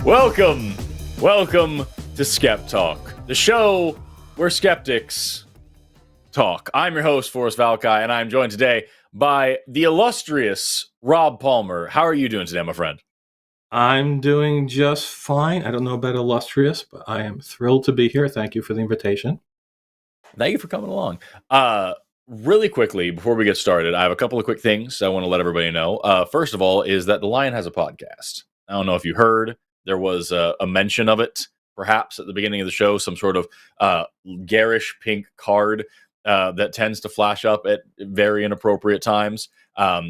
Welcome to SkepTalk, the show where skeptics talk. I'm your host, Forrest Valkai, and I'm joined today by the illustrious Rob Palmer. How are you doing today, my friend? I'm doing just fine. I don't know about illustrious, but I am thrilled to be here. Thank you for the invitation. Thank you for coming along. Really quickly, before we get started, I have a couple of quick things I want to let everybody know. First of all, is that The Lion has a podcast. I don't know if you heard. There was a mention of it, perhaps, at the beginning of the show, some sort of garish pink card that tends to flash up at very inappropriate times.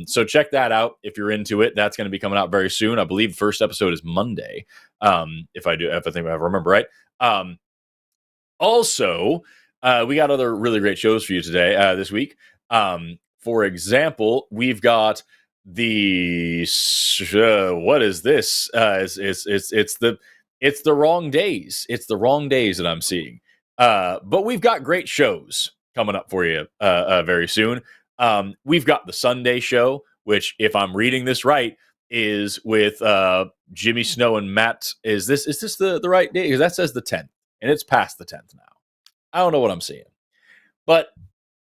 So check that out if you're into it. That's going to be coming out very soon. I believe the first episode is Monday, if I remember right. Also, we got other really great shows for you today, this week. For example, we've got what is this? It's the wrong days. It's the wrong days that I'm seeing. But we've got great shows coming up for you very soon. We've got the Sunday show, which, if I'm reading this right, is with Jimmy Snow and Matt. Is this the right day? Because that says the 10th, and it's past the 10th now. I don't know what I'm seeing. But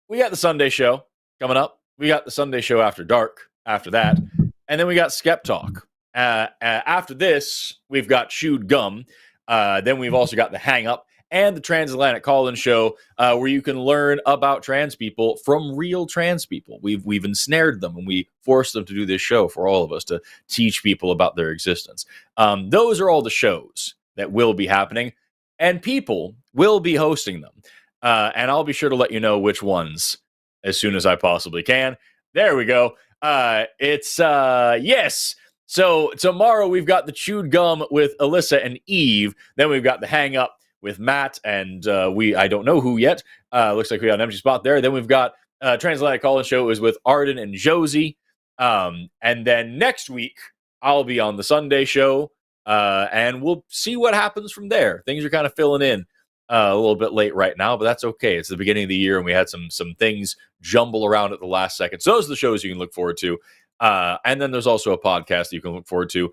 we got the Sunday show coming up. We got the Sunday show after dark after that. And then we got SkepTalk. After this, we've got Chewed Gum. Then we've also got the Hang Up and the Transatlantic Call-In Show, where you can learn about trans people from real trans people. We've ensnared them, and we forced them to do this show for all of us to teach people about their existence. Those are all the shows that will be happening, and people will be hosting them. And I'll be sure to let you know which ones as soon as I possibly can. There we go. Yes. So tomorrow we've got the Chewed Gum with Alyssa and Eve. Then we've got the Hang Up with Matt and I don't know who yet. Looks like we got an empty spot there. Then we've got Transatlantic Call-In Show is with Arden and Josie. And then next week I'll be on the Sunday show, and we'll see what happens from there. Things are kind of filling in a little bit late right now, but that's okay. It's the beginning of the year, and we had some things jumble around at the last second. So those are the shows you can look forward to. And then there's also a podcast that you can look forward to.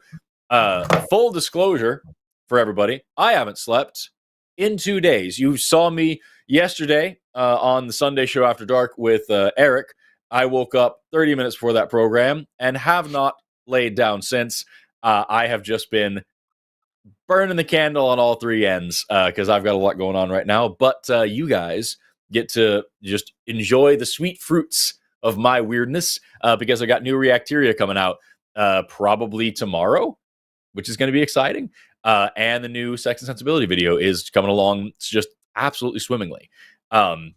Full disclosure for everybody, I haven't slept in 2 days. You saw me yesterday on the Sunday show after dark with Eric. I woke up 30 minutes before that program and have not laid down since. I have just been burning the candle on all three ends because I've got a lot going on right now. But you guys get to just enjoy the sweet fruits of my weirdness because I got new Reacteria coming out probably tomorrow, which is going to be exciting. And the new Sex and Sensibility video is coming along just absolutely swimmingly. So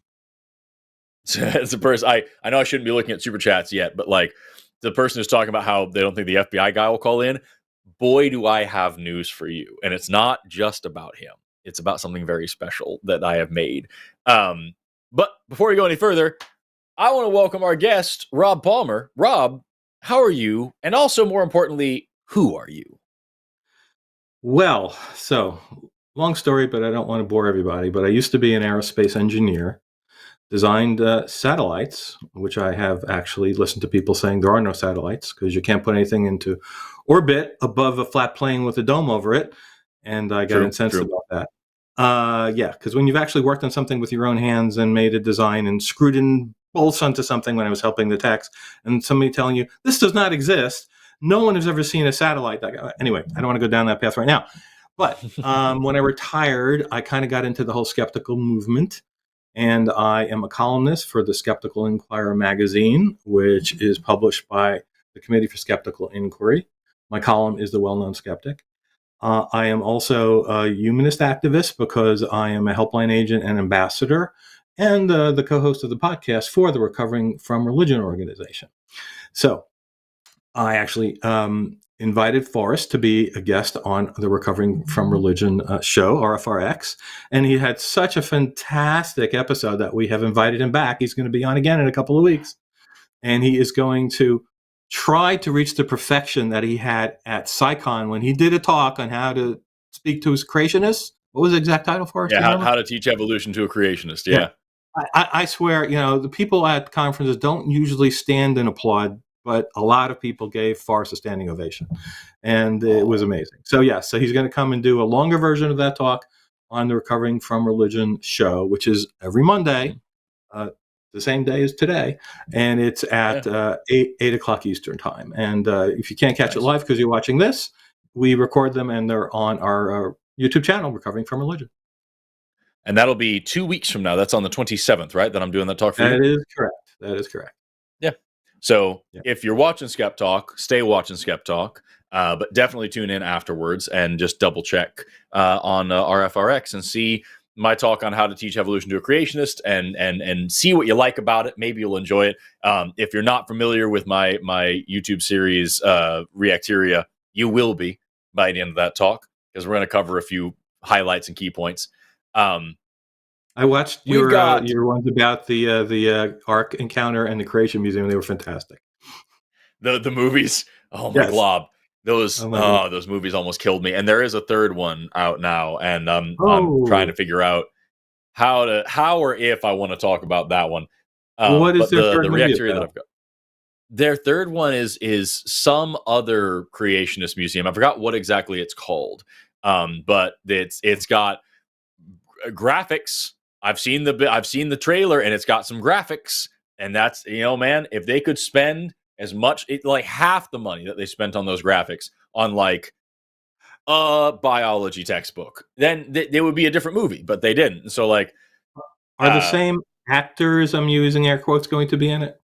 as a person, I know I shouldn't be looking at super chats yet, but like the person who's talking about how they don't think the FBI guy will call in, boy, do I have news for you. And it's not just about him. It's about something very special that I have made. But before we go any further, I want to welcome our guest, Rob Palmer. Rob, how are you? And also, more importantly, who are you? Well, so long story, but I don't want to bore everybody. But I used to be an aerospace engineer, designed satellites, which I have actually listened to people saying there are no satellites because you can't put anything into orbit above a flat plane with a dome over it. And I got incensed about that. Yeah, because when you've actually worked on something with your own hands and made a design and screwed in bolts onto something when I was helping the techs, and somebody telling you, this does not exist, no one has ever seen a satellite. Anyway, I don't want to go down that path right now. But when I retired, I kind of got into the whole skeptical movement. And I am a columnist for the Skeptical Inquirer magazine, which is published by the Committee for Skeptical Inquiry. My column is The Well-Known Skeptic. I am also a humanist activist because I am a helpline agent and ambassador and the co-host of the podcast for the Recovering from Religion organization. So I actually invited Forrest to be a guest on the Recovering from Religion show, RFRX, and he had such a fantastic episode that we have invited him back. He's going to be on again in a couple of weeks, and he is going to try to reach the perfection that he had at SciCon when he did a talk on how to speak to his creationists. What was the exact title for us? Yeah, how to teach evolution to a creationist. Yeah. I swear, the people at conferences don't usually stand and applaud but a lot of people gave Forrest a standing ovation, and it was amazing. So so he's going to come and do a longer version of that talk on the Recovering from Religion show, which is every Monday, the same day as today, and it's at 8 o'clock Eastern time. And if you can't catch it live because you're watching this, we record them and they're on our YouTube channel, Recovering from Religion. And that'll be 2 weeks from now. That's on the 27th, right? That I'm doing that talk for you? That is correct. That is correct. Yeah. So if you're watching SkepTalk, stay watching SkepTalk, but definitely tune in afterwards and just double check on RFRX and see my talk on how to teach evolution to a creationist and see what you like about it. Maybe you'll enjoy it. If you're not familiar with my YouTube series, Reacteria, you will be by the end of that talk, because we're going to cover a few highlights and key points. I watched your ones about the Ark encounter and the Creation Museum. They were fantastic. The movies, oh my glob, those movies almost killed me. And there is a third one out now, and I'm trying to figure out how or if I want to talk about that one. What is their third movie that I've got? Their third one is some other creationist museum. I forgot what exactly it's called, but it's got graphics. I've seen the trailer, and it's got some graphics, and that's, man, if they could spend as much, like half the money that they spent on those graphics on like a biology textbook, then they would be a different movie, but they didn't. So like, are the same actors, I'm using air quotes, going to be in it?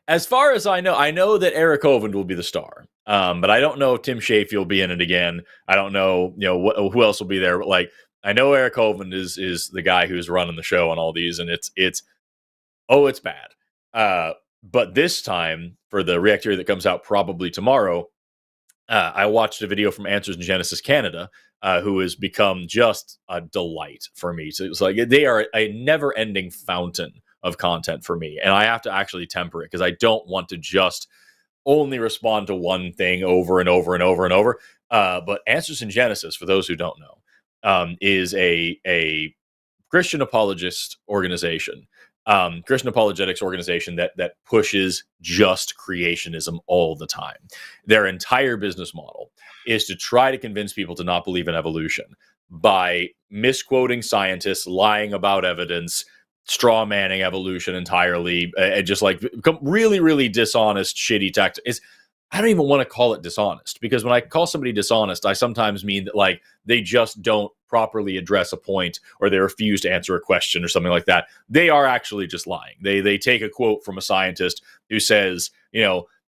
As far as I know that Eric Hovind will be the star, but I don't know if Tim Schafer will be in it again. I don't know, who else will be there. But like, I know Eric Hovind is the guy who's running the show on all these, and it's bad. But this time, for the Reactor that comes out probably tomorrow, I watched a video from Answers in Genesis Canada, who has become just a delight for me. So it's like they are a never-ending fountain of content for me, and I have to actually temper it, because I don't want to just only respond to one thing over and over and over and over. But Answers in Genesis, for those who don't know, is a Christian apologist organization, Christian apologetics organization that pushes just creationism all the time. Their entire business model is to try to convince people to not believe in evolution by misquoting scientists, lying about evidence, straw manning evolution entirely, and just like really, really dishonest, shitty tactics. I don't even want to call it dishonest, because when I call somebody dishonest, I sometimes mean that like they just don't properly address a point, or they refuse to answer a question or something like that. They are actually just lying. They take a quote from a scientist who says,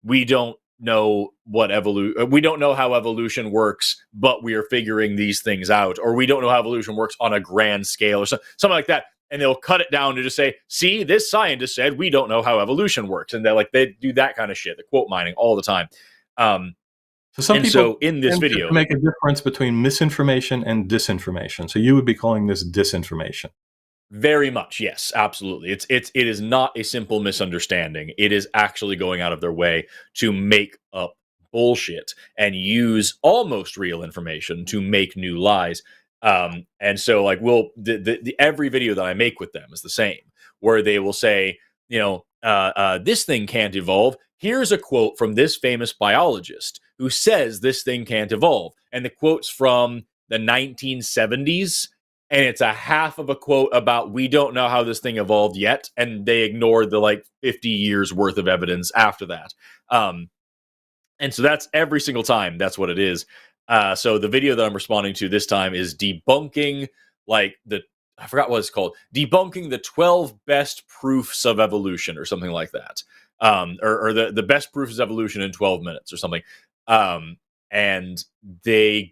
we don't know we don't know how evolution works, but we are figuring these things out, or we don't know how evolution works on a grand scale, or something like that. And they'll cut it down to just say, see, this scientist said we don't know how evolution works. And they do that kind of shit, the quote mining all the time. So some people in this video make a difference between misinformation and disinformation. So you would be calling this disinformation. Very much, yes, absolutely. It is not a simple misunderstanding. It is actually going out of their way to make up bullshit and use almost real information to make new lies. And so like every video that I make with them is the same, where they will say, this thing can't evolve. Here's a quote from this famous biologist who says this thing can't evolve. And the quote's from the 1970s. And it's a half of a quote about we don't know how this thing evolved yet. And they ignored the like 50 years worth of evidence after that. And so that's every single time. That's what it is. So the video that I'm responding to this time is debunking I forgot what it's called, debunking the 12 best proofs of evolution or something like that. Or the best proofs of evolution in 12 minutes or something. And they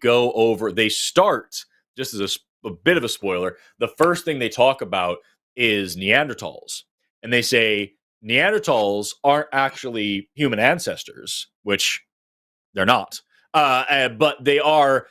start, just as a bit of a spoiler, the first thing they talk about is Neanderthals. And they say Neanderthals aren't actually human ancestors, which they're not. But they are,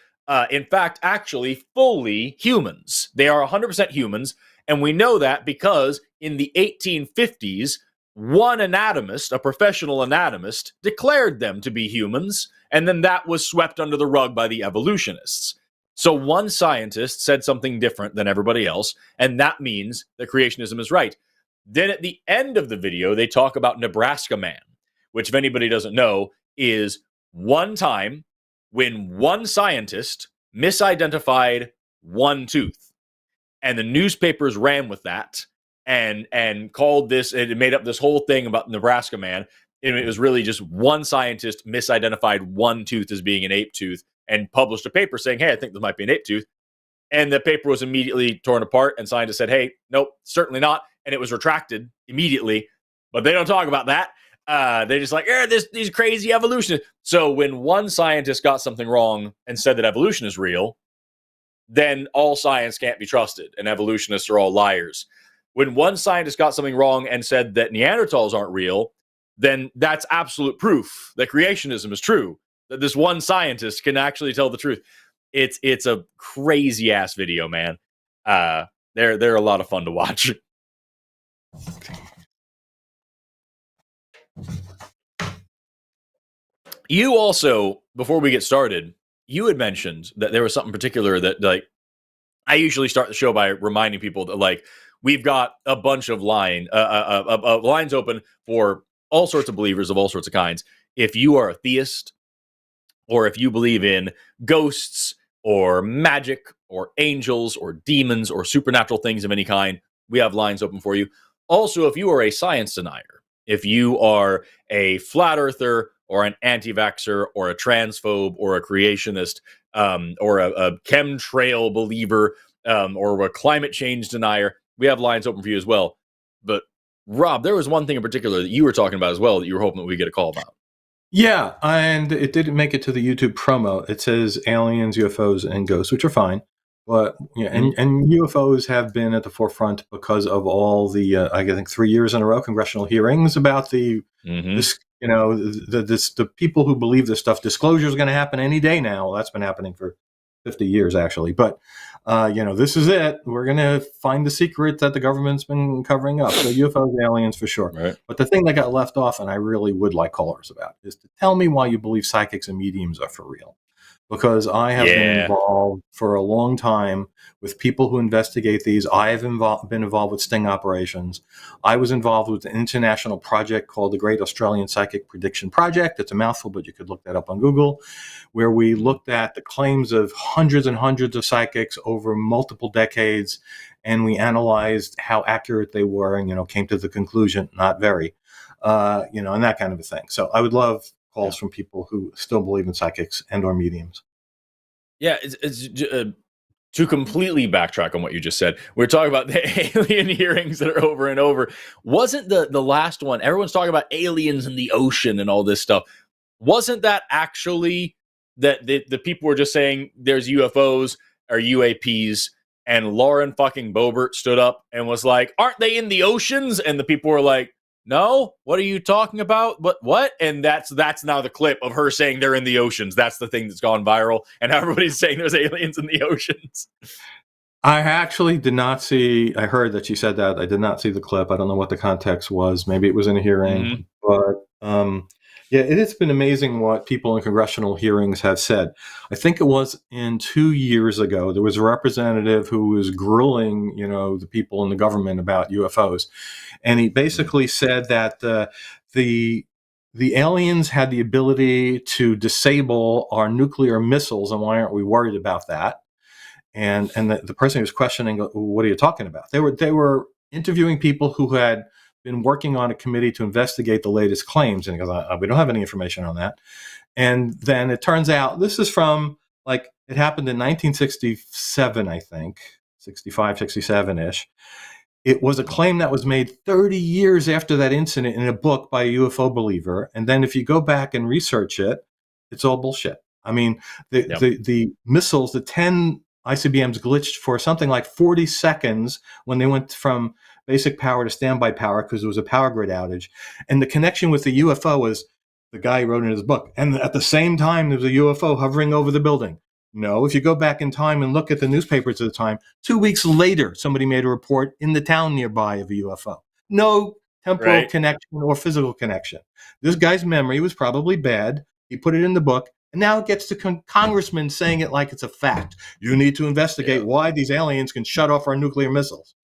in fact, actually fully humans. They are 100% humans. And we know that because in the 1850s, one anatomist, a professional anatomist, declared them to be humans. And then that was swept under the rug by the evolutionists. So one scientist said something different than everybody else, and that means that creationism is right. Then at the end of the video, they talk about Nebraska Man, which, if anybody doesn't know, is one time when one scientist misidentified one tooth. And the newspapers ran with that and called this, it made up this whole thing about Nebraska man. And it was really just one scientist misidentified one tooth as being an ape tooth and published a paper saying, hey, I think this might be an ape tooth. And the paper was immediately torn apart, and scientists said, hey, nope, certainly not. And it was retracted immediately. But they don't talk about that. They just like, these crazy evolutionists. So when one scientist got something wrong and said that evolution is real, then all science can't be trusted, and evolutionists are all liars. When one scientist got something wrong and said that Neanderthals aren't real, then that's absolute proof that creationism is true, that this one scientist can actually tell the truth. It's a crazy ass video, man. They're a lot of fun to watch. You also, before we get started, you had mentioned that there was something particular that, like, I usually start the show by reminding people that, like, we've got a bunch of lines open for all sorts of believers of all sorts of kinds. If you are a theist, or if you believe in ghosts or magic or angels or demons or supernatural things of any kind, we have lines open for you. Also, if you are a science denier, if you are a flat earther or an anti-vaxxer or a transphobe or a creationist, or a chemtrail believer, or a climate change denier, we have lines open for you as well. But Rob, there was one thing in particular that you were talking about as well that you were hoping that we get a call about. Yeah, and it didn't make it to the YouTube promo. It says aliens, UFOs, and ghosts, which are fine. But yeah, and UFOs have been at the forefront because of all the I think 3 years in a row congressional hearings about the this, the people who believe this stuff. Disclosure is going to happen any day now. Well, that's been happening for 50 years actually. But this is it. We're going to find the secret that the government's been covering up. So UFOs, aliens for sure. Right. But the thing that got left off, and I really would like callers about, is to tell me why you believe psychics and mediums are for real. Because I have been involved for a long time with people who investigate these. I have been involved with sting operations. I was involved with an international project called the Great Australian Psychic Prediction Project. It's a mouthful, but you could look that up on Google, where we looked at the claims of hundreds and hundreds of psychics over multiple decades, and we analyzed how accurate they were and, came to the conclusion, not very, and that kind of a thing. So I would love calls from people who still believe in psychics and or mediums. Yeah, it's to completely backtrack on what you just said. We're talking about the alien hearings that are over and over. Wasn't the last one, everyone's talking about aliens in the ocean and all this stuff. Wasn't that actually that the people were just saying there's UFOs or UAPs, and Lauren fucking Boebert stood up and was like, aren't they in the oceans? And the people were like, no, what are you talking about? What? And that's now the clip of her saying they're in the oceans. That's the thing that's gone viral, and everybody's saying there's aliens in the oceans. I actually did not see, I heard that she said that. I did not see the clip. I don't know what the context was. Maybe it was in a hearing. But it has been amazing what people in congressional hearings have said. I think it was 2 years ago, there was a representative who was grilling, the people in the government about UFOs. And he basically said that the aliens had the ability to disable our nuclear missiles, and why aren't we worried about that? And the person who was questioning, what are you talking about? They were interviewing people who had been working on a committee to investigate the latest claims, and he goes, we don't have any information on that. And then it turns out this is from, like, it happened in 1967, I think, 65, 67-ish. It was a claim that was made 30 years after that incident in a book by a UFO believer. And then if you go back and research it, it's all bullshit. I mean, the missiles, the 10 ICBMs glitched for something like 40 seconds when they went from basic power to standby power because there was a power grid outage. And the connection with the UFO was the guy wrote in his book. And at the same time, there was a UFO hovering over the building. No, if you go back in time and look at the newspapers at the time, 2 weeks later, somebody made a report in the town nearby of a UFO. No temporal connection or physical connection. This guy's memory was probably bad. He put it in the book, and now it gets to congressmen saying it like it's a fact. You need to investigate why these aliens can shut off our nuclear missiles.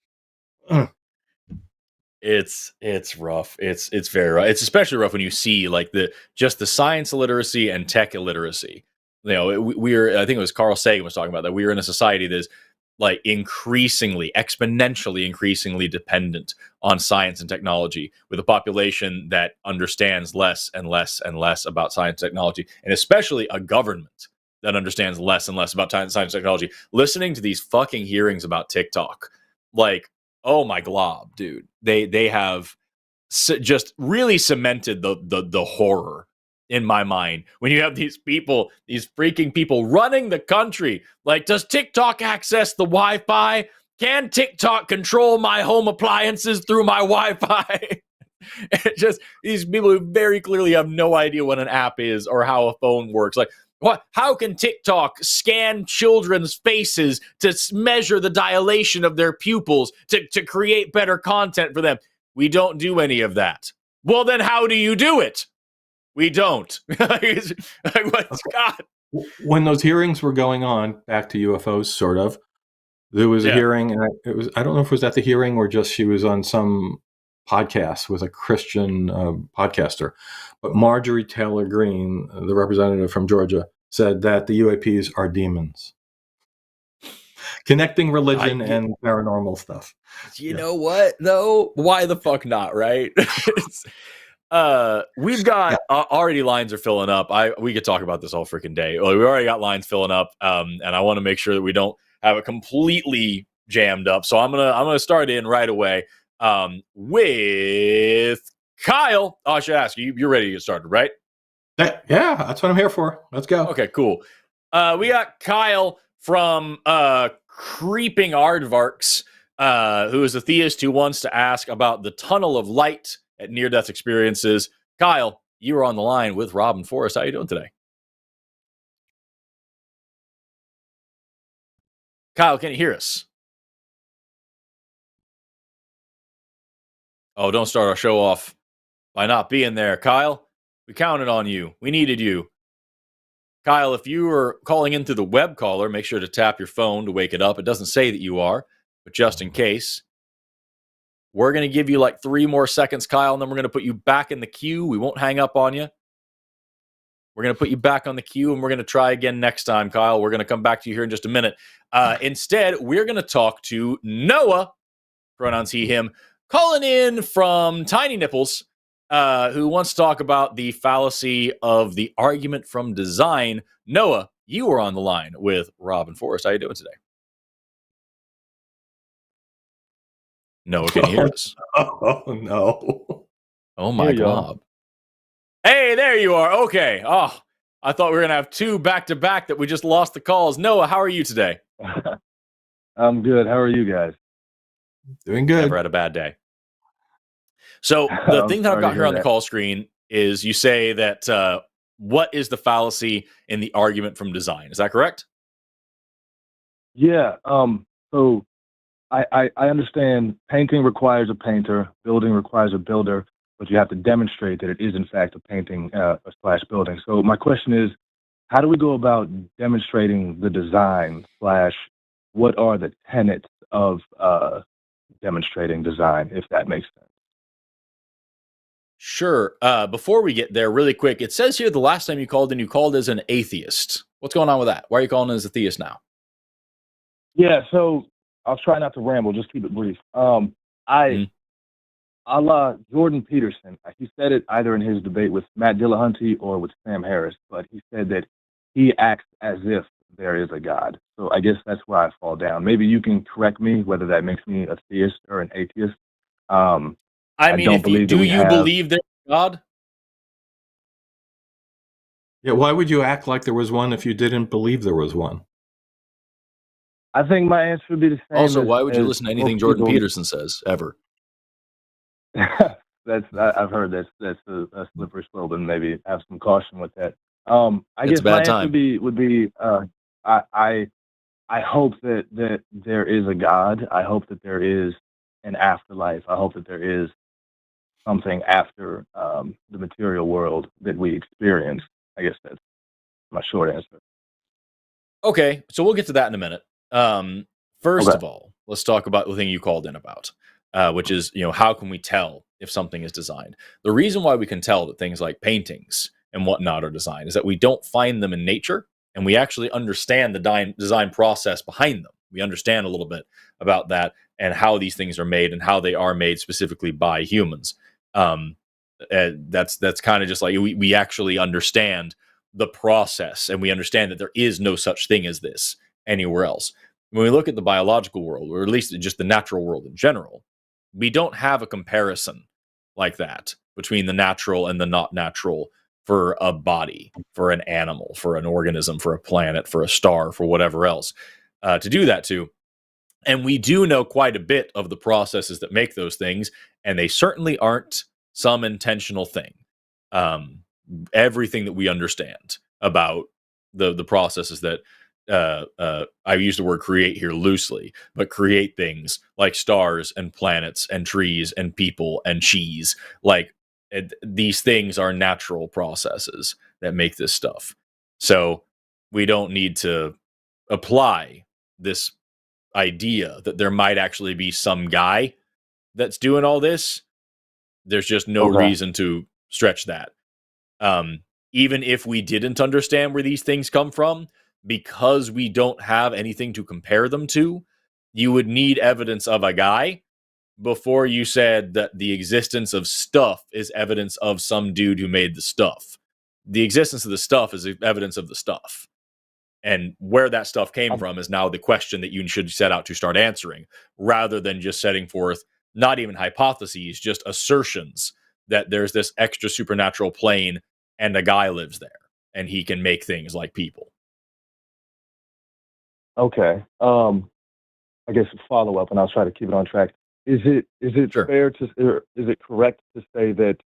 It's rough. It's very rough. It's especially rough when you see like the science illiteracy and tech illiteracy. You know, we're I think it was Carl Sagan was talking about that. We are in a society that is like exponentially increasingly dependent on science and technology, with a population that understands less and less and less about science and technology, and especially a government that understands less and less about science and technology. Listening to these fucking hearings about TikTok, like, oh my glob, dude, they have just really cemented the horror in my mind when you have these freaking people running the country. Like, does TikTok access the Wi-Fi? Can TikTok control my home appliances through my Wi-Fi? It's just these people who very clearly have no idea what an app is or how a phone works. Like, what? How can TikTok scan children's faces to measure the dilation of their pupils to create better content for them? We don't do any of that. Well, then how do you do it? We don't. God. When those hearings were going on, back to UFOs, sort of, there was a hearing, and I don't know if it was at the hearing or just she was on some podcast with a Christian podcaster. But Marjorie Taylor Greene, the representative from Georgia, said that the UAPs are demons. Connecting religion and paranormal stuff. You know what, though? Why the fuck not, right? We've got already lines are filling up. We could talk about this all freaking day. We already got lines filling up, and I want to make sure that we don't have it completely jammed up. So I'm gonna start in right away with Kyle. Oh, I should ask you. You're ready to get started, right? Yeah, that's what I'm here for. Let's go. Okay, cool. We got Kyle from Creeping Aardvarks, who is a theist who wants to ask about the tunnel of light at near-death experiences. Kyle, you are on the line with Rob and Forrest. How are you doing today? Kyle, can you hear us? Oh, don't start our show off by not being there. Kyle, we counted on you. We needed you. Kyle, if you are calling in through the web caller, make sure to tap your phone to wake it up. It doesn't say that you are, but just in case. We're going to give you like 3 more seconds, Kyle, and then we're going to put you back in the queue. We won't hang up on you. We're going to put you back on the queue, and we're going to try again next time, Kyle. We're going to come back to you here in just a minute. Instead, we're going to talk to Noah, pronouns he, him, calling in from Tiny Nipples, who wants to talk about the fallacy of the argument from design. Noah, you are on the line with Rob and Forrest. How are you doing today? Noah, can you hear us? Oh, no. Oh, my God. Hey, there you are. Okay. Oh, I thought we were going to have 2 back-to-back that we just lost the calls. Noah, how are you today? I'm good. How are you guys? Doing good. Never had a bad day. So the thing that I've got here on the call screen is you say that what is the fallacy in the argument from design? Is that correct? Yeah. So I understand painting requires a painter, building requires a builder, but you have to demonstrate that it is in fact a painting / building. So my question is, how do we go about demonstrating the design / what are the tenets of demonstrating design, if that makes sense? Sure. Before we get there, really quick, it says here the last time you called as an atheist. What's going on with that? Why are you calling as a theist now? Yeah, so I'll try not to ramble, just keep it brief. A la Jordan Peterson, he said it either in his debate with Matt Dillahunty or with Sam Harris, but he said that he acts as if there is a God. So I guess that's where I fall down. Maybe you can correct me whether that makes me a theist or an atheist. I mean, do you believe there's a God? Yeah, why would you act like there was one if you didn't believe there was one? I think my answer would be the same. Also, why would you listen to anything Jordan Peterson says, ever? I've heard that's a slippery slope, and maybe have some caution with that. I guess my answer would be I hope that there is a God. I hope that there is an afterlife. I hope that there is something after the material world that we experience. I guess that's my short answer. Okay, so we'll get to that in a minute. First of all, let's talk about the thing you called in about. which is, how can we tell if something is designed? The reason why we can tell that things like paintings and whatnot are designed is that we don't find them in nature, and we actually understand the design process behind them. We understand a little bit about that and how these things are made and how they are made specifically by humans. That's kind of just like we actually understand the process, and we understand that there is no such thing as this anywhere else. When we look at the biological world, or at least just the natural world in general, we don't have a comparison like that between the natural and the not natural for a body, for an animal, for an organism, for a planet, for a star, for whatever else to do that to. And we do know quite a bit of the processes that make those things, and they certainly aren't some intentional thing. Everything that we understand about the processes that I use the word create here loosely, but create things like stars and planets and trees and people and cheese. Like these things are natural processes that make this stuff. So we don't need to apply this idea that there might actually be some guy that's doing all this. There's just no reason to stretch that. Even if we didn't understand where these things come from, because we don't have anything to compare them to, you would need evidence of a guy before you said that the existence of stuff is evidence of some dude who made the stuff. The existence of the stuff is evidence of the stuff. And where that stuff came from is now the question that you should set out to start answering, rather than just setting forth not even hypotheses, just assertions that there's this extra supernatural plane and a guy lives there and he can make things like people. Okay. I guess a follow up, and I'll try to keep it on track. Is it Sure. fair to, or is it correct to say that?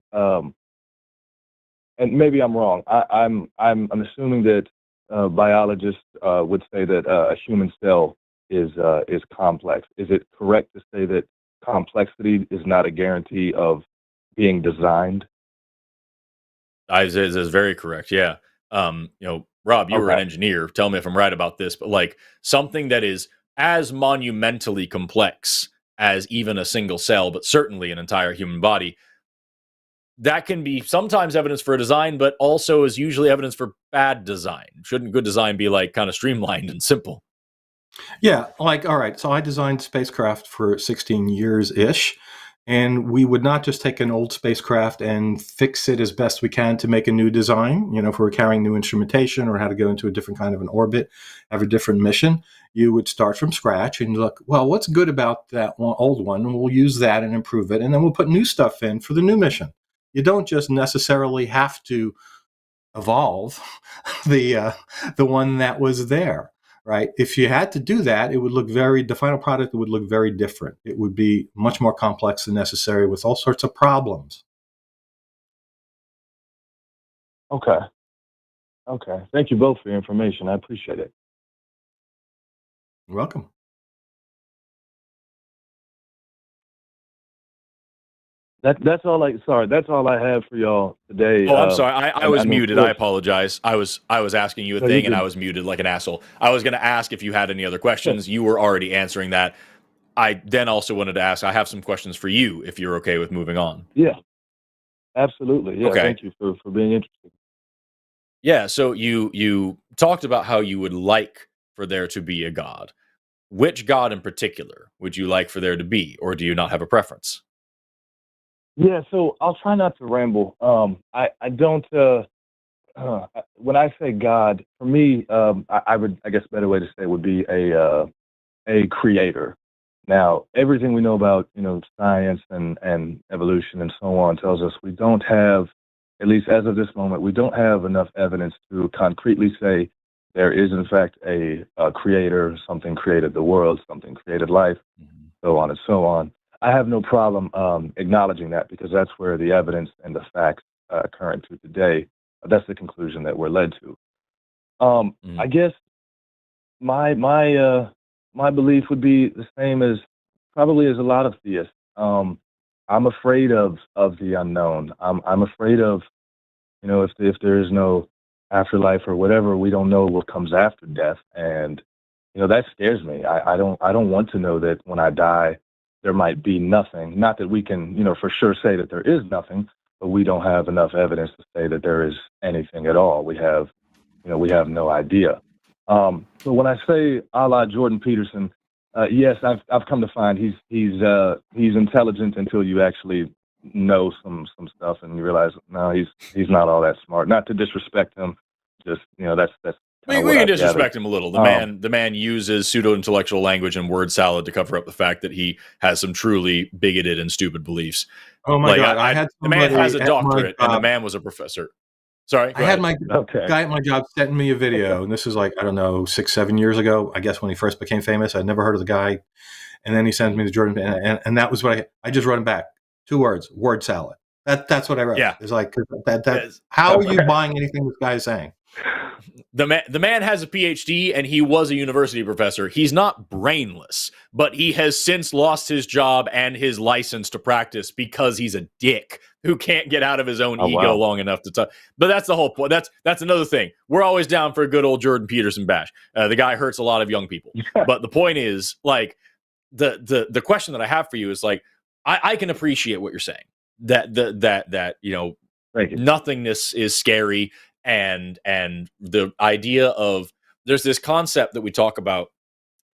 And maybe I'm wrong. I'm assuming that biologists would say that a human cell is complex. Is it correct to say that complexity is not a guarantee of being designed? This is very correct. Yeah. Rob, you were an engineer. Tell me if I'm right about this, but like something that is as monumentally complex as even a single cell, but certainly an entire human body, that can be sometimes evidence for a design, but also is usually evidence for bad design. Shouldn't good design be like kind of streamlined and simple? Yeah, like, all right, so I designed spacecraft for 16 years-ish, and we would not just take an old spacecraft and fix it as best we can to make a new design. If we were carrying new instrumentation or how to go into a different kind of an orbit, have a different mission, you would start from scratch and look, well, what's good about that old one? And we'll use that and improve it, and then we'll put new stuff in for the new mission. You don't just necessarily have to evolve the one that was there. Right. If you had to do that, it would look the final product would look very different. It would be much more complex than necessary with all sorts of problems. Okay. Thank you both for your information. I appreciate it. You're welcome. That's all I have for y'all today. Oh, I'm sorry. I was muted. I course, apologize. I was asking you a No, thing you and I didn't. was muted like an asshole. I was going to ask if you had any other questions. You were already answering that. I then also wanted to ask, I have some questions for you if you're okay with moving on. Yeah, absolutely. Yeah, Okay. thank you for being interested. Yeah, so you talked about how you would like for there to be a god. Which god in particular would you like for there to be, or do you not have a preference? Yeah, so I'll try not to ramble. I don't. When I say God, for me, I would, I guess, a better way to say it would be a creator. Now, everything we know about, science and evolution and so on tells us we don't have, at least as of this moment, we don't have enough evidence to concretely say there is, in fact, a creator, something created the world, something created life, so on and so on. I have no problem acknowledging that because that's where the evidence and the facts current to today, that's the conclusion that we're led to. I guess my belief would be the same as probably as a lot of theists. I'm afraid of the unknown. I'm afraid of, if there is no afterlife or whatever, we don't know what comes after death, and that scares me. I don't want to know that when I die, there might be nothing. Not that we can, for sure say that there is nothing, but we don't have enough evidence to say that there is anything at all. We have no idea. So when I say a la Jordan Peterson, yes, I've come to find he's intelligent until you actually know some stuff and you realize no, he's not all that smart. Not to disrespect him, just that's. We can disrespect him a little. The man uses pseudo-intellectual language and word salad to cover up the fact that he has some truly bigoted and stupid beliefs. Oh my God! The man has a doctorate, and the man was a professor. Sorry, I had my guy at my job sent me a video, and this is like, I don't know, 6-7 years ago, I guess, when he first became famous. I'd never heard of the guy, and then he sent me to Jordan, and that was what I just wrote him back. 2 words: word salad. That's what I wrote. Yeah, it's like how are you buying anything this guy is saying? The man has a PhD and he was a university professor. He's not brainless, but he has since lost his job and his license to practice because he's a dick who can't get out of his own ego long enough to talk. But that's the whole point. That's another thing. We're always down for a good old Jordan Peterson bash. The guy hurts a lot of young people. But the point is, like, the question that I have for you is, like, I can appreciate what you're saying. That nothingness is scary. And the idea of there's this concept that we talk about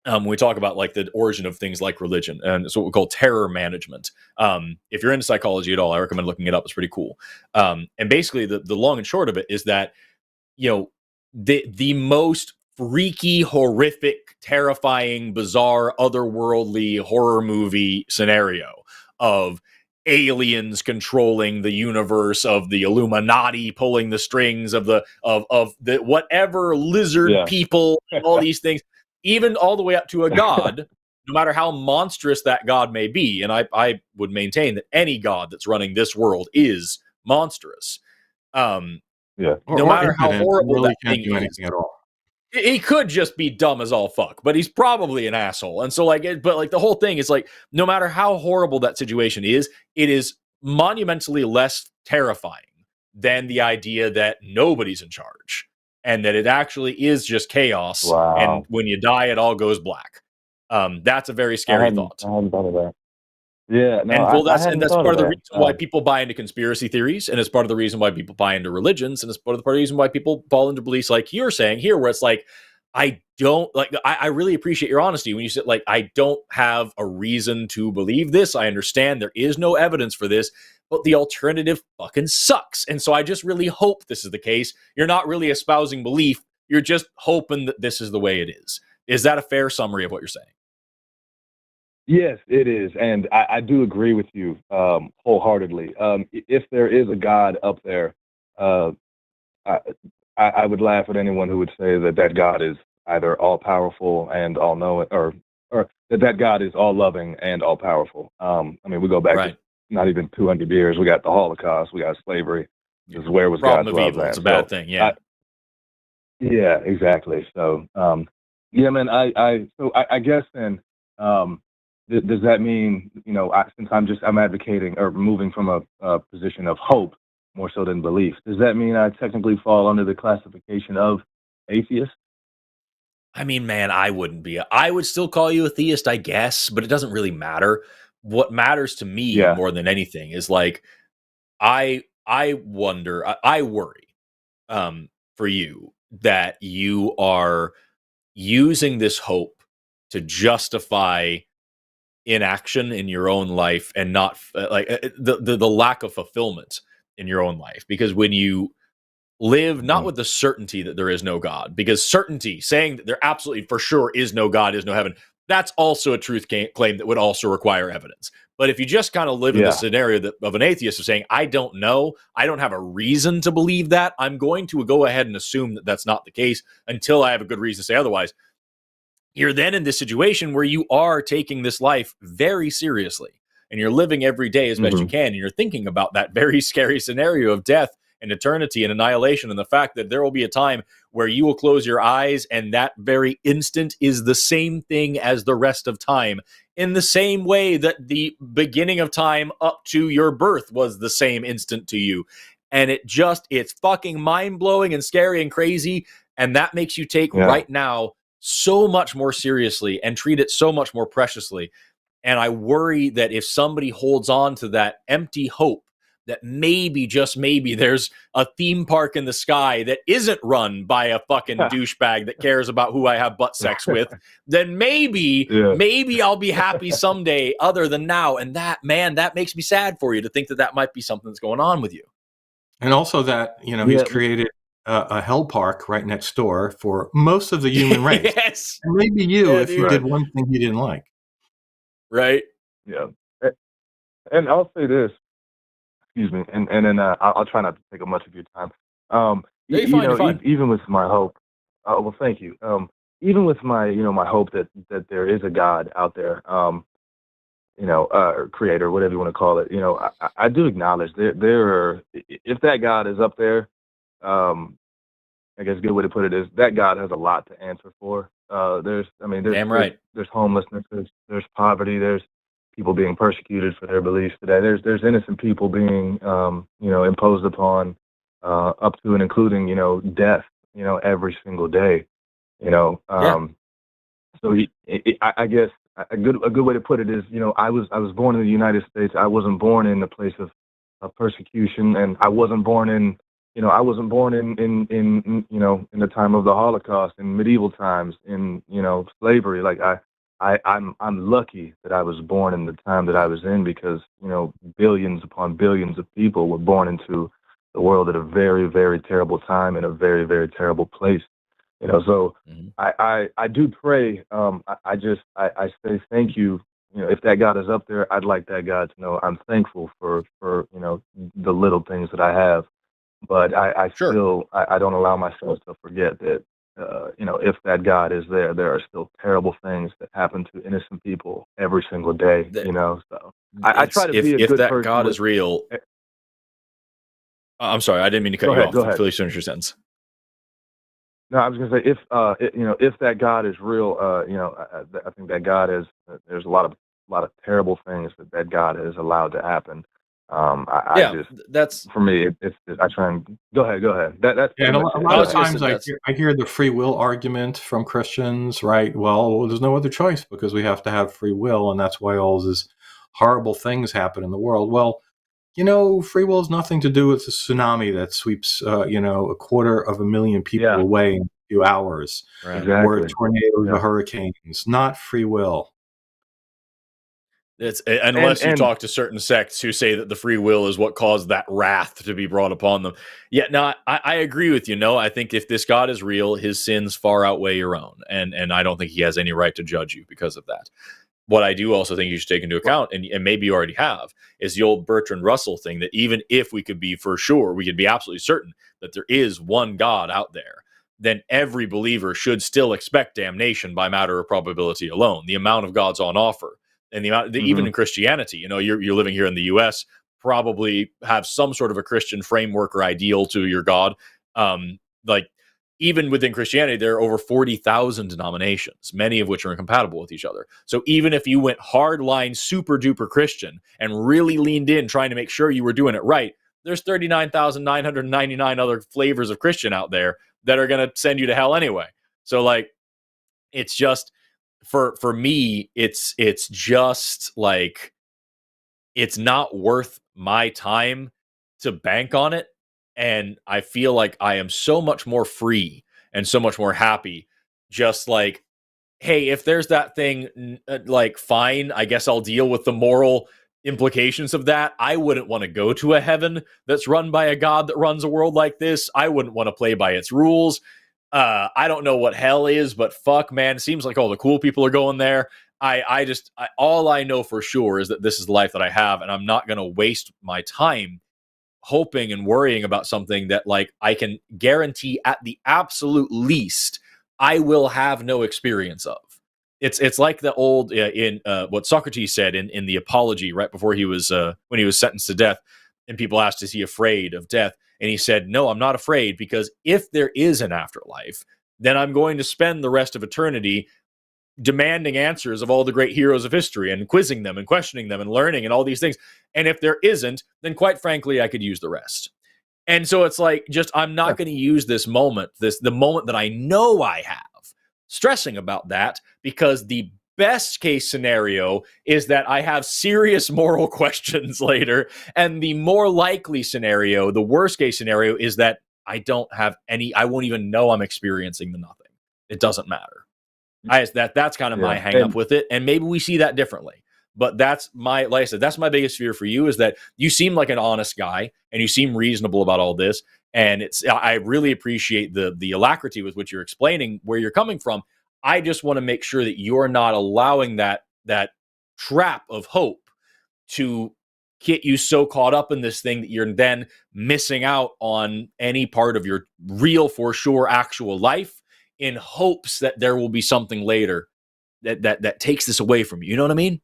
when we talk about like the origin of things like religion, and it's what we call terror management. If you're into psychology at all, I recommend looking it up. It's pretty cool. And basically the long and short of it is that, the most freaky, horrific, terrifying, bizarre, otherworldly horror movie scenario of aliens controlling the universe, of the Illuminati pulling the strings, of the whatever lizard people, all these things, even all the way up to a god, no matter how monstrous that god may be. And I would maintain that any god that's running this world is monstrous. No matter how horrible that thing is at all. He could just be dumb as all fuck, but he's probably an asshole. And so the whole thing is like, no matter how horrible that situation is, it is monumentally less terrifying than the idea that nobody's in charge and that it actually is just chaos. Wow. And when you die, it all goes black. That's a very scary thought. I hadn't thought of that. Yeah, no, that's part of the reason why people buy into conspiracy theories, and it's part of the reason why people buy into religions, and it's part of the reason why people fall into beliefs like you're saying here, where it's like, I really appreciate your honesty when you said, like, I don't have a reason to believe this. I understand there is no evidence for this, but the alternative fucking sucks. And so I just really hope this is the case. You're not really espousing belief. You're just hoping that this is the way it is. Is that a fair summary of what you're saying? Yes, it is. And I do agree with you wholeheartedly. If there is a God up there, I would laugh at anyone who would say that God is either all-powerful and all-knowing, or that God is all-loving and all-powerful. We go back to not even 200 years. We got the Holocaust. We got slavery. Where was God's love? It's a bad thing, yeah. Yeah, exactly. So, man, I guess then, does that mean, since I'm advocating or moving from a position of hope more so than belief, does that mean I technically fall under the classification of atheist? I mean, man, I wouldn't be. I would still call you a theist, I guess, but it doesn't really matter. What matters to me more than anything is, like, I wonder, I worry for you that you are using this hope to justify inaction in your own life, and not the lack of fulfillment in your own life. Because when you live not with the certainty that there is no God, because certainty, saying that there absolutely for sure is no God, is no heaven, that's also a truth claim that would also require evidence. But if you just kind of live in the scenario of an atheist of saying, I don't know, I don't have a reason to believe that, I'm going to go ahead and assume that that's not the case until I have a good reason to say otherwise, you're then in this situation where you are taking this life very seriously, and you're living every day as best you can, and you're thinking about that very scary scenario of death and eternity and annihilation, and the fact that there will be a time where you will close your eyes and that very instant is the same thing as the rest of time, in the same way that the beginning of time up to your birth was the same instant to you. And it's fucking mind-blowing and scary and crazy, and that makes you take right now so much more seriously and treat it so much more preciously. And I worry that if somebody holds on to that empty hope that maybe, just maybe, there's a theme park in the sky that isn't run by a fucking douchebag that cares about who I have butt sex with, then maybe I'll be happy someday other than now. And that makes me sad for you to think that might be something that's going on with you. And also that, he's created a hell park right next door for most of the human race. Yes. And maybe you, if you did one thing you didn't like. Right. Yeah. And I'll say this, excuse me, and then I'll try not to take up much of your time. You're fine. Even with my hope, well, thank you. Even with my, my hope that there is a God out there, creator, whatever you want to call it, I do acknowledge there are, if that God is up there, I guess a good way to put it is that God has a lot to answer for. There's homelessness, there's poverty, there's people being persecuted for their beliefs today. There's innocent people being, imposed upon, up to and including, death, every single day, So I guess a good way to put it is, I was born in the United States. I wasn't born in a place of persecution, and I wasn't born in, in the time of the Holocaust, in medieval times, in, slavery. Like I'm lucky that I was born in the time that I was in, because, billions upon billions of people were born into the world at a very, very terrible time in a very, very terrible place. So I do pray. I say thank you. If that God is up there, I'd like that God to know I'm thankful for the little things that I have. But I don't allow myself to forget that, if that God is there, there are still terrible things that happen to innocent people every single day, So I try to be a good person. If that God is real, I'm sorry, I didn't mean to cut you off. Please finish your sentence. No, I was going to say, if that God is real, I think that God is. There's a lot of terrible things that God has allowed to happen. That's for me. I try and go ahead. That's and a lot of times I hear the free will argument from Christians, right? Well, there's no other choice because we have to have free will, and that's why all these horrible things happen in the world. Well, free will has nothing to do with the tsunami that sweeps, 250,000 people away in a few hours, or tornadoes or hurricanes. Not free will. It's unless you talk to certain sects who say that the free will is what caused that wrath to be brought upon them. Yeah, no, I agree with you. No, I think if this God is real, his sins far outweigh your own, and I don't think he has any right to judge you because of that. What I do also think you should take into account, and maybe you already have, is the old Bertrand Russell thing, that even if we could be for sure, we could be absolutely certain that there is one God out there, then every believer should still expect damnation by matter of probability alone. The amount of gods on offer, and the amount, even in Christianity, you're living here in the U.S., probably have some sort of a Christian framework or ideal to your God. Even within Christianity, there are over 40,000 denominations, many of which are incompatible with each other. So even if you went hardline, super duper Christian and really leaned in trying to make sure you were doing it right, there's 39,999 other flavors of Christian out there that are going to send you to hell anyway. So it's just, for me, it's just like, it's not worth my time to bank on it. And I feel like I am so much more free and so much more happy. Just like, hey, if there's that thing, fine, I guess I'll deal with the moral implications of that. I wouldn't want to go to a heaven that's run by a God that runs a world like this. I wouldn't want to play by its rules. I don't know what hell is, but fuck, man, it seems like all the cool people are going there. All I know for sure is that this is the life that I have, and I'm not going to waste my time hoping and worrying about something that, I can guarantee at the absolute least I will have no experience of. It's like the old in what Socrates said in the Apology right before he was when he was sentenced to death, and people asked, is he afraid of death? And he said, no, I'm not afraid, because if there is an afterlife, then I'm going to spend the rest of eternity demanding answers of all the great heroes of history and quizzing them and questioning them and learning and all these things. And if there isn't, then quite frankly, I could use the rest. And so it's I'm not going to use this moment, the moment that I know I have, stressing about that, because the best case scenario is that I have serious moral questions later. And the more likely scenario, the worst case scenario, is that I don't have any, I won't even know I'm experiencing the nothing. It doesn't matter. That's kind of my hang up with it. And maybe we see that differently. But that's like I said, that's my biggest fear for you, is that you seem like an honest guy and you seem reasonable about all this. And I really appreciate the alacrity with which you're explaining where you're coming from. I just want to make sure that you're not allowing that trap of hope to get you so caught up in this thing that you're then missing out on any part of your real, for sure, actual life, in hopes that there will be something later that takes this away from you. You know what I mean?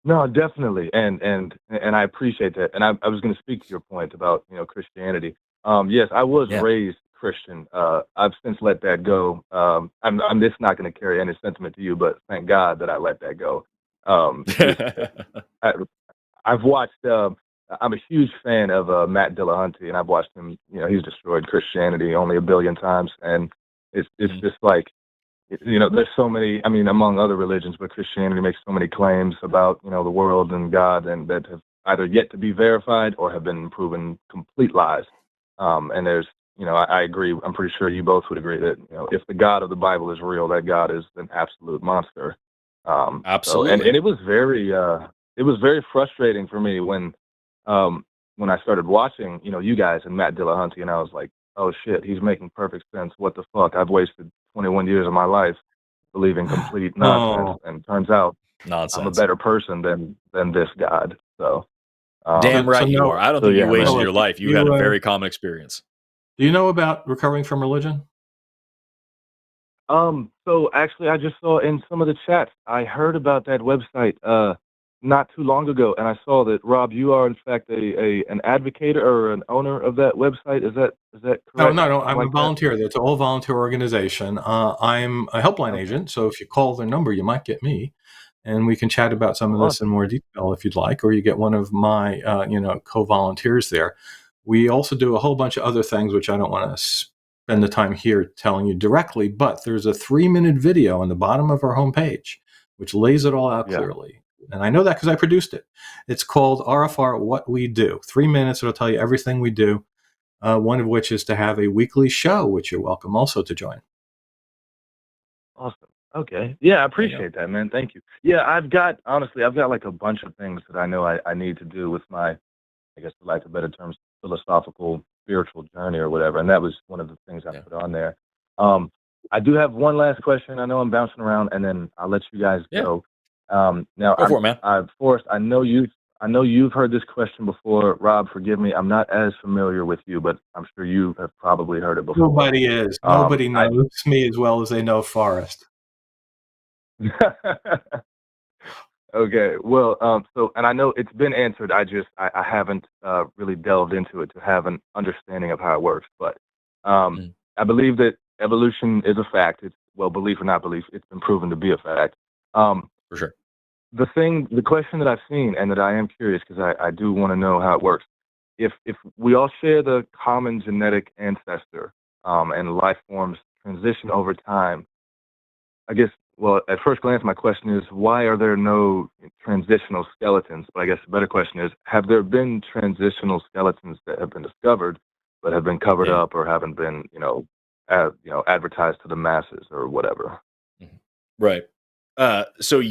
No, definitely, and I appreciate that. And I was going to speak to your point about Christianity. Yes, I was raised Christian. I've since let that go. I'm just not going to carry any sentiment to you, but thank God that I let that go. I've watched. I'm a huge fan of Matt Dillahunty, and I've watched him. He's destroyed Christianity only a billion times, and it's just like, there's so many. I mean, among other religions, but Christianity makes so many claims about the world and God, and that have either yet to be verified or have been proven complete lies. And there's, I agree. I'm pretty sure you both would agree that if the God of the Bible is real, that God is an absolute monster. Absolutely. So, and it was very frustrating for me when I started watching, you guys and Matt Dillahunty, and I was like, oh shit, he's making perfect sense. What the fuck? I've wasted 21 years of my life believing complete nonsense, and turns out nonsense. I'm a better person than this God. So, damn right you are. I don't think you wasted your life. You had a very common experience. Do you know about recovering from religion? So actually, I just saw in some of the chats, I heard about that website not too long ago, and I saw that, Rob, you are in fact an advocate or an owner of that website. Is that correct? No. I'm a volunteer. It's an all-volunteer organization. I'm a helpline agent, so if you call their number, you might get me, and we can chat about some of this in more detail if you'd like, or you get one of my co-volunteers there. We also do a whole bunch of other things, which I don't want to spend the time here telling you directly, but there's a 3-minute video on the bottom of our homepage which lays it all out clearly. And I know that because I produced it. It's called RFR What We Do. 3 minutes, it'll tell you everything we do, one of which is to have a weekly show, which you're welcome also to join. Awesome. Okay. Yeah, I appreciate that, man. Thank you. Yeah, I've got like a bunch of things that I know I need to do with my, I guess for lack of better terms, philosophical, spiritual journey or whatever. And that was one of the things I put on there. I do have one last question. I know I'm bouncing around, and then I'll let you guys go. Now, go for it, man. Forrest, I know you've heard this question before. Rob, forgive me. I'm not as familiar with you, but I'm sure you have probably heard it before. Nobody is. Nobody knows me as well as they know Forrest. Okay. Well, so, and I know it's been answered. I haven't really delved into it to have an understanding of how it works. But I believe that evolution is a fact. It's, well, belief or not belief, it's been proven to be a fact. For sure. The question that I've seen, and that I am curious because I do want to know how it works. If we all share the common genetic ancestor, and life forms transition over time, I guess, well, at first glance, my question is, why are there no transitional skeletons? But I guess the better question is, have there been transitional skeletons that have been discovered, but have been covered up or haven't been, advertised to the masses or whatever? Right. So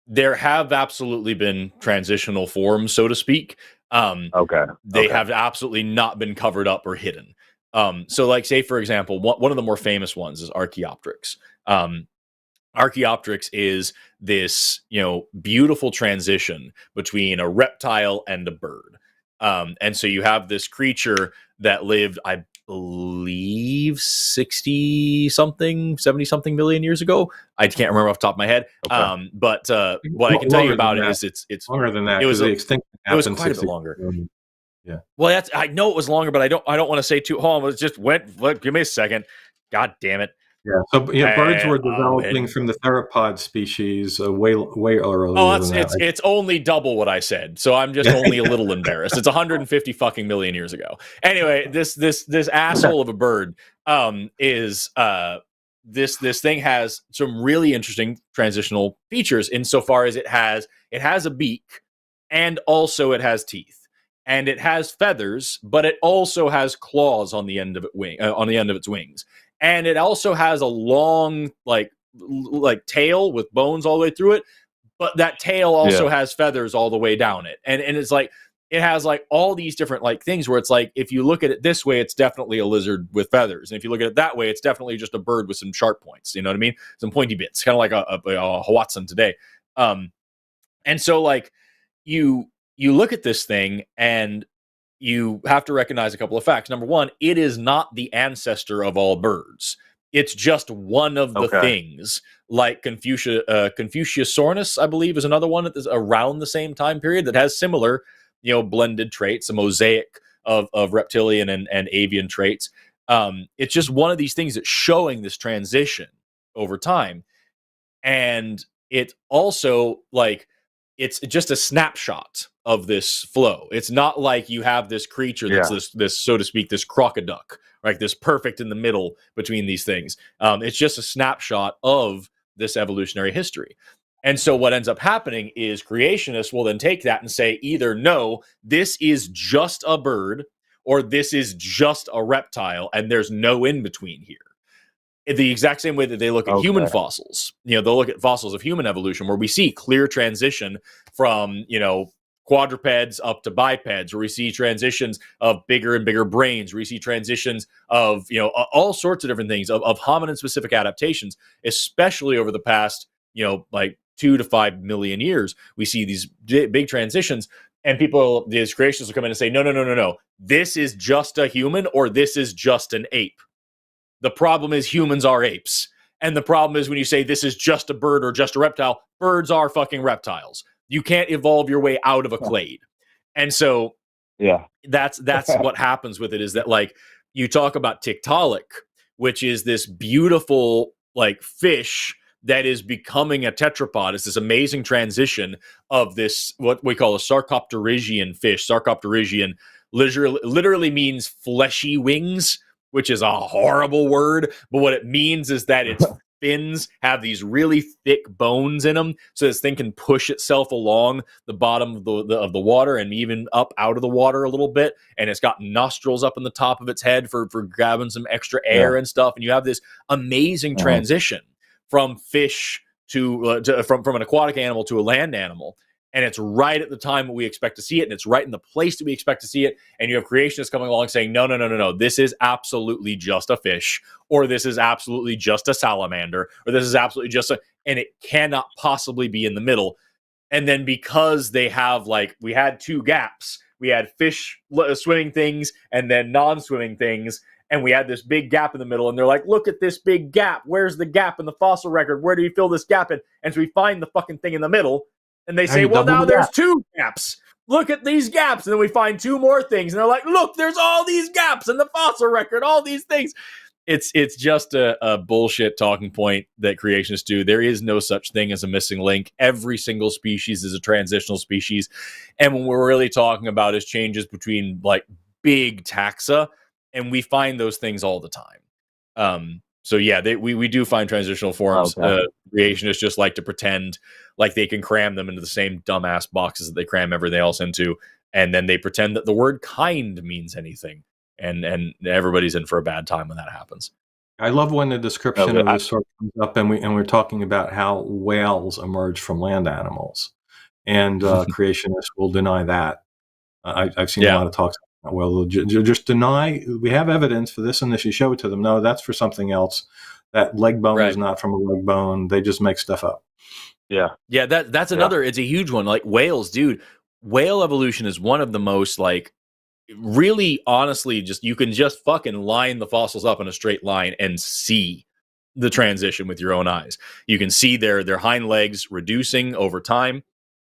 there have absolutely been transitional forms, so to speak. They have absolutely not been covered up or hidden. So like, say, for example, one of the more famous ones is Archaeopteryx. Archaeopteryx is this, beautiful transition between a reptile and a bird. And so you have this creature that lived, I believe, 60-something, 70-something million years ago. I can't remember off the top of my head. But what I can tell you about it is it's longer than that. It was quite a bit longer. Yeah. Well, I know it was longer, but I don't want to say too. Hold on, it just went. Give me a second. God damn it. Yeah. So birds were developing from the theropod species way earlier. Oh, it's only double what I said. So I'm just only a little embarrassed. It's 150 fucking million years ago. Anyway, this asshole of a bird is this thing has some really interesting transitional features insofar as it has a beak, and also it has teeth, and it has feathers, but it also has claws on the end of its wings, and it also has a long like tail with bones all the way through it, but that tail also has feathers all the way down it, and it's like it has like all these different like things where it's like, if you look at it this way, it's definitely a lizard with feathers, and if you look at it that way, it's definitely just a bird with some sharp points. You know what I mean? Some pointy bits, kind of like a Watson today. And so like you look at this thing and you have to recognize a couple of facts. Number one, it is not the ancestor of all birds. It's just one of the things. Like Confuciusornis, I believe, is another one that is around the same time period that has similar, blended traits, a mosaic of reptilian and avian traits. It's just one of these things that's showing this transition over time. And it also, like, it's just a snapshot of this flow. It's not like you have this creature that's this, so to speak, this crocoduck, right? This perfect in the middle between these things. It's just a snapshot of this evolutionary history. And so what ends up happening is creationists will then take that and say, either no, this is just a bird, or this is just a reptile, and there's no in between here. The exact same way that they look at human fossils. They'll look at fossils of human evolution where we see clear transition from, quadrupeds up to bipeds, where we see transitions of bigger and bigger brains, where we see transitions of, all sorts of different things, of hominin-specific adaptations, especially over the past, like 2 to 5 million years. We see these big transitions, and these creationists will come in and say, no. This is just a human, or this is just an ape. The problem is humans are apes. And the problem is when you say this is just a bird or just a reptile, birds are fucking reptiles. You can't evolve your way out of a clade. And so that's what happens with it, is that, like, you talk about Tiktaalik, which is this beautiful like fish that is becoming a tetrapod. It's this amazing transition of this, what we call a sarcopterygian fish. Sarcopterygian literally means fleshy wings, which is a horrible word, but what it means is that its fins have these really thick bones in them, so this thing can push itself along the bottom of the water and even up out of the water a little bit, and it's got nostrils up in the top of its head for grabbing some extra air and stuff, and you have this amazing transition from fish from an aquatic animal to a land animal. And it's right at the time that we expect to see it, and it's right in the place that we expect to see it. And you have creationists coming along saying, no, this is absolutely just a fish, or this is absolutely just a salamander, or this is absolutely just and it cannot possibly be in the middle. And then because they have, like, we had two gaps, we had fish swimming things and then non-swimming things, and we had this big gap in the middle, and they're like, look at this big gap. Where's the gap in the fossil record? Where do you fill this gap in? And so we find the fucking thing in the middle. And they say, well, now there's two gaps. Look at these gaps. And then we find two more things. And they're like, look, there's all these gaps in the fossil record, all these things. It's just a bullshit talking point that creationists do. There is no such thing as a missing link. Every single species is a transitional species. And what we're really talking about is changes between, like, big taxa. And we find those things all the time. So yeah, we do find transitional forms. Creationists just like to pretend like they can cram them into the same dumbass boxes that they cram everything else into, and then they pretend that the word kind means anything, and everybody's in for a bad time when that happens. I love when the description of this sort comes up, and we're talking about how whales emerge from land animals, and creationists will deny that. I've seen a lot of talks. Well, just deny. We have evidence for this and this. You show it to them. No, that's for something else. That leg bone is not from a leg bone. They just make stuff up. Yeah. That's another. It's a huge one. Like whales, dude. Whale evolution is one of the most, like, really, honestly, just you can just fucking line the fossils up in a straight line and see the transition with your own eyes. You can see their hind legs reducing over time,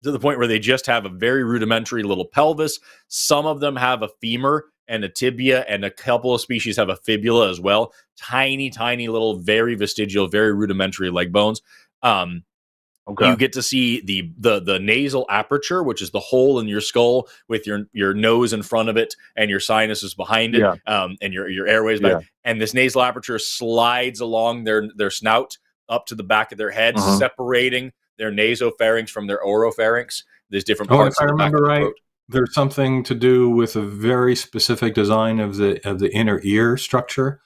to the point where they just have a very rudimentary little pelvis. Some of them have a femur and a tibia, and a couple of species have a fibula as well. Tiny, tiny little, very vestigial, very rudimentary leg bones. Okay. You get to see the nasal aperture, which is the hole in your skull with your nose in front of it and your sinuses behind it, and your airways back. And this nasal aperture slides along their snout up to the back of their head, separating their nasopharynx from their oropharynx. There's different parts of the back of the throat. There's something to do with a very specific design of the inner ear structure.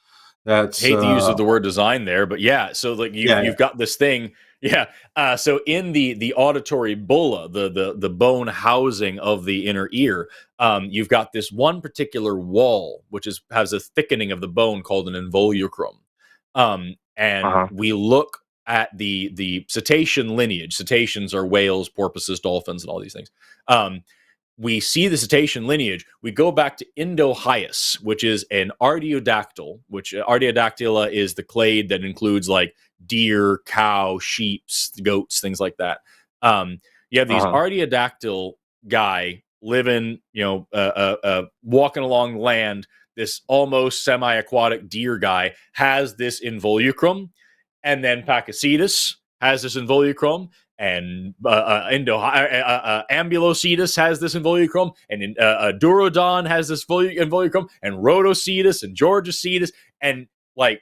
That's I hate the use of the word design there, but yeah. So like you've got this thing, so in the auditory bulla, the bone housing of the inner ear, you've got this one particular wall which has a thickening of the bone called an involucrum, and we look at the cetacean lineage. Cetaceans are whales, porpoises, dolphins, and all these things. We see the cetacean lineage. We go back to Indo-Hyas, which is an artiodactyl, which Artiodactyla is the clade that includes like deer, cow, sheep, goats, things like that. You have these artiodactyl guy living, walking along land. This almost semi-aquatic deer guy has this involucrum, and then Pakicetus has this involucrum, and Ambulocetus has this involucrum, and Durodon has this involucrum, and Rhodocetus and Georgocetus, and like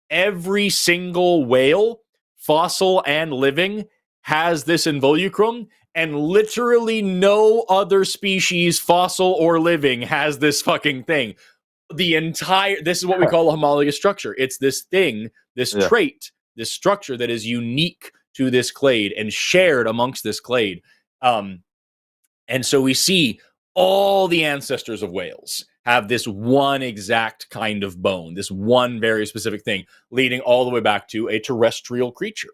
every single whale, fossil and living, has this involucrum, and literally no other species, fossil or living, has this fucking thing. This is what we call a homologous structure. It's this thing, this trait, this structure that is unique to this clade and shared amongst this clade. And so we see all the ancestors of whales have this one exact kind of bone, this one very specific thing, leading all the way back to a terrestrial creature.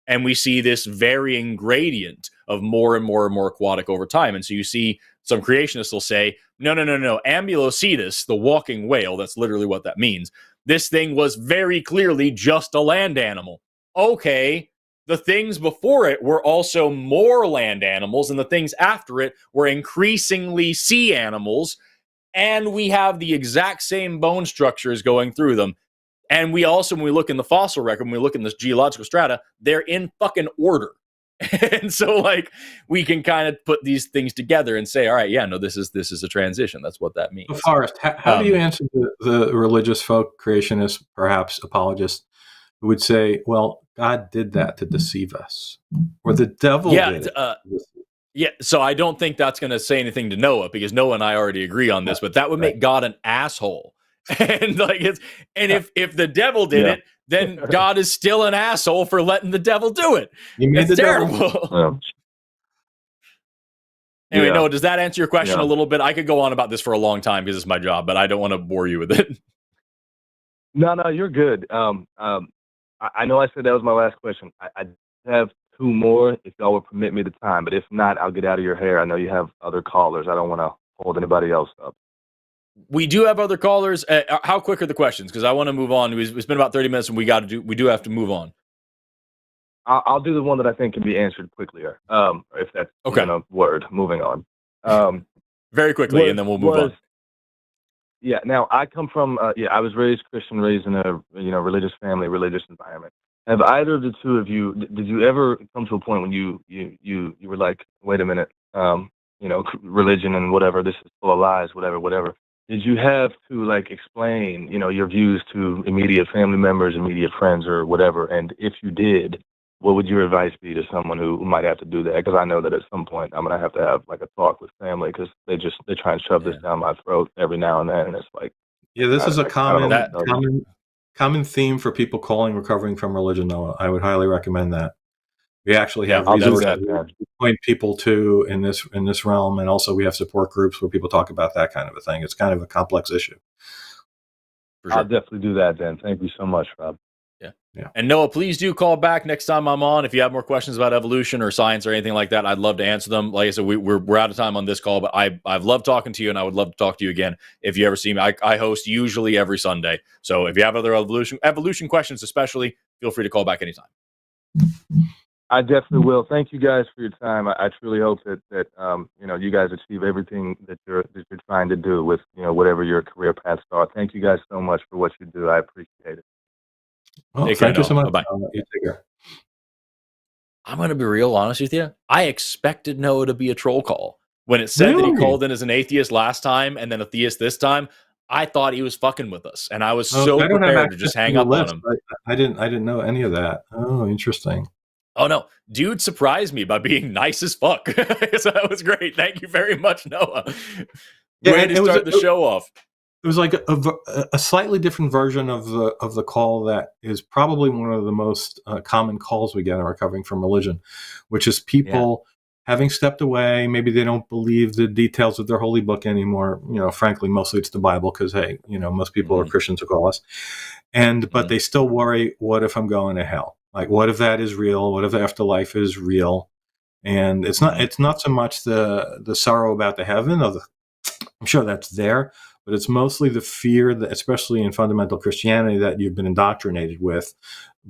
And we see this varying gradient of more and more and more aquatic over time. And so you see some creationists will say, no, Ambulocetus, the walking whale, that's literally what that means. This thing was very clearly just a land animal. Okay, the things before it were also more land animals, and the things after it were increasingly sea animals, and we have the exact same bone structures going through them. And we also, when we look in the fossil record, when we look in this geological strata, they're in fucking order. And so, like, we can kind of put these things together and say, all right, this is a transition. That's what that means. So Forrest, how do you answer the religious folk, creationists, perhaps apologists, who would say, well, God did that to deceive us, or the devil did it? So I don't think that's going to say anything to Noah, because Noah and I already agree on this, but that would make God an asshole. And like if the devil did it, then God is still an asshole for letting the devil do it. It's terrible. Anyway, Noah, does that answer your question a little bit? I could go on about this for a long time because it's my job, but I don't want to bore you with it. No, you're good. I know I said that was my last question. I have two more if y'all will permit me the time, but if not, I'll get out of your hair. I know you have other callers. I don't want to hold anybody else up. We do have other callers. How quick are the questions? Because I want to move on. It's been about 30 minutes, and we do have to move on. I'll do the one that I think can be answered quickly, if that's a word. Moving on. Very quickly, and then we'll move on. Yeah. Now I come from. I was raised Christian, raised in a religious family, religious environment. Have either of the two of you? Did you ever come to a point when you were like, wait a minute, religion and whatever, this is full of lies, whatever. Did you have to like explain, your views to immediate family members, immediate friends, or whatever? And if you did, what would your advice be to someone who might have to do that? Because I know that at some point I'm gonna have to have like a talk with family, because they try and shove this down my throat every now and then, and it's like, this is a common theme for people calling recovering from religion. Noah, I would highly recommend that. We actually have resources to point people to in this realm, and also we have support groups where people talk about that kind of a thing. It's kind of a complex issue. For sure. I'll definitely do that then. Thank you so much, Rob. Yeah. And Noah, please do call back next time I'm on. If you have more questions about evolution or science or anything like that, I'd love to answer them. Like I said, we're out of time on this call, but I've loved talking to you, and I would love to talk to you again if you ever see me. I host usually every Sunday. So if you have other evolution questions especially, feel free to call back anytime. I definitely will. Thank you guys for your time. I truly hope that you guys achieve everything that you're trying to do with whatever your career paths are. Thank you guys so much for what you do. I appreciate it. Well, thank you so much. Bye. You take care. I'm going to be real honest with you. I expected Noah to be a troll call. When it said that he Really? called in as an atheist last time and then a theist this time, I thought he was fucking with us. And I was Oh, so I don't have prepared to access just to hang the up on list. him. I didn't know any of that. Oh, interesting. Oh, no. Dude surprised me by being nice as fuck. So that was great. Thank you very much, Noah. Yeah, Way to start the show off. It was like a slightly different version of the call that is probably one of the most common calls we get in recovering from religion, which is people having stepped away. Maybe they don't believe the details of their holy book anymore. Frankly, mostly it's the Bible because, hey, most people are Christians who call us. But they still worry, what if I'm going to hell? Like, what if that is real? What if the afterlife is real? And it's not so much the sorrow about the heaven. I'm sure that's there, but it's mostly the fear that, especially in fundamental Christianity, that you've been indoctrinated with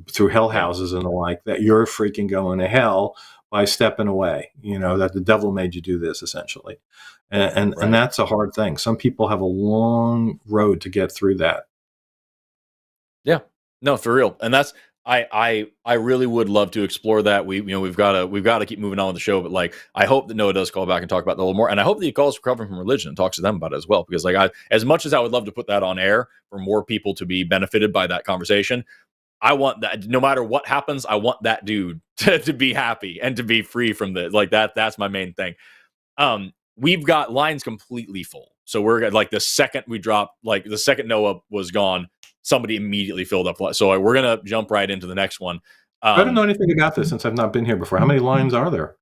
through hell houses and the like, that you're freaking going to hell by stepping away, that the devil made you do this, essentially. And that's a hard thing. Some people have a long road to get through that. Yeah, no, for real. And that's, I really would love to explore that. We've got to keep moving on with the show, but like, I hope that Noah does call back and talk about that a little more. And I hope that he calls Recovering from Religion and talks to them about it as well. Because like, as much as I would love to put that on air for more people to be benefited by that conversation, I want that, no matter what happens, I want that dude to be happy and to be free from this. Like that's my main thing. We've got lines completely full. So we're like, the second we drop, like the second Noah was gone, somebody immediately filled up. So we're going to jump right into the next one. I don't know anything about this since I've not been here before. How many lines are there?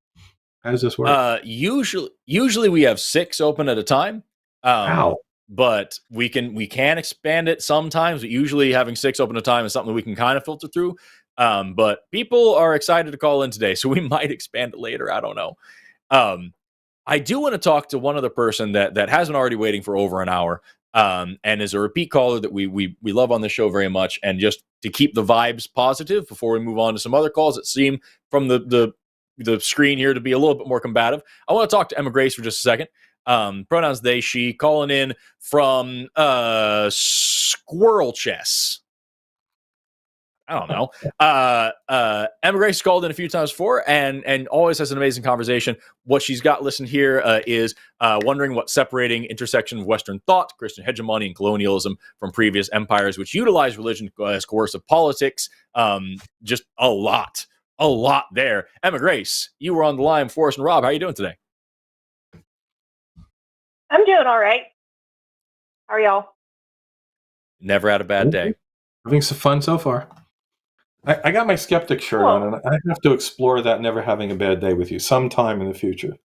How does this work? Usually we have 6 open at a time. Wow. But we can expand it sometimes. But usually having 6 open at a time is something we can kind of filter through. But people are excited to call in today, so we might expand it later. I don't know. I do want to talk to one other person that has been already waiting for over an hour, and is a repeat caller that we love on the show very much. And just to keep the vibes positive before we move on to some other calls that seem from the screen here to be a little bit more combative, I want to talk to Emma Grace for just a second. Pronouns they, she, calling in from Squirrel Chess. I don't know. Emma Grace called in a few times before and always has an amazing conversation. What she's got listened here is wondering what separating intersection of Western thought, Christian hegemony, and colonialism from previous empires, which utilize religion as coercive politics. Just a lot there. Emma Grace, you were on the line, Forrest and Rob. How are you doing today? I'm doing all right. How are y'all? Never had a bad day. Having some fun so far. I got my skeptic shirt on, and I have to explore that never having a bad day with you sometime in the future.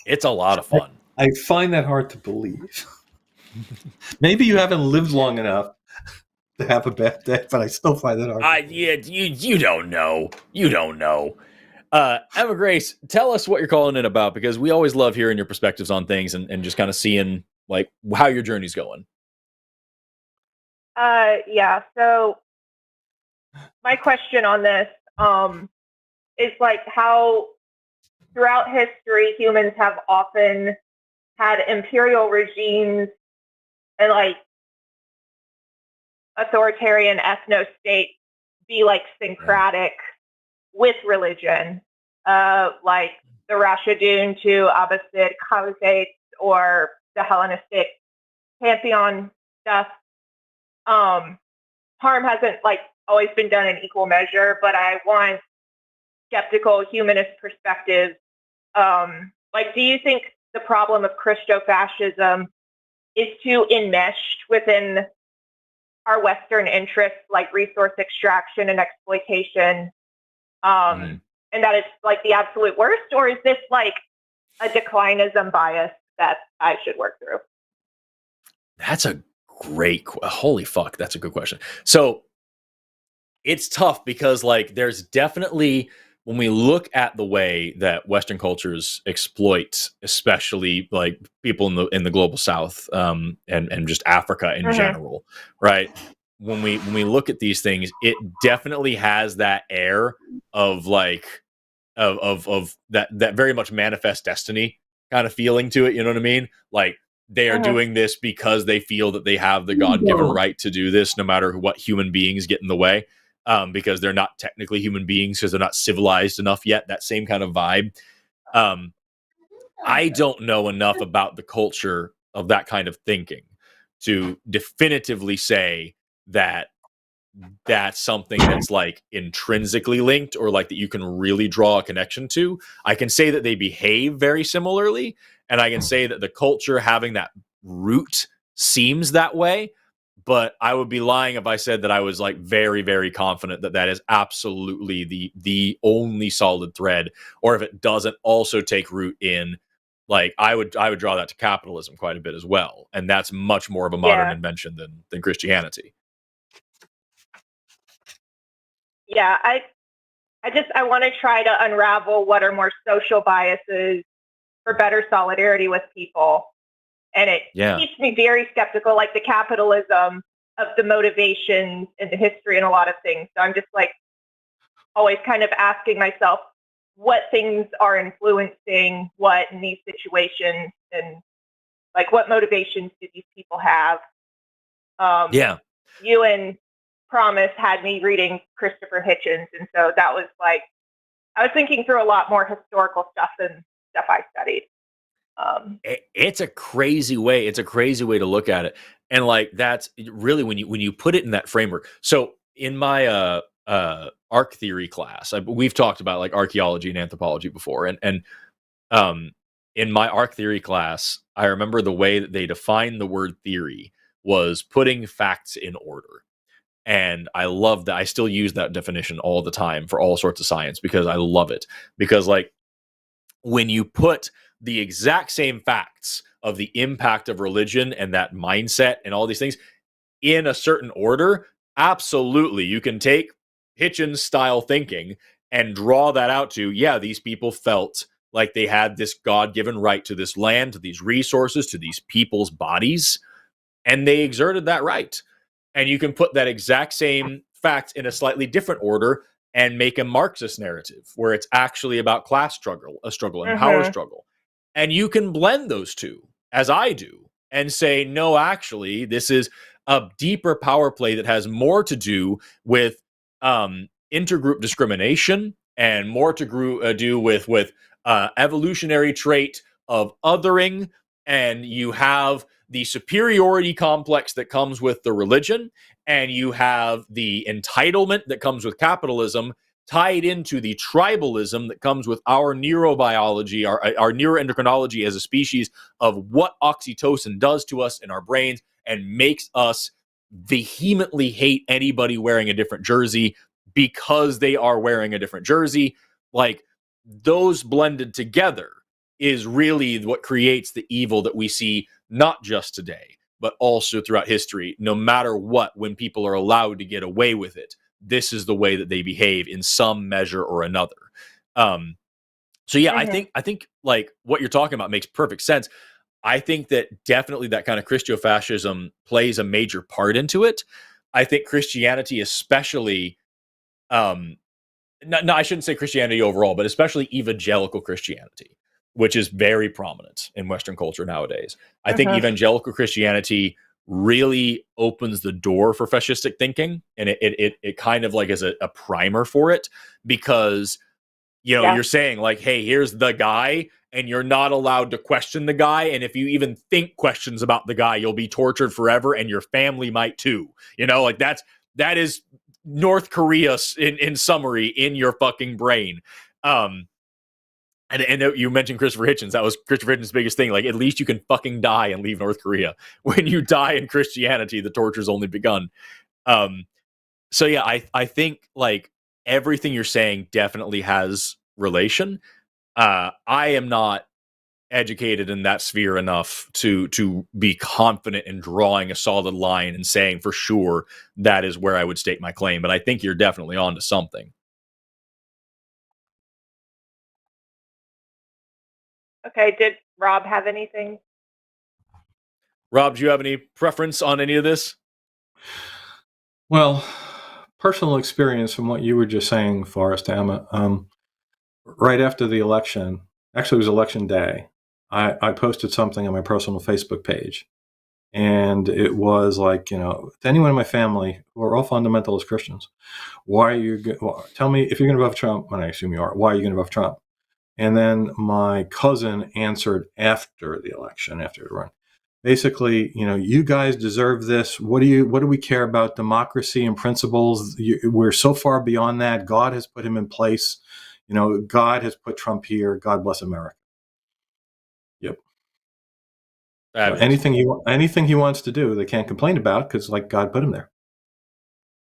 It's a lot of fun. I find that hard to believe. Maybe you haven't lived long enough to have a bad day, but I still find that hard. You don't know. You don't know. Emma Grace, tell us what you're calling in about, because we always love hearing your perspectives on things and just kind of seeing like how your journey's going. Yeah. So my question on this is like how throughout history humans have often had imperial regimes and like authoritarian ethno-states be like syncretic with religion, like the Rashidun to Abbasid Caliphate or the Hellenistic pantheon stuff. Harm hasn't like always been done in equal measure, but I want skeptical humanist perspectives. Like, do you think the problem of Christo-fascism is too enmeshed within our Western interests, like resource extraction and exploitation, and that it's like the absolute worst, or is this like a declinism bias that I should work through? That's a great, holy fuck, that's a good question. So it's tough because like there's definitely, when we look at the way that Western cultures exploit, especially like people in the global South, and just Africa in general, right? When we look at these things, it definitely has that air of like of that very much manifest destiny kind of feeling to it. You know what I mean? Like they are doing this because they feel that they have the God-given right to do this, no matter what human beings get in the way. because they're not technically human beings because they're not civilized enough yet. That same kind of vibe. I don't know enough about the culture of that kind of thinking to definitively say that that's something that's like intrinsically linked or like that you can really draw a connection to. I can say that they behave very similarly, and I can say that the culture having that root seems that way, but I would be lying if I said that I was like very, very confident that that is absolutely the only solid thread, or if it doesn't also take root in, like, I would draw that to capitalism quite a bit as well, and that's much more of a modern invention than Christianity. Yeah, I want to try to unravel what are more social biases for better solidarity with people. And it keeps me very skeptical, like the capitalism of the motivations and the history and a lot of things. So I'm just like always kind of asking myself what things are influencing what in these situations, and like what motivations do these people have. You and Promise had me reading Christopher Hitchens, and so that was like, I was thinking through a lot more historical stuff than stuff I studied. It's a crazy way. It's a crazy way to look at it, and like that's really when you put it in that framework. So in my arc theory class, we've talked about like archaeology and anthropology before, and in my arc theory class, I remember the way that they defined the word theory was putting facts in order. And I love that. I still use that definition all the time for all sorts of science because I love it. Because, like, when you put the exact same facts of the impact of religion and that mindset and all these things in a certain order, absolutely, you can take Hitchens style thinking and draw that out to, yeah, these people felt like they had this God-given right to this land, to these resources, to these people's bodies, and they exerted that right. And you can put that exact same fact in a slightly different order and make a Marxist narrative where it's actually about class struggle, and power struggle. And you can blend those two, as I do, and say, no, actually, this is a deeper power play that has more to do with intergroup discrimination and more to do with evolutionary trait of othering. And you have the superiority complex that comes with the religion, and you have the entitlement that comes with capitalism tied into the tribalism that comes with our neurobiology, our neuroendocrinology as a species, of what oxytocin does to us in our brains and makes us vehemently hate anybody wearing a different jersey because they are wearing a different jersey. Like, those blended together is really what creates the evil that we see, not just today, but also throughout history. No matter what, when people are allowed to get away with it, this is the way that they behave in some measure or another. So yeah, I think like what you're talking about makes perfect sense. I think that definitely that kind of Christofascism plays a major part into it. I think Christianity, especially, no, I shouldn't say Christianity overall, but especially evangelical Christianity, which is very prominent in Western culture nowadays. I think evangelical Christianity really opens the door for fascistic thinking, and it kind of like is a primer for it, because you're saying like, hey, here's the guy, and you're not allowed to question the guy, and if you even think questions about the guy, you'll be tortured forever, and your family might too. Like that is North Korea in summary in your fucking brain. And you mentioned Christopher Hitchens. That was Christopher Hitchens' biggest thing. Like, at least you can fucking die and leave North Korea. When you die in Christianity, the torture's only begun. So yeah, I think like everything you're saying definitely has relation. I am not educated in that sphere enough to be confident in drawing a solid line and saying for sure that is where I would stake my claim. But I think you're definitely onto something. Okay, did Rob have anything? Rob, do you have any preference on any of this? Well, personal experience from what you were just saying, Forrest, right after the election, actually it was election day, I posted something on my personal Facebook page. And it was like, to anyone in my family who are all fundamentalist Christians, why are you? Tell me if you're going to vote for Trump, and I assume you are. Why are you going to vote for Trump? And then my cousin answered after the election, after it run. Basically, you guys deserve this. What do we care about democracy and principles? We're so far beyond that. God has put him in place. God has put Trump here. God bless America. Yep. So anything he wants to do, they can't complain about because, like, God put him there.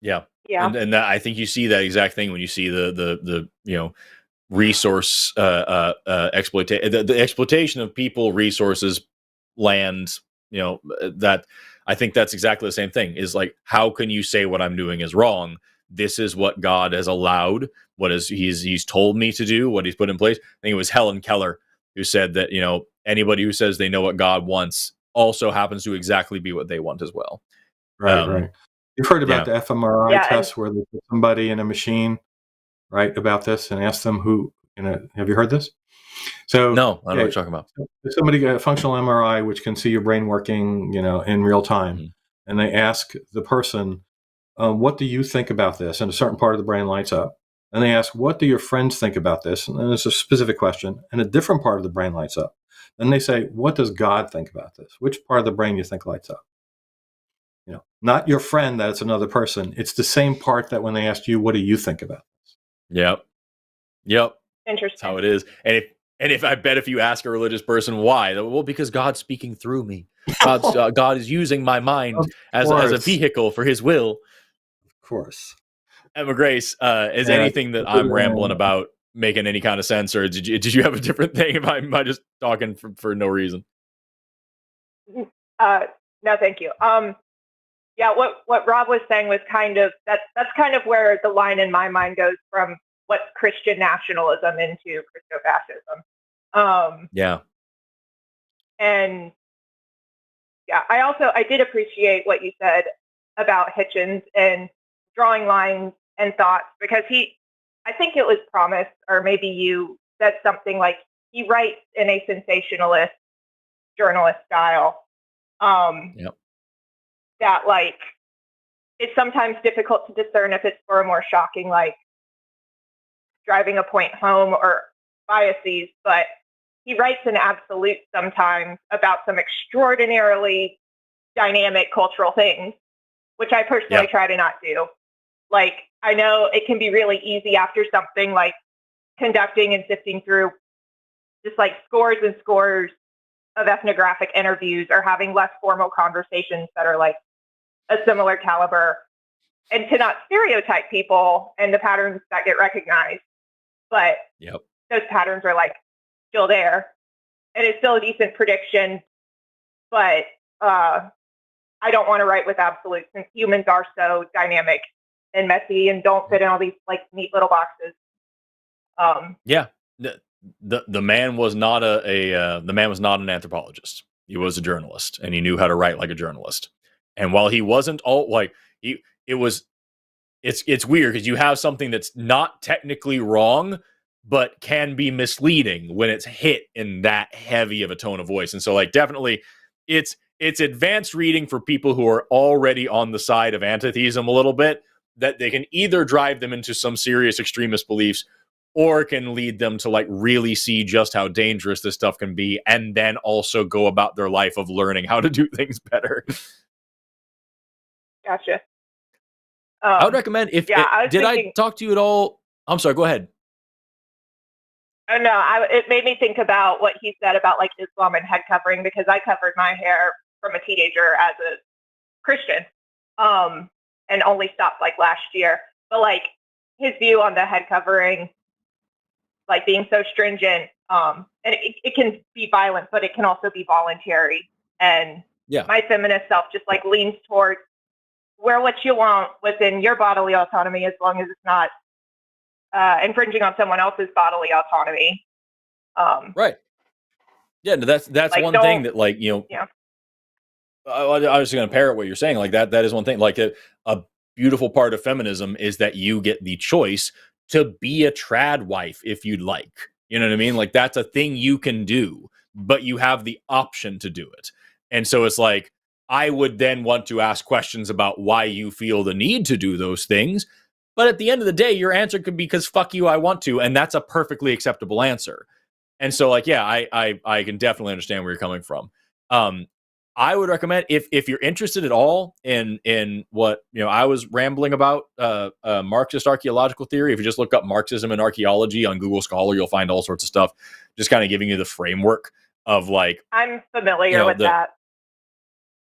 Yeah. Yeah. And that, I think you see that exact thing when you see the resource exploitation, the exploitation of people, resources, land. That I think that's exactly the same thing. Is like, how can you say what I'm doing is wrong? This is what God has allowed. What is he's told me to do? What he's put in place. I think it was Helen Keller who said that anybody who says they know what God wants also happens to exactly be what they want as well. Right. You've heard about the fMRI test where they put somebody in a machine, right, about this and ask them who, have you heard this? So no, I don't know what you're talking about. If somebody got a functional MRI, which can see your brain working, in real time, and they ask the person, what do you think about this? And a certain part of the brain lights up. And they ask, what do your friends think about this? And then it's a specific question, and a different part of the brain lights up. Then they say, what does God think about this? Which part of the brain you think lights up? Not your friend, that it's another person. It's the same part that when they asked you, what do you think about this? Yep. Interesting. That's how it is. And if I bet if you ask a religious person why, well, because God's speaking through me. God is using my mind as a vehicle for his will. Of course. Emma Grace, is anything that I'm rambling about making any kind of sense, or did you have a different thing? Am I just talking for no reason? No, thank you. Yeah, what Rob was saying was kind of that's kind of where the line in my mind goes from what's Christian nationalism into Christofascism. Yeah. And yeah, I did appreciate what you said about Hitchens and drawing lines and thoughts, because I think it was promised, or maybe you said something like he writes in a sensationalist journalist style. Yep. That, like, it's sometimes difficult to discern if it's for a more shocking, like, driving a point home or biases, but he writes in absolute sometimes about some extraordinarily dynamic cultural things, which I personally try to not do. Like, I know it can be really easy after something like conducting and sifting through just like scores and scores of ethnographic interviews or having less formal conversations that are like a similar caliber, and to not stereotype people and the patterns that get recognized. But those patterns are like still there, and it's still a decent prediction. But I don't want to write with absolutes, since humans are so dynamic and messy and don't fit in all these like neat little boxes. The man was not an anthropologist. He was a journalist, and he knew how to write like a journalist. And while he wasn't it's weird because you have something that's not technically wrong, but can be misleading when it's hit in that heavy of a tone of voice. And so, like, definitely it's advanced reading for people who are already on the side of anti-theism a little bit, that they can either drive them into some serious extremist beliefs, or can lead them to like really see just how dangerous this stuff can be, and then also go about their life of learning how to do things better. Gotcha. I would recommend I talk to you at all? I'm sorry, go ahead. Oh, no, it made me think about what he said about like Islam and head covering, because I covered my hair from a teenager as a Christian, and only stopped like last year. But like his view on the head covering, like being so stringent, and it can be violent, but it can also be voluntary. And my feminist self just like leans towards wear what you want within your bodily autonomy, as long as it's not infringing on someone else's bodily autonomy. Right. Yeah, no, that's like, one thing that, like, I was going to parrot what you're saying. Like that is one thing. Like a beautiful part of feminism is that you get the choice to be a trad wife if you'd like. You know what I mean? Like that's a thing you can do, but you have the option to do it. And so it's like, I would then want to ask questions about why you feel the need to do those things. But at the end of the day, your answer could be because fuck you, I want to. And that's a perfectly acceptable answer. And so, like, yeah, I can definitely understand where you're coming from. I would recommend if you're interested at all in what I was rambling about, Marxist archaeological theory. If you just look up Marxism and archaeology on Google Scholar, you'll find all sorts of stuff, just kind of giving you the framework of like. I'm familiar with that.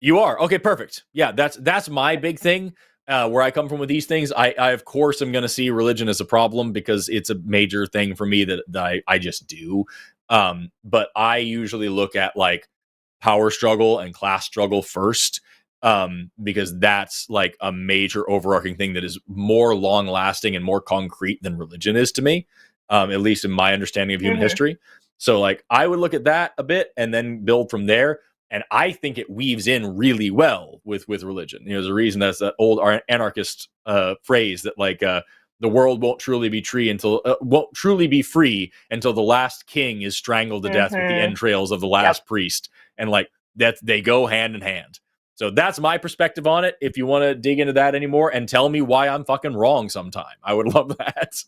You are okay, perfect. Yeah, that's my big thing. Where I come from with these things, I of course am going to see religion as a problem because it's a major thing for me that I just do. But I usually look at like power struggle and class struggle first, because that's like a major overarching thing that is more long lasting and more concrete than religion is to me, at least in my understanding of human history. So like I would look at that a bit and then build from there. And I think it weaves in really well with religion. There's a reason that's that old anarchist phrase that like the world won't truly be free until the last king is strangled to death with the entrails of the last priest, and like that they go hand in hand. So that's my perspective on it. If you want to dig into that anymore and tell me why I'm fucking wrong sometime, I would love that.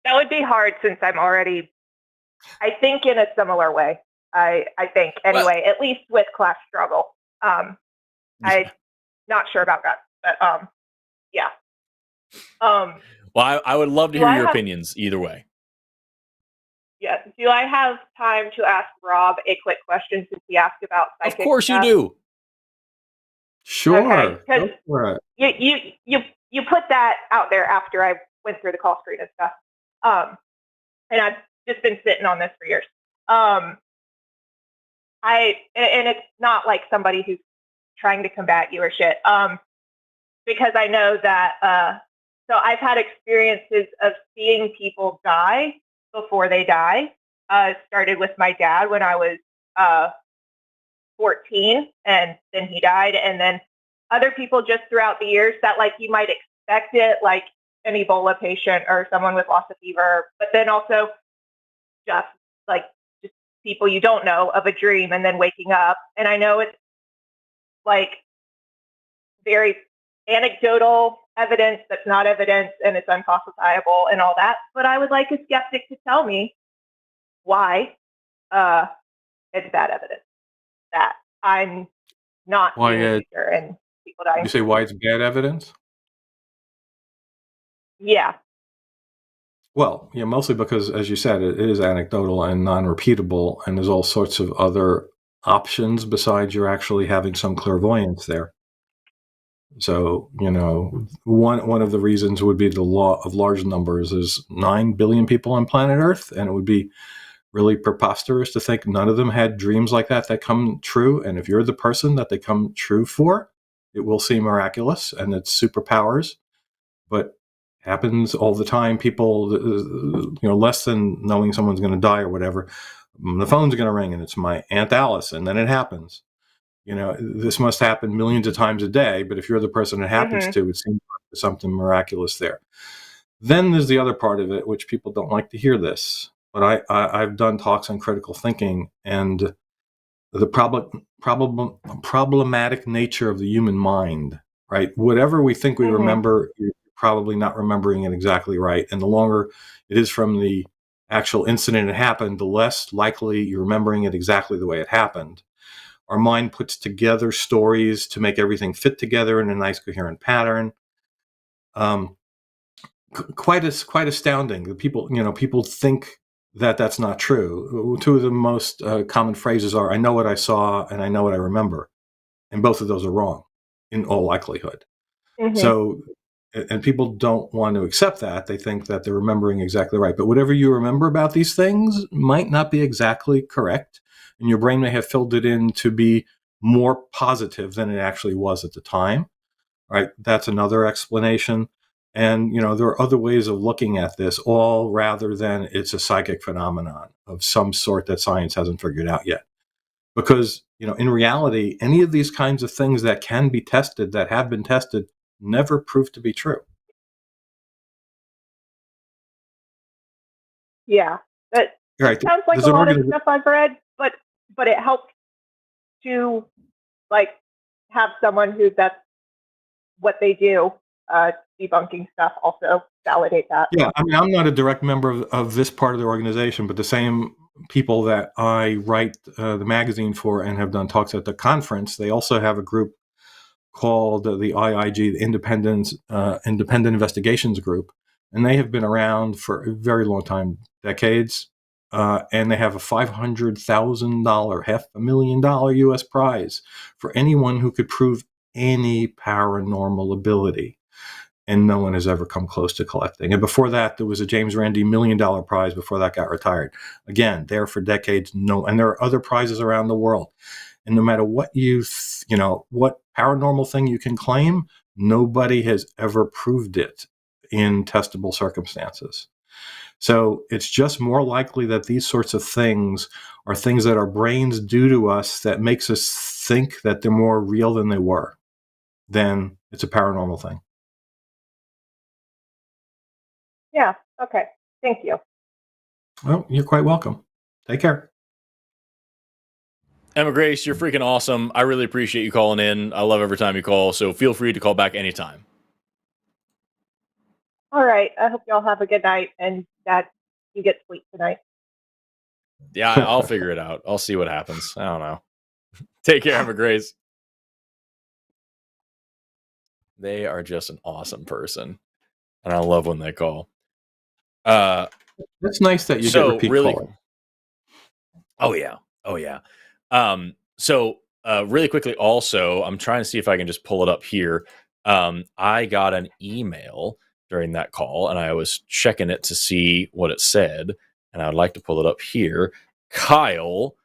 That would be hard since I'm already, I think, in a similar way. I think anyway, at least with class struggle. I'm not sure about that, but yeah. Well, I would love to hear your opinions either way. Yeah. Do I have time to ask Rob a quick question since he asked about psychic Of course stuff? you do. Sure. Okay, because you put that out there after I went through the call screen and stuff. And I've just been sitting on this for years. And it's not like somebody who's trying to combat you or shit. Because I know that, so I've had experiences of seeing people die before they die. Started with my dad when I was 14, and then he died. And then other people just throughout the years that like you might expect it, like an Ebola patient or someone with loss of fever, but then also just people you don't know of a dream and then waking up. And I know it's like very anecdotal evidence that's not evidence and it's unfalsifiable and all that. But I would like a skeptic to tell me why it's bad evidence that I'm not seeing the future and people dying. You say why it's bad evidence? Yeah. Well, yeah, mostly because, as you said, it is anecdotal and non-repeatable, and there's all sorts of other options besides you're actually having some clairvoyance there. So, one of the reasons would be the law of large numbers. There's 9 billion people on planet Earth, and it would be really preposterous to think none of them had dreams like that come true. And if you're the person that they come true for, it will seem miraculous and it's superpowers. But happens all the time. People, less than knowing someone's going to die or whatever, the phone's going to ring and it's my Aunt Alice, and then it happens. This must happen millions of times a day, but if you're the person it happens to, it seems like there's something miraculous there. Then there's the other part of it, which people don't like to hear this, but I've done talks on critical thinking and the problematic nature of the human mind, right? Whatever we think we remember, you're probably not remembering it exactly right. And the longer it is from the actual incident it happened, the less likely you're remembering it exactly the way it happened. Our mind puts together stories to make everything fit together in a nice coherent pattern. Quite astounding. People think that that's not true. Two of the most common phrases are, I know what I saw and I know what I remember. And both of those are wrong in all likelihood. So, and people don't want to accept that. They think that they're remembering exactly right. But whatever you remember about these things might not be exactly correct. And your brain may have filled it in to be more positive than it actually was at the time. Right? That's another explanation. And, there are other ways of looking at this, all rather than it's a psychic phenomenon of some sort that science hasn't figured out yet. Because, in reality, any of these kinds of things that can be tested, that have been tested, never prove to be true. Yeah. That sounds like a lot of stuff I've read, but it helps to like have someone who that's what they do, debunking stuff, also validate that. Yeah, I mean, I'm not a direct member of this part of the organization, but the same people that I write the magazine for and have done talks at the conference, they also have a group called the IIG, the Independent Investigations Group, and they have been around for a very long time, decades, and they have a $500,000, $500,000 U.S. prize for anyone who could prove any paranormal ability. And no one has ever come close to collecting. And before that, there was a James Randi $1 million prize before that got retired. Again, there for decades, and there are other prizes around the world. And no matter what what paranormal thing you can claim, nobody has ever proved it in testable circumstances. So it's just more likely that these sorts of things are things that our brains do to us that makes us think that they're more real than they were, than it's a paranormal thing. Yeah. Okay. Thank you. Well, you're quite welcome. Take care. Emma Grace, you're freaking awesome. I really appreciate you calling in. I love every time you call, so feel free to call back anytime. All right. I hope y'all have a good night and that you get sleep tonight. Yeah, I'll figure it out. I'll see what happens. I don't know. Take care, Emma Grace. They are just an awesome person, and I love when they call. That's nice that you get repeat calling. Oh yeah. Really quickly, also, I'm trying to see if I can just pull it up here. I got an email during that call, and I was checking it to see what it said, and I'd like to pull it up here. Kyle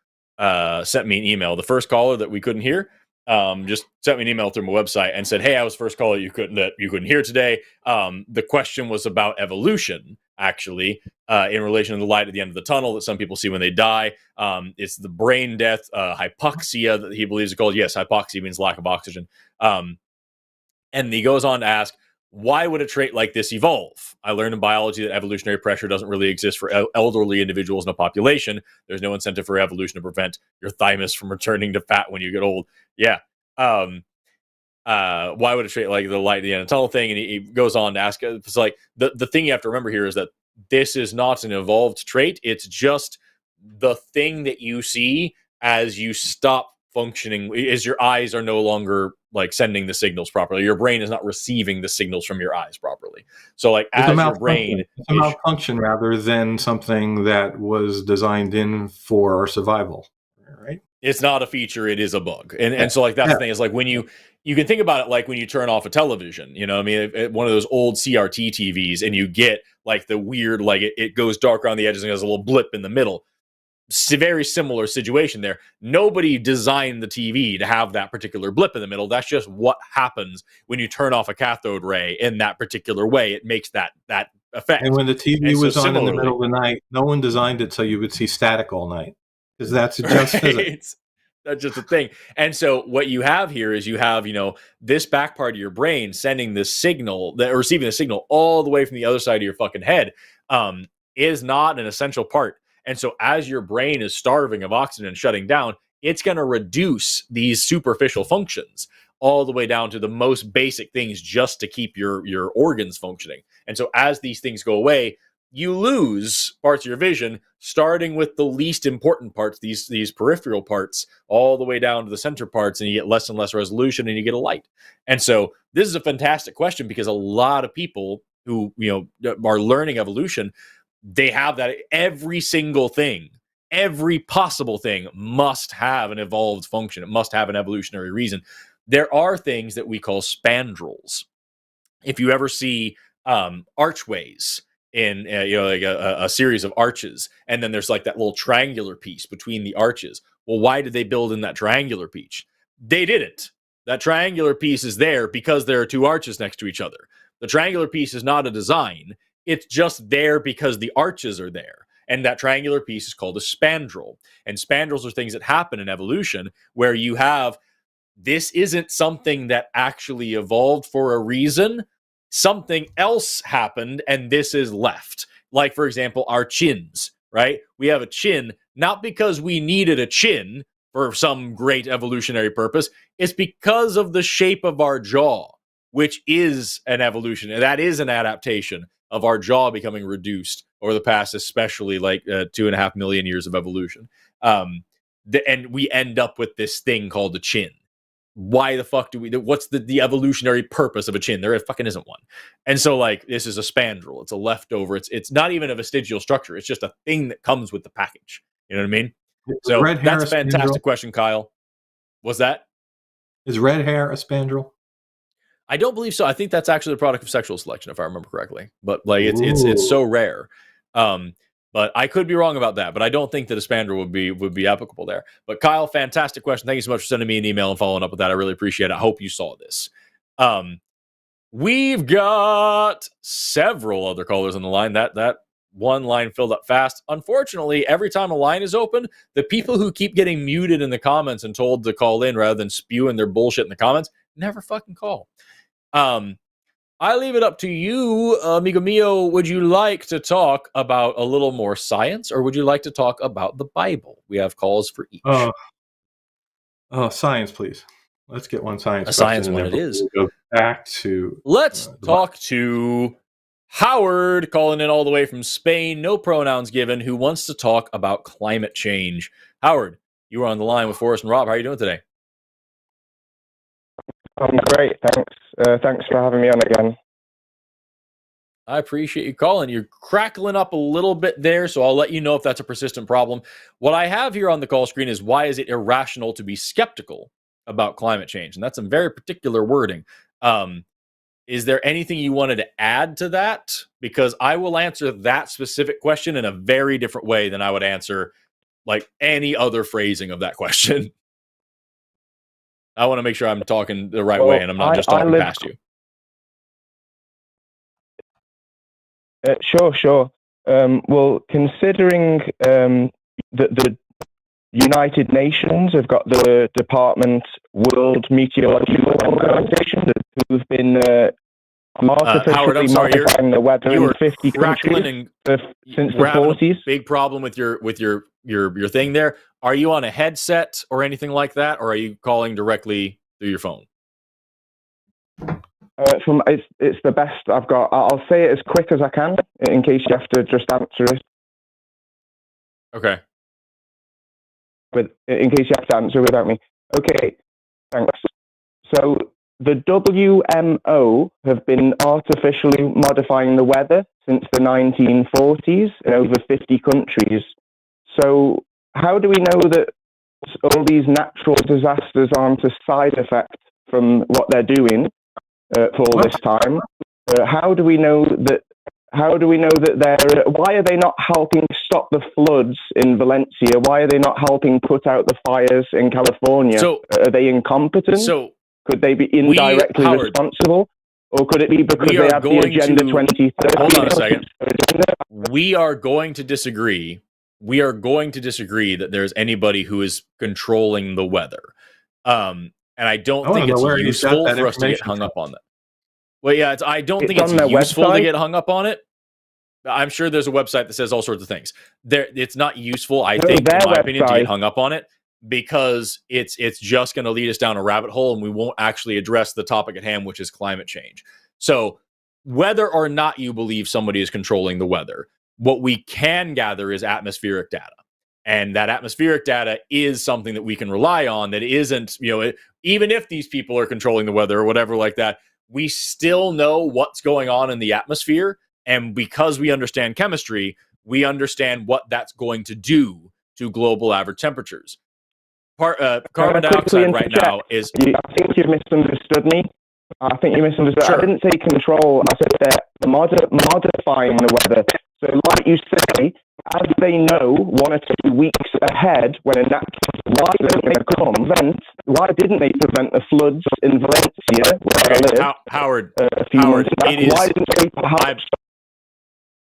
sent me an email. The first caller that we couldn't hear just sent me an email through my website and said, "Hey, I was first caller you couldn't hear today. The question was about evolution, actually, in relation to the light at the end of the tunnel that some people see when they die. It's the brain death, hypoxia that he believes is called. Yes, hypoxia means lack of oxygen. And he goes on to ask, why would a trait like this evolve? I learned in biology that evolutionary pressure doesn't really exist for elderly individuals in a population. There's no incentive for evolution to prevent your thymus from returning to fat when you get old. Yeah. Why would a trait like the light at the end of the tunnel thing?" And he goes on to ask, it's like the thing you have to remember here is that this is not an evolved trait. It's just the thing that you see as you stop functioning, as your eyes are no longer like sending the signals properly. Your brain is not receiving the signals from your eyes properly. So like as your brain, it's a malfunction rather than something that was designed in for our survival, right? It's not a feature, it is a bug. And so like that's the thing, is like when you can think about it like when you turn off a television, you know, I mean, one of those old CRT TVs, and you get like the weird, like it goes dark around the edges and has a little blip in the middle. Very similar situation there. Nobody designed the TV to have that particular blip in the middle. That's just what happens when you turn off a cathode ray in that particular way. It makes that effect. And when the TV was on in the middle of the night, no one designed it so you would see static all night, because that's just physics. That's just a thing. And so what you have here is you have, this back part of your brain sending this signal, receiving the signal all the way from the other side of your fucking head, is not an essential part. And so as your brain is starving of oxygen and shutting down, it's going to reduce these superficial functions all the way down to the most basic things just to keep your organs functioning. And so as these things go away, you lose parts of your vision, starting with the least important parts, these peripheral parts, all the way down to the center parts, and you get less and less resolution and you get a light. And so this is a fantastic question, because a lot of people who are learning evolution, they have that every single thing, every possible thing must have an evolved function. It must have an evolutionary reason. There are things that we call spandrels. If you ever see archways in like a series of arches, and then there's like that little triangular piece between the arches. Well, why did they build in that triangular piece? They didn't. That triangular piece is there because there are two arches next to each other. The triangular piece is not a design. It's just there because the arches are there. And that triangular piece is called a spandrel. And spandrels are things that happen in evolution where you have, this isn't something that actually evolved for a reason. Something else happened and this is left. Like, for example, our chins, right? We have a chin, not because we needed a chin. for some great evolutionary purpose. It's because of the shape of our jaw, which is an evolution. And that is an adaptation of our jaw becoming reduced over the past, especially like 2.5 million years of evolution. And we end up with this thing called the chin. Why the fuck do we, what's the evolutionary purpose of a chin? There fucking isn't one. And so like, this is a spandrel. It's a leftover. It's not even a vestigial structure. It's just a thing that comes with the package. You know what I mean? So that's a fantastic question, Kyle. Was that? Is red hair a spandrel? I don't believe so. I think that's actually the product of sexual selection, if I remember correctly. But like, it's so rare. But I could be wrong about that. But I don't think that a spandrel would be applicable there. But Kyle, fantastic question. Thank you so much for sending me an email and following up with that. I really appreciate it. I hope you saw this. We've got several other callers on the line. That one line filled up fast. Unfortunately, every time a line is open, the people who keep getting muted in the comments and told to call in rather than spewing their bullshit in the comments never fucking call. I leave it up to you, amigo mio. Would you like to talk about a little more science, or would you like to talk about the Bible? We have calls for each. Science, please. Let's get one science. A science one it is. We'll go back to. Let's talk to Howard, calling in all the way from Spain. No pronouns given. Who wants to talk about climate change? Howard, you are on the line with Forrest and Rob. How are you doing today? I'm great, thanks. Thanks for having me on again. I appreciate you calling. You're crackling up a little bit there, so I'll let you know if that's a persistent problem. What I have here on the call screen is, why is it irrational to be skeptical about climate change? And that's some very particular wording. Is there anything you wanted to add to that? Because I will answer that specific question in a very different way than I would answer like any other phrasing of that question. I want to make sure I'm talking the right way and I'm not just talking past you. Sure. Well, considering the United Nations have got the Department World Meteorological Organization who've been artificially modifying the weather in 50 countries since the 40s. Big problem with your thing there. Are you on a headset or anything like that, or are you calling directly through your phone? It's the best I've got. I'll say it as quick as I can in case you have to just answer it. Okay. In case you have to answer without me. Okay, thanks. So the WMO have been artificially modifying the weather since the 1940s in over 50 countries. So how do we know that all these natural disasters aren't a side effect from what they're doing for all this time? How do we know that? How do we know that they're? Why are they not helping stop the floods in Valencia? Why are they not helping put out the fires in California? So, are they incompetent? So could they be indirectly responsible? Or could it be because they have the Agenda 2030? Hold on a second. We are going to disagree. We are going to disagree that there's anybody who is controlling the weather. And I don't think it's useful for us to get hung up on that. Well, yeah, I don't think it's useful to get hung up on it. I'm sure there's a website that says all sorts of things. It's not useful, I think, in my opinion, to get hung up on it, because it's just going to lead us down a rabbit hole, and we won't actually address the topic at hand, which is climate change. So whether or not you believe somebody is controlling the weather, what we can gather is atmospheric data. And that atmospheric data is something that we can rely on, that isn't, even if these people are controlling the weather or whatever like that, we still know what's going on in the atmosphere. And because we understand chemistry, we understand what that's going to do to global average temperatures. Carbon dioxide right now is... I think you've misunderstood me. Sure. I didn't say control. I said they're modifying the weather. So like you say, as they know 1 or 2 weeks ahead when a natural event, why didn't they prevent the floods in Valencia, where I live, Howard, a few months back? Why didn't they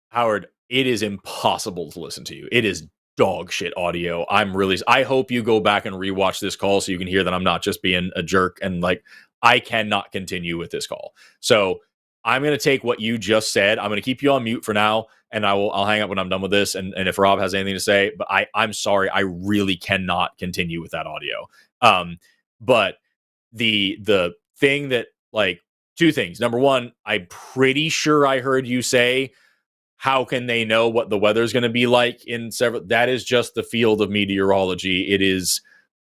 Howard, it is impossible to listen to you. It is dog shit audio. I hope you go back and rewatch this call so you can hear that I'm not just being a jerk, and like, I cannot continue with this call. So I'm going to take what you just said. I'm going to keep you on mute for now, and I'll hang up when I'm done with this. And if Rob has anything to say, but I'm sorry, I really cannot continue with that audio. But the thing that, like, two things. Number one, I'm pretty sure I heard you say, how can they know what the weather's going to be like in several? That is just the field of meteorology. It is.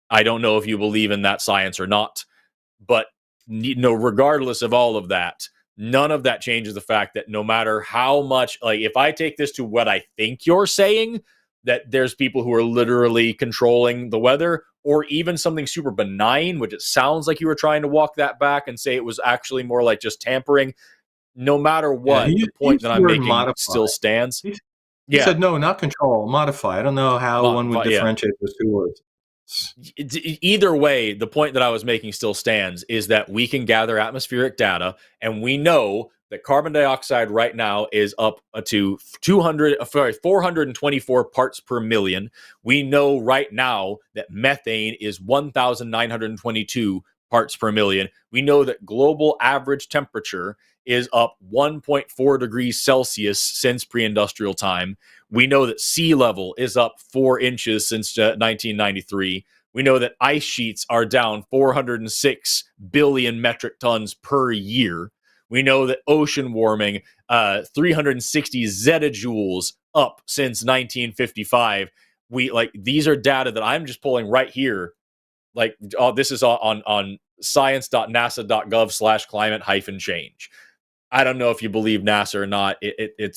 I don't know if you believe in that science or not, but regardless of all of that, none of that changes the fact that no matter how much, like, if I take this to what I think you're saying, that there's people who are literally controlling the weather, or even something super benign, which it sounds like you were trying to walk that back and say it was actually more like just tampering. No matter what, he the point used that the I'm word making modify. still stands. He said, no, not control, modify. I don't know how one would differentiate those two words. Either way, the point that I was making still stands, is that we can gather atmospheric data, and we know that carbon dioxide right now is up to 424 parts per million. We know right now that methane is 1,922 parts per million. We know that global average temperature is up 1.4 degrees Celsius since pre-industrial time. We know that sea level is up 4 inches since 1993. We know that ice sheets are down 406 billion metric tons per year. We know that ocean warming, 360 zettajoules up since 1955. These are data that I'm just pulling right here. Like, this is on science.nasa.gov/climate-change. I don't know if you believe NASA or not.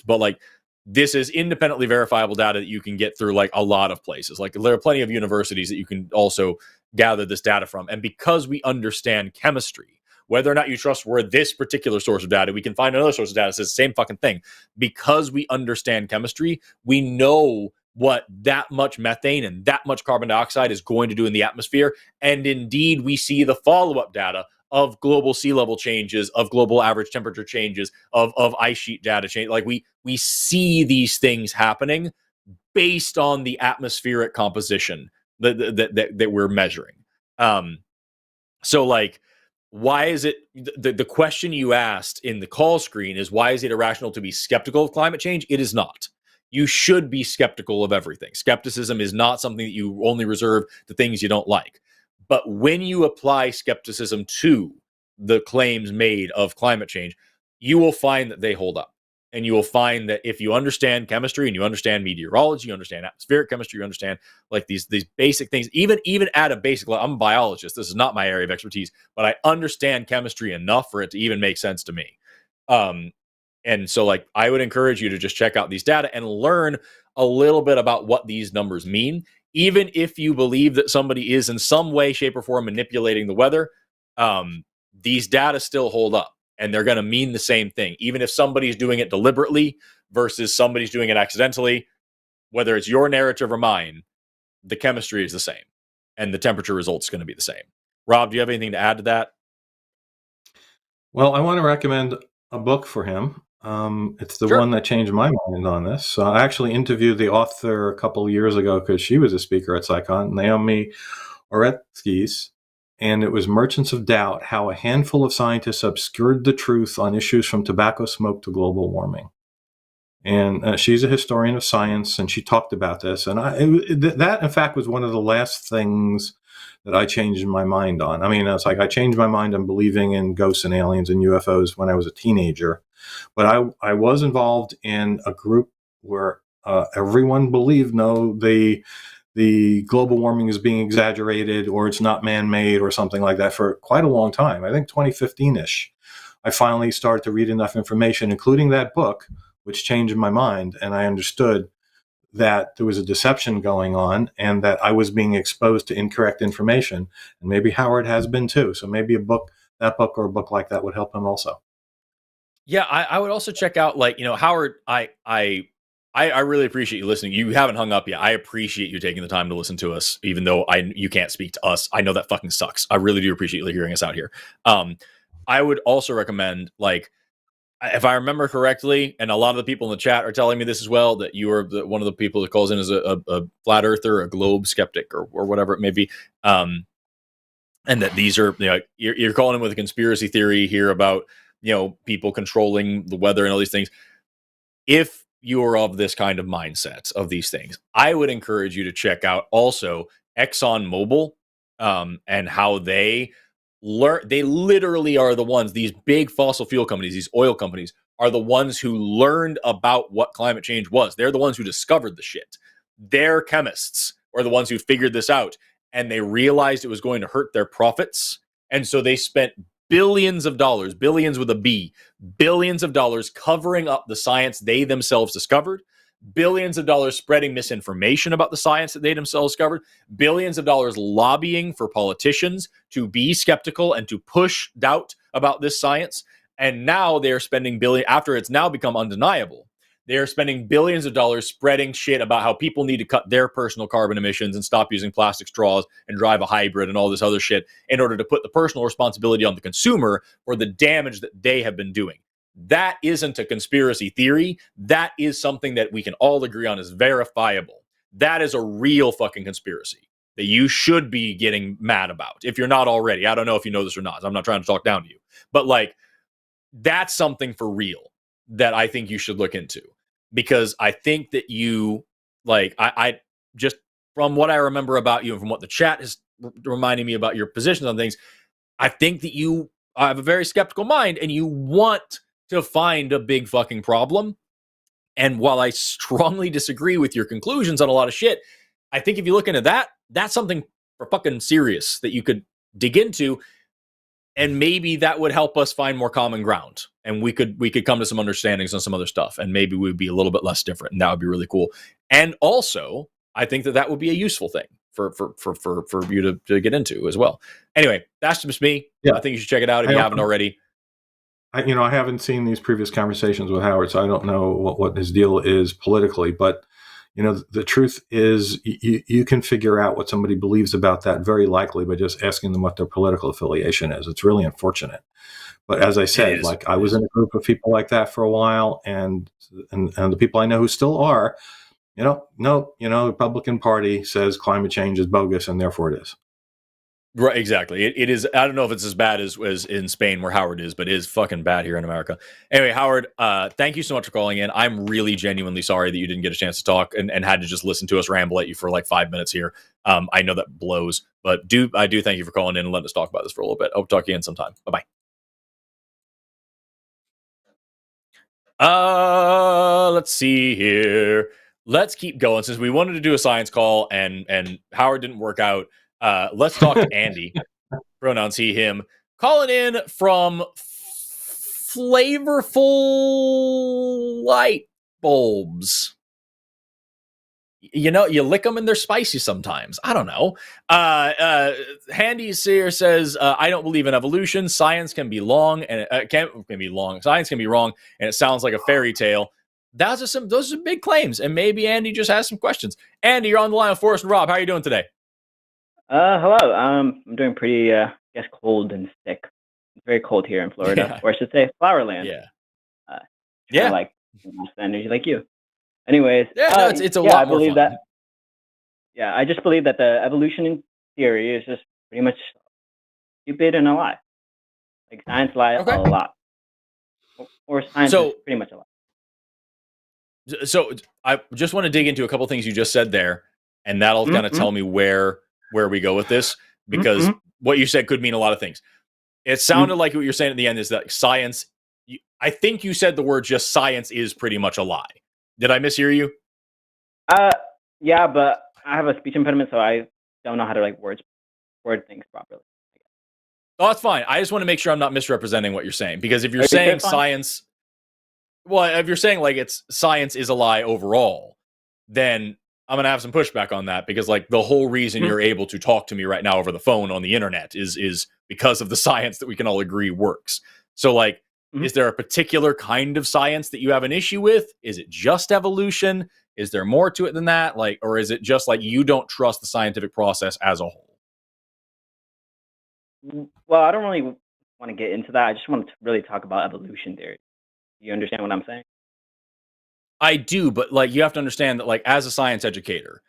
But like, this is independently verifiable data that you can get through like a lot of places. Like, there are plenty of universities that you can also gather this data from. And because we understand chemistry, whether or not you trust where this particular source of data, we can find another source of data that says the same fucking thing. Because we understand chemistry, we know what that much methane and that much carbon dioxide is going to do in the atmosphere. And indeed, we see the follow-up data of global sea level changes, of global average temperature changes, of ice sheet data change. Like, we see these things happening based on the atmospheric composition that we're measuring. So like, why is it the question you asked in the call screen is, why is it irrational to be skeptical of climate change? It is not. You should be skeptical of everything. Skepticism is not something that you only reserve to things you don't like. But when you apply skepticism to the claims made of climate change, you will find that they hold up. And you will find that if you understand chemistry and you understand meteorology, you understand atmospheric chemistry, you understand like these basic things, even at a basic level. I'm a biologist. This is not my area of expertise, but I understand chemistry enough for it to even make sense to me. And so, like, I would encourage you to just check out these data and learn a little bit about what these numbers mean. Even if you believe that somebody is in some way, shape, or form manipulating the weather, these data still hold up, and they're going to mean the same thing. Even if somebody's doing it deliberately versus somebody's doing it accidentally, whether it's your narrative or mine, the chemistry is the same, and the temperature result is going to be the same. Rob, do you have anything to add to that? Well, I want to recommend a book for him. It's the one that changed my mind on this. So I actually interviewed the author a couple of years ago because she was a speaker at SciCon, Naomi Oreskes, and it was Merchants of Doubt, How a Handful of Scientists Obscured the Truth on Issues from Tobacco Smoke to Global Warming. And she's a historian of science, and she talked about this. And that, in fact, was one of the last things that I changed my mind on. I mean, it's like I changed my mind on believing in ghosts and aliens and UFOs when I was a teenager. But I was involved in a group where everyone believed, the global warming is being exaggerated, or it's not man-made, or something like that for quite a long time. I think 2015-ish. I finally started to read enough information, including that book, which changed my mind, and I understood that there was a deception going on and that I was being exposed to incorrect information. And maybe Howard has been too. So maybe that book or a book like that would help him also. Yeah, I would also check out, like, Howard, I really appreciate you listening. You haven't hung up yet. I appreciate you taking the time to listen to us, even though you can't speak to us. I know that fucking sucks. I really do appreciate you hearing us out here. I would also recommend, like, if I remember correctly, and a lot of the people in the chat are telling me this as well, that you are one of the people that calls in as a flat earther, a globe skeptic, or whatever it may be. And that these are, you're calling in with a conspiracy theory here about people controlling the weather and all these things. If you're of this kind of mindset of these things, I would encourage you to check out also ExxonMobil, and how they literally are the ones, these big fossil fuel companies, these oil companies, are the ones who learned about what climate change was. They're the ones who discovered the shit. Their chemists are the ones who figured this out, and they realized it was going to hurt their profits. And so they spent billions of dollars, billions with a B, billions of dollars covering up the science they themselves discovered, billions of dollars spreading misinformation about the science that they themselves discovered, billions of dollars lobbying for politicians to be skeptical and to push doubt about this science. And now they're spending after it's now become undeniable, they're spending billions of dollars spreading shit about how people need to cut their personal carbon emissions and stop using plastic straws and drive a hybrid and all this other shit in order to put the personal responsibility on the consumer for the damage that they have been doing. That isn't a conspiracy theory. That is something that we can all agree on is verifiable. That is a real fucking conspiracy that you should be getting mad about if you're not already. I don't know if you know this or not. I'm not trying to talk down to you. But that's something for real that I think you should look into. Because I think that you, I just, from what I remember about you and from what the chat is reminding me about your positions on things, I think that you have a very skeptical mind and you want to find a big fucking problem. And while I strongly disagree with your conclusions on a lot of shit, I think if you look into that, that's something for fucking serious that you could dig into. And maybe that would help us find more common ground, and we could come to some understandings on some other stuff, and maybe we'd be a little bit less different, and that would be really cool. And also, I think that would be a useful thing for you to get into as well. Anyway, that's just me. Yeah. I think you should check it out if you haven't already. I haven't seen these previous conversations with Howard, so I don't know what his deal is politically, but the truth is you can figure out what somebody believes about that very likely by just asking them what their political affiliation is. It's really unfortunate. But as I said, I was in a group of people like that for a while, and the people I know who still are, the Republican Party says climate change is bogus and therefore it is. Right, exactly. It is. I don't know if it's as bad as in Spain where Howard is, but it is fucking bad here in America. Anyway, Howard, thank you so much for calling in. I'm really genuinely sorry that you didn't get a chance to talk and had to just listen to us ramble at you for 5 minutes here. I know that blows, but I do thank you for calling in and letting us talk about this for a little bit. I'll talk to you again sometime. Bye-bye. Let's see here. Let's keep going since we wanted to do a science call and Howard didn't work out. Let's talk to Andy. Pronouns he, him. Calling in from Flavorful Light Bulbs. You lick them and they're spicy sometimes. I don't know. Handy Seer says, I don't believe in evolution. Science can be long and can be long. Science can be wrong, and it sounds like a fairy tale. Those are big claims, and maybe Andy just has some questions. Andy, you're on the line with Forrest and Rob. How are you doing today? Hello. I'm doing pretty, cold and sick. It's very cold here in Florida, or I should say, Flowerland. Yeah. Like energy, like you. Anyways, it's a lot. I believe that. Yeah, I just believe that the evolution theory is just pretty much stupid and a lie. Like science lies a lot, or science is pretty much a lie. So I just want to dig into a couple things you just said there, and that'll kind of tell me where we go with this, because what you said could mean a lot of things. It sounded like what you're saying at the end is that science. I think you said the word just science is pretty much a lie. Did I mishear you? Yeah, but I have a speech impediment, so I don't know how to word things properly. Oh, that's fine. I just want to make sure I'm not misrepresenting what you're saying, because if you're saying science, if you're saying it's science is a lie overall, then I'm going to have some pushback on that, because the whole reason you're able to talk to me right now over the phone on the internet is because of the science that we can all agree works. So is there a particular kind of science that you have an issue with? Is it just evolution? Is there more to it than that? Or is it just you don't trust the scientific process as a whole? Well, I don't really want to get into that. I just want to really talk about evolution theory. You understand what I'm saying? I do, but you have to understand that as a science educator,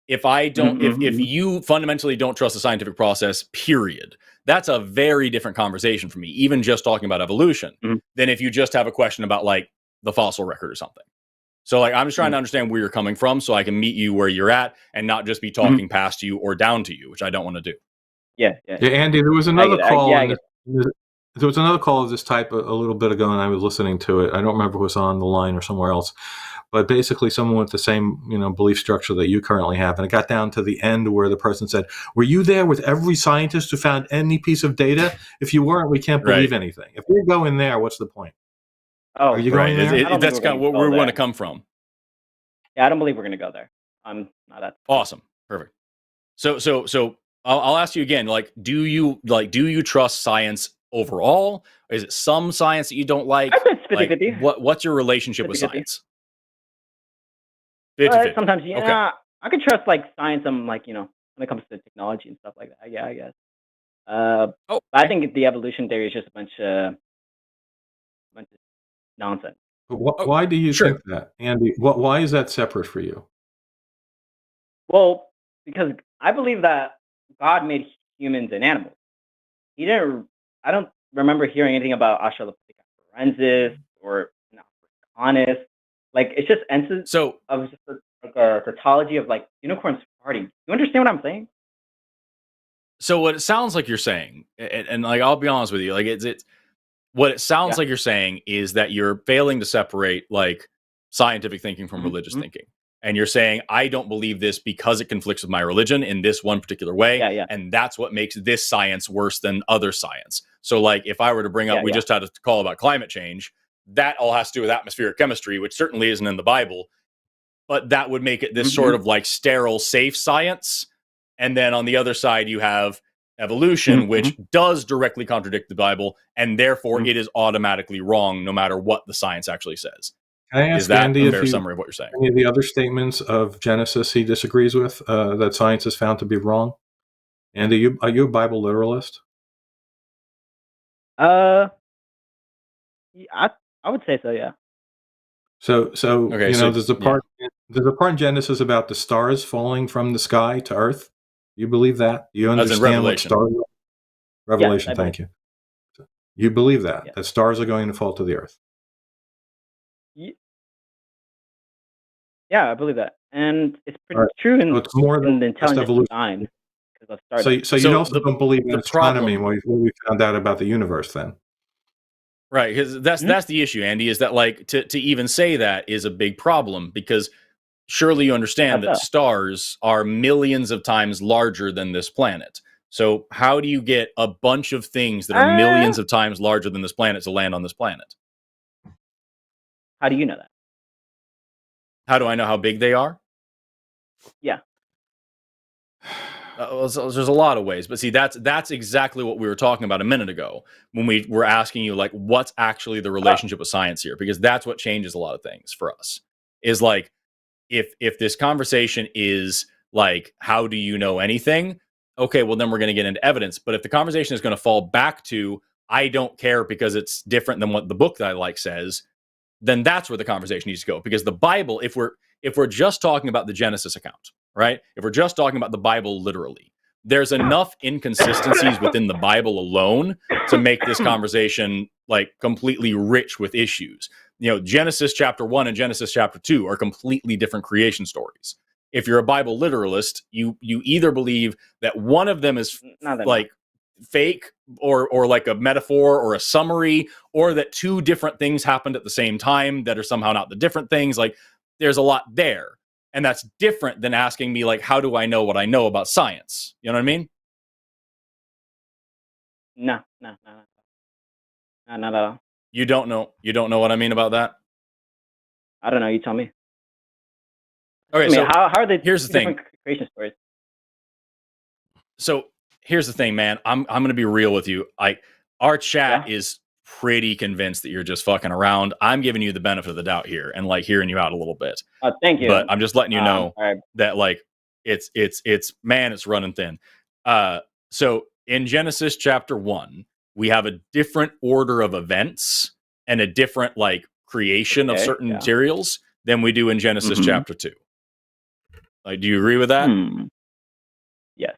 if I don't, if you fundamentally don't trust the scientific process, period, that's a very different conversation for me, even just talking about evolution, than if you just have a question about like the fossil record or something. So like, I'm just trying to understand where you're coming from so I can meet you where you're at and not just be talking past you or down to you, which I don't want to do. Yeah, Andy, there was another call. There was another call of this type a little bit ago, and I was listening to it. I don't remember if it was on the line or somewhere else, but basically someone with the same belief structure that you currently have, and it got down to the end where the person said, "Were you there with every scientist who found any piece of data? If you weren't, we can't believe anything. If we go in there, what's the point?" Oh, are you going there? That's kind of where we want to come from. Yeah, I don't believe we're going to go there. I'm not that. Awesome, perfect. So I'll ask you again. Like, do you trust science overall? Is it some science that you don't like? I think it's 50-50. What's your relationship with science? 50-50. Sometimes, yeah, I can trust like science. I'm like, when it comes to technology and stuff like that. Yeah, I guess. But I think the evolution theory is just a bunch of nonsense. But why do you think that, Andy? Why is that separate for you? Well, because I believe that God made humans and animals. He didn't. I don't remember hearing anything about Australopithecus or honest. Like, it's just instances of just a tautology of like unicorns farting. You understand what I'm saying? So what it sounds like you're saying, and like I'll be honest with you, like it's what it sounds like you're saying is that you're failing to separate like scientific thinking from religious thinking. And you're saying, I don't believe this because it conflicts with my religion in this one particular way. And that's what makes this science worse than other science. So like if I were to bring up, we just had a call about climate change, that all has to do with atmospheric chemistry, which certainly isn't in the Bible, but that would make it this sort of like sterile, safe science. And then on the other side, you have evolution, which does directly contradict the Bible, and therefore it is automatically wrong no matter what the science actually says. Can I ask is that Andy a fair summary of what you're saying? Any of the other statements of Genesis he disagrees with that science has found to be wrong? Andy, are you a Bible literalist? I would say so, yeah. So there's a part in Genesis about the stars falling from the sky to earth. You believe that? You understand what stars are? Revelation, thank you. You believe that stars are going to fall to the earth? Yeah, I believe that, and it's pretty true in the intelligent design. So you also don't believe in astronomy, what we found out about the universe, then? Right, because that's the issue, Andy, is that like to even say that is a big problem, because surely you understand that stars are millions of times larger than this planet. So how do you get a bunch of things that are millions of times larger than this planet to land on this planet? How do you know that? How do I know how big they are? Yeah. There's a lot of ways, but see, that's exactly what we were talking about a minute ago when we were asking you, like, what's actually the relationship with science here? Because that's what changes a lot of things for us. Is like, if this conversation is like, how do you know anything? Okay, well, then we're going to get into evidence. But if the conversation is going to fall back to, I don't care because it's different than what the book that I like says, then that's where the conversation needs to go. Because the Bible, if we're just talking about the Genesis account, right? If we're just talking about the Bible literally, there's enough inconsistencies within the Bible alone to make this conversation like completely rich with issues. Genesis chapter 1 and Genesis chapter 2 are completely different creation stories. If you're a Bible literalist, you either believe that one of them is like fake or like a metaphor or a summary, or that two different things happened at the same time that are somehow not the different things. Like, there's a lot there. And that's different than asking me, like, how do I know what I know about science? You know what I mean? No, not at all. You don't know what I mean about that? I don't know. You tell me. Okay, so how are they? Here's the thing. Creation stories. So here's the thing, man. I'm going to be real with you. Our chat is pretty convinced that you're just fucking around. I'm giving you the benefit of the doubt here and like hearing you out a little bit. Thank you. But I'm just letting you know that like it's running thin. So in Genesis chapter 1, we have a different order of events and a different like creation of certain materials than we do in Genesis chapter 2. Like, do you agree with that? Yes.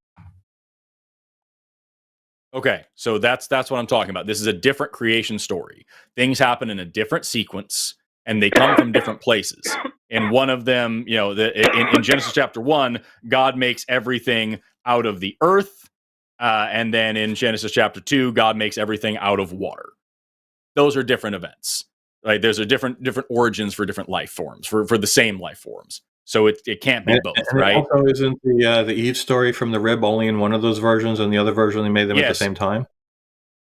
Okay, so that's what I'm talking about. This is a different creation story. Things happen in a different sequence, and they come from different places. And one of them, in Genesis chapter 1, God makes everything out of the earth, and then in Genesis chapter 2, God makes everything out of water. Those are different events. Like there's a different origins for different life forms for the same life forms. So it can't be both, and right? Also, isn't the Eve story from the rib only in one of those versions, and the other version they made them at the same time?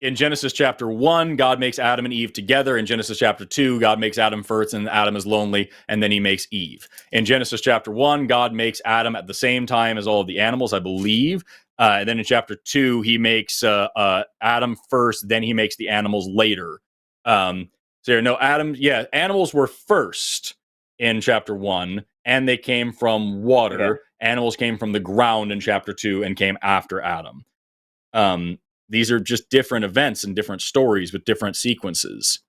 In Genesis chapter 1, God makes Adam and Eve together. In Genesis chapter 2, God makes Adam first, and Adam is lonely, and then he makes Eve. In Genesis chapter 1, God makes Adam at the same time as all of the animals, I believe. And then in chapter 2, he makes Adam first, then he makes the animals later. Animals were first in chapter 1, and they came from water. Okay. Animals came from the ground in chapter 2 and came after Adam. These are just different events and different stories with different sequences.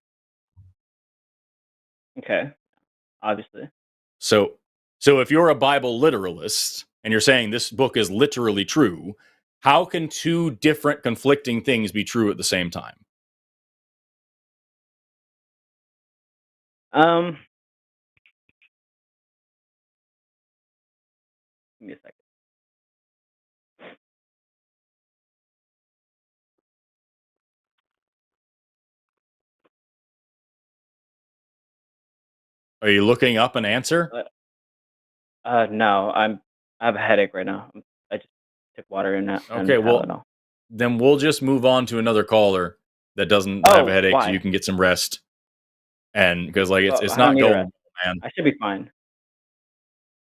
Okay, obviously. So if you're a Bible literalist and you're saying this book is literally true, how can two different conflicting things be true at the same time? Give me a second. Are you looking up an answer? No, I have a headache right now. I just took water in that. Okay, well, then we'll just move on to another caller that doesn't have a headache, so you can get some rest. And because it's not going, man. I should be fine.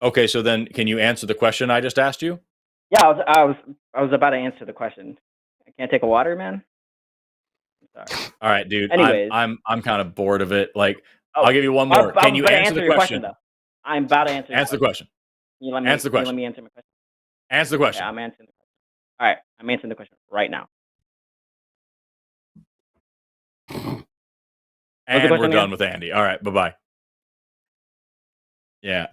Okay, so then can you answer the question I just asked you? Yeah, I was about to answer the question. I can't take a water, man. I'm sorry. All right, dude. Anyways, I'm kind of bored of it. I'll give you one more. Can you answer the question? Though. I'm about to answer the question. Can you let me answer the question. Let me answer my question. Answer the question. Okay, I'm answering the question. All right, I'm answering the question right now. And we're done with Andy. All right, bye-bye. Yeah.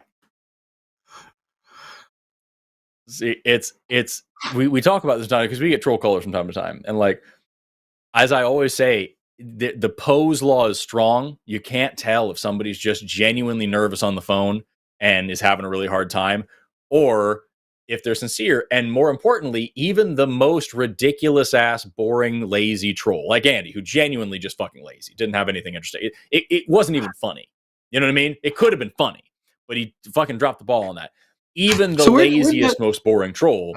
See, we talk about this time because we get troll callers from time to time. And as I always say, the Poe's law is strong. You can't tell if somebody's just genuinely nervous on the phone and is having a really hard time, or if they're sincere. And more importantly, even the most ridiculous ass, boring, lazy troll like Andy, who genuinely just fucking lazy, didn't have anything interesting. It wasn't even funny. You know what I mean? It could have been funny, but he fucking dropped the ball on that. Even the laziest, most boring troll,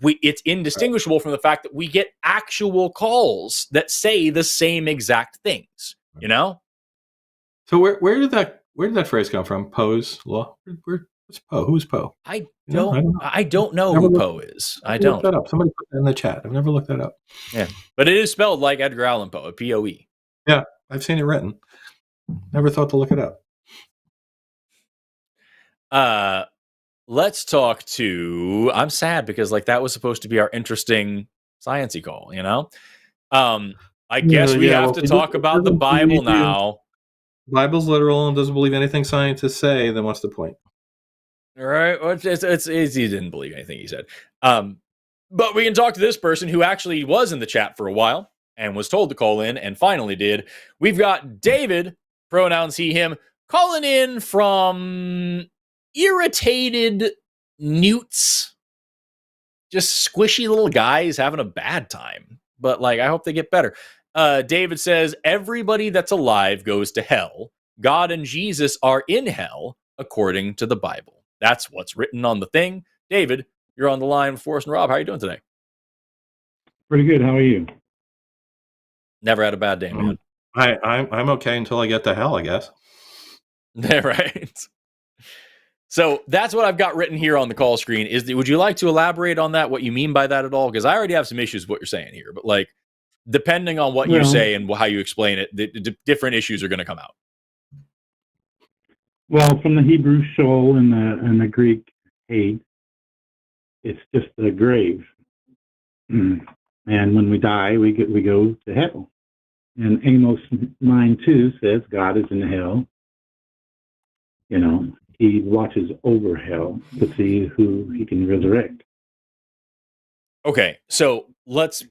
it's indistinguishable from the fact that we get actual calls that say the same exact things. You know. So where did that phrase come from? Poe's law. What's Poe? Who's Poe? I don't know who Poe is. I don't. Look that up. Somebody put that in the chat. I've never looked that up. Yeah, but it is spelled like Edgar Allan Poe, P-O-E. Yeah, I've seen it written. Never thought to look it up. Let's talk to. I'm sad because that was supposed to be our interesting sciencey call. You know. I guess we have to talk about the Bible now. Bible's literal and doesn't believe anything scientists say. Then what's the point? All right. Well, it's he didn't believe anything he said. But we can talk to this person who actually was in the chat for a while and was told to call in and finally did. We've got David, pronouns he, him, calling in from irritated newts. Just squishy little guys having a bad time. But I hope they get better. David says, everybody that's alive goes to hell. God and Jesus are in hell, according to the Bible. That's what's written on the thing. David, you're on the line with Forrest and Rob. How are you doing today? Pretty good. How are you? Never had a bad day, man. I'm okay until I get to hell, I guess. Yeah, right. So that's what I've got written here on the call screen. Would you like to elaborate on that, what you mean by that at all? Because I already have some issues with what you're saying here. But depending on what you say and how you explain it, the different issues are going to come out. Well, from the Hebrew Sheol and the Greek Hades, it's just the grave. And when we die, we go to hell. And Amos 9:2 says God is in hell. You know, he watches over hell to see who he can resurrect. Okay, so let's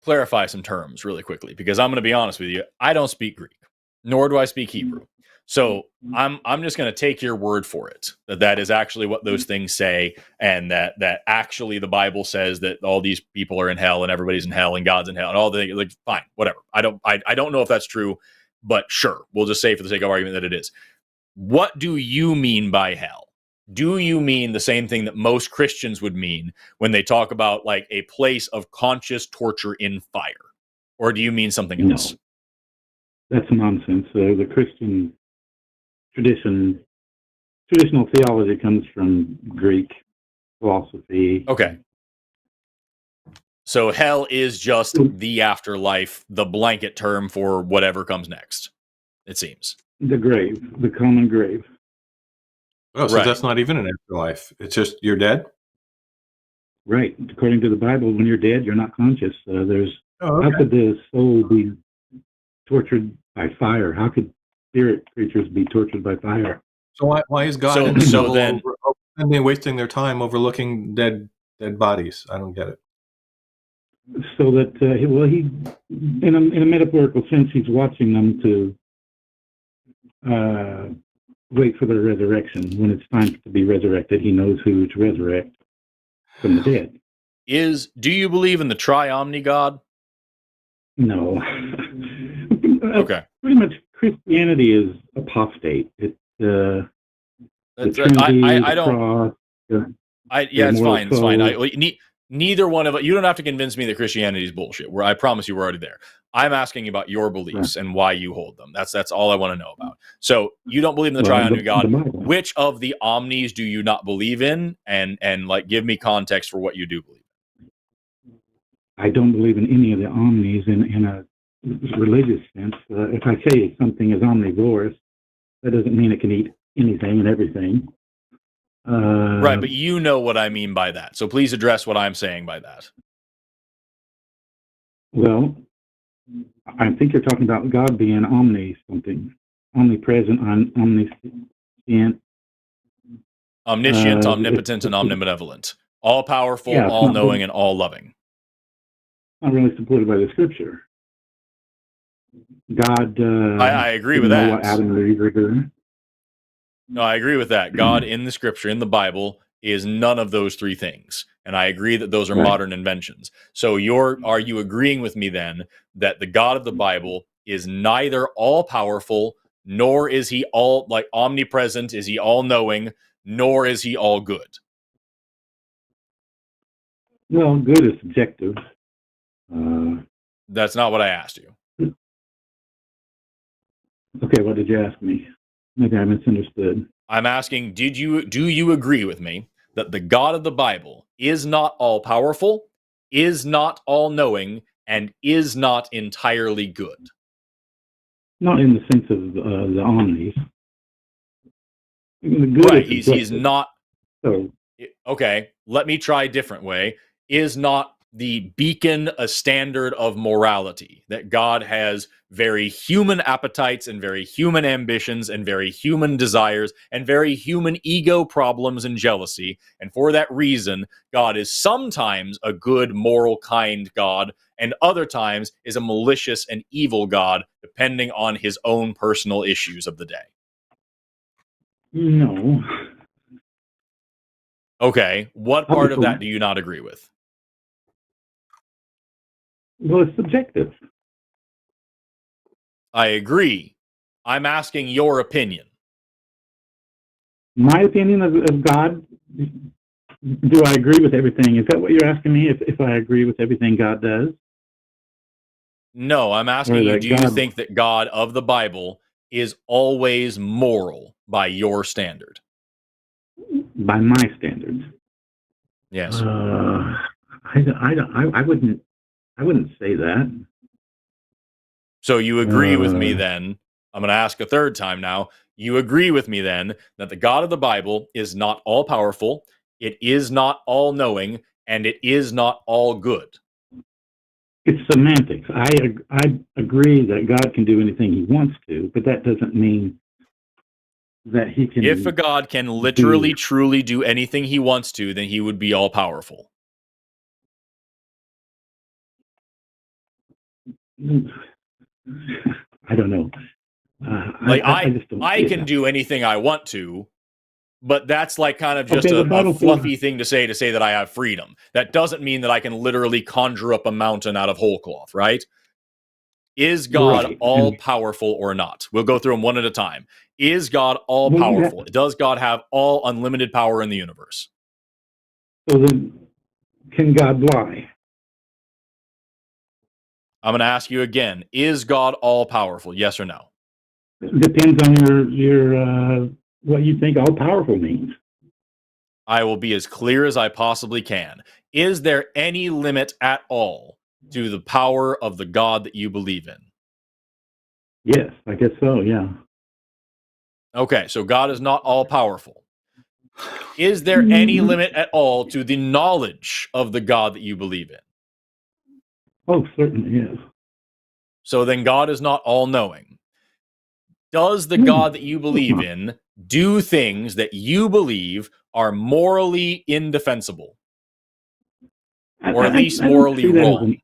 clarify some terms really quickly, because I'm going to be honest with you. I don't speak Greek, nor do I speak Hebrew. So I'm just going to take your word for it that is actually what those things say, and that actually the Bible says that all these people are in hell and everybody's in hell and God's in hell and all the things. Like, fine, whatever. I don't know if that's true, but sure, we'll just say for the sake of argument that it is. What do you mean by hell? Do you mean the same thing that most Christians would mean when they talk about like a place of conscious torture in fire? Or do you mean something else? That's nonsense. The Christian traditional theology comes from Greek philosophy. Okay. So hell is just the afterlife, the blanket term for whatever comes next, it seems. The grave, the common grave. Oh, so that's not even an afterlife. It's just you're dead? Right. According to the Bible, when you're dead, you're not conscious. How could the soul be tortured by fire? How could spirit creatures be tortured by fire? So why is God wasting their time overlooking dead bodies? I don't get it. So that he in a metaphorical sense, he's watching them to wait for their resurrection. When it's time to be resurrected, he knows who to resurrect from the dead. Do you believe in the tri-omni God? No. Okay. Pretty much Christianity is apostate. I don't. It's fine. It's fine. Neither one of it. You don't have to convince me that Christianity is bullshit. I promise you, we're already there. I'm asking about your beliefs and why you hold them. That's all I want to know about. So you don't believe in the triune God. Which of the omnis do you not believe in? And like, give me context for what you do believe in. I don't believe in any of the omnis in a religious sense. If I say something is omnivorous, that doesn't mean it can eat anything and everything. Right, but you know what I mean by that. So please address what I'm saying by that. Well, I think you're talking about God being something, omnipresent, omniscient. Omniscient, omnipotent, and omnibenevolent. All-powerful, all-knowing, and all-loving. Not really supported by the Scripture. God... I agree with that. What Adam and Eve were doing. No, I agree with that. God in the Scripture, in the Bible, is none of those three things. And I agree that those are modern inventions. So are you agreeing with me then that the God of the Bible is neither all-powerful, nor is he omnipresent, is he all-knowing, nor is he all good? Well, good is subjective. That's not what I asked you. Okay, what did you ask me? Maybe I misunderstood. I'm asking, do you agree with me that the God of the Bible is not all-powerful, is not all-knowing, and is not entirely good? Not in the sense of the omnis. Right, he's not... So, okay, let me try a different way. Is not the beacon a standard of morality, that God has very human appetites and very human ambitions and very human desires and very human ego problems and jealousy, and for that reason God is sometimes a good, moral, kind God, and other times is a malicious and evil God, depending on his own personal issues of the day? No. Okay, what part of that do you not agree with? Well, it's subjective. I agree. I'm asking your opinion. My opinion of God? Do I agree with everything? Is that what you're asking me? If I agree with everything God does? No, I'm asking you, do you think that God of the Bible is always moral by your standard? By my standards? Yes. I wouldn't say that. So you agree with me then, I'm going to ask a third time now, you agree with me then that the God of the Bible is not all-powerful, it is not all-knowing, and it is not all good? It's semantics. I agree that God can do anything he wants to, but that doesn't mean that he can... If a God can literally, truly do anything he wants to, then he would be all-powerful. I don't know. I can do anything I want to, but that's like kind of just a fluffy thing to say that I have freedom. That doesn't mean that I can literally conjure up a mountain out of whole cloth, right? Is God all powerful or not? We'll go through them one at a time. Is God all powerful? Does God have all unlimited power in the universe? So then, can God lie? I'm going to ask you again. Is God all powerful? Yes or no? It depends on your what you think all powerful means. I will be as clear as I possibly can. Is there any limit at all to the power of the God that you believe in? Yes, I guess so, yeah. Okay, so God is not all powerful. Is there any limit at all to the knowledge of the God that you believe in? Oh, certainly, yes. So then God is not all knowing. Does the God that you believe in do things that you believe are morally indefensible? Or at least morally wrong?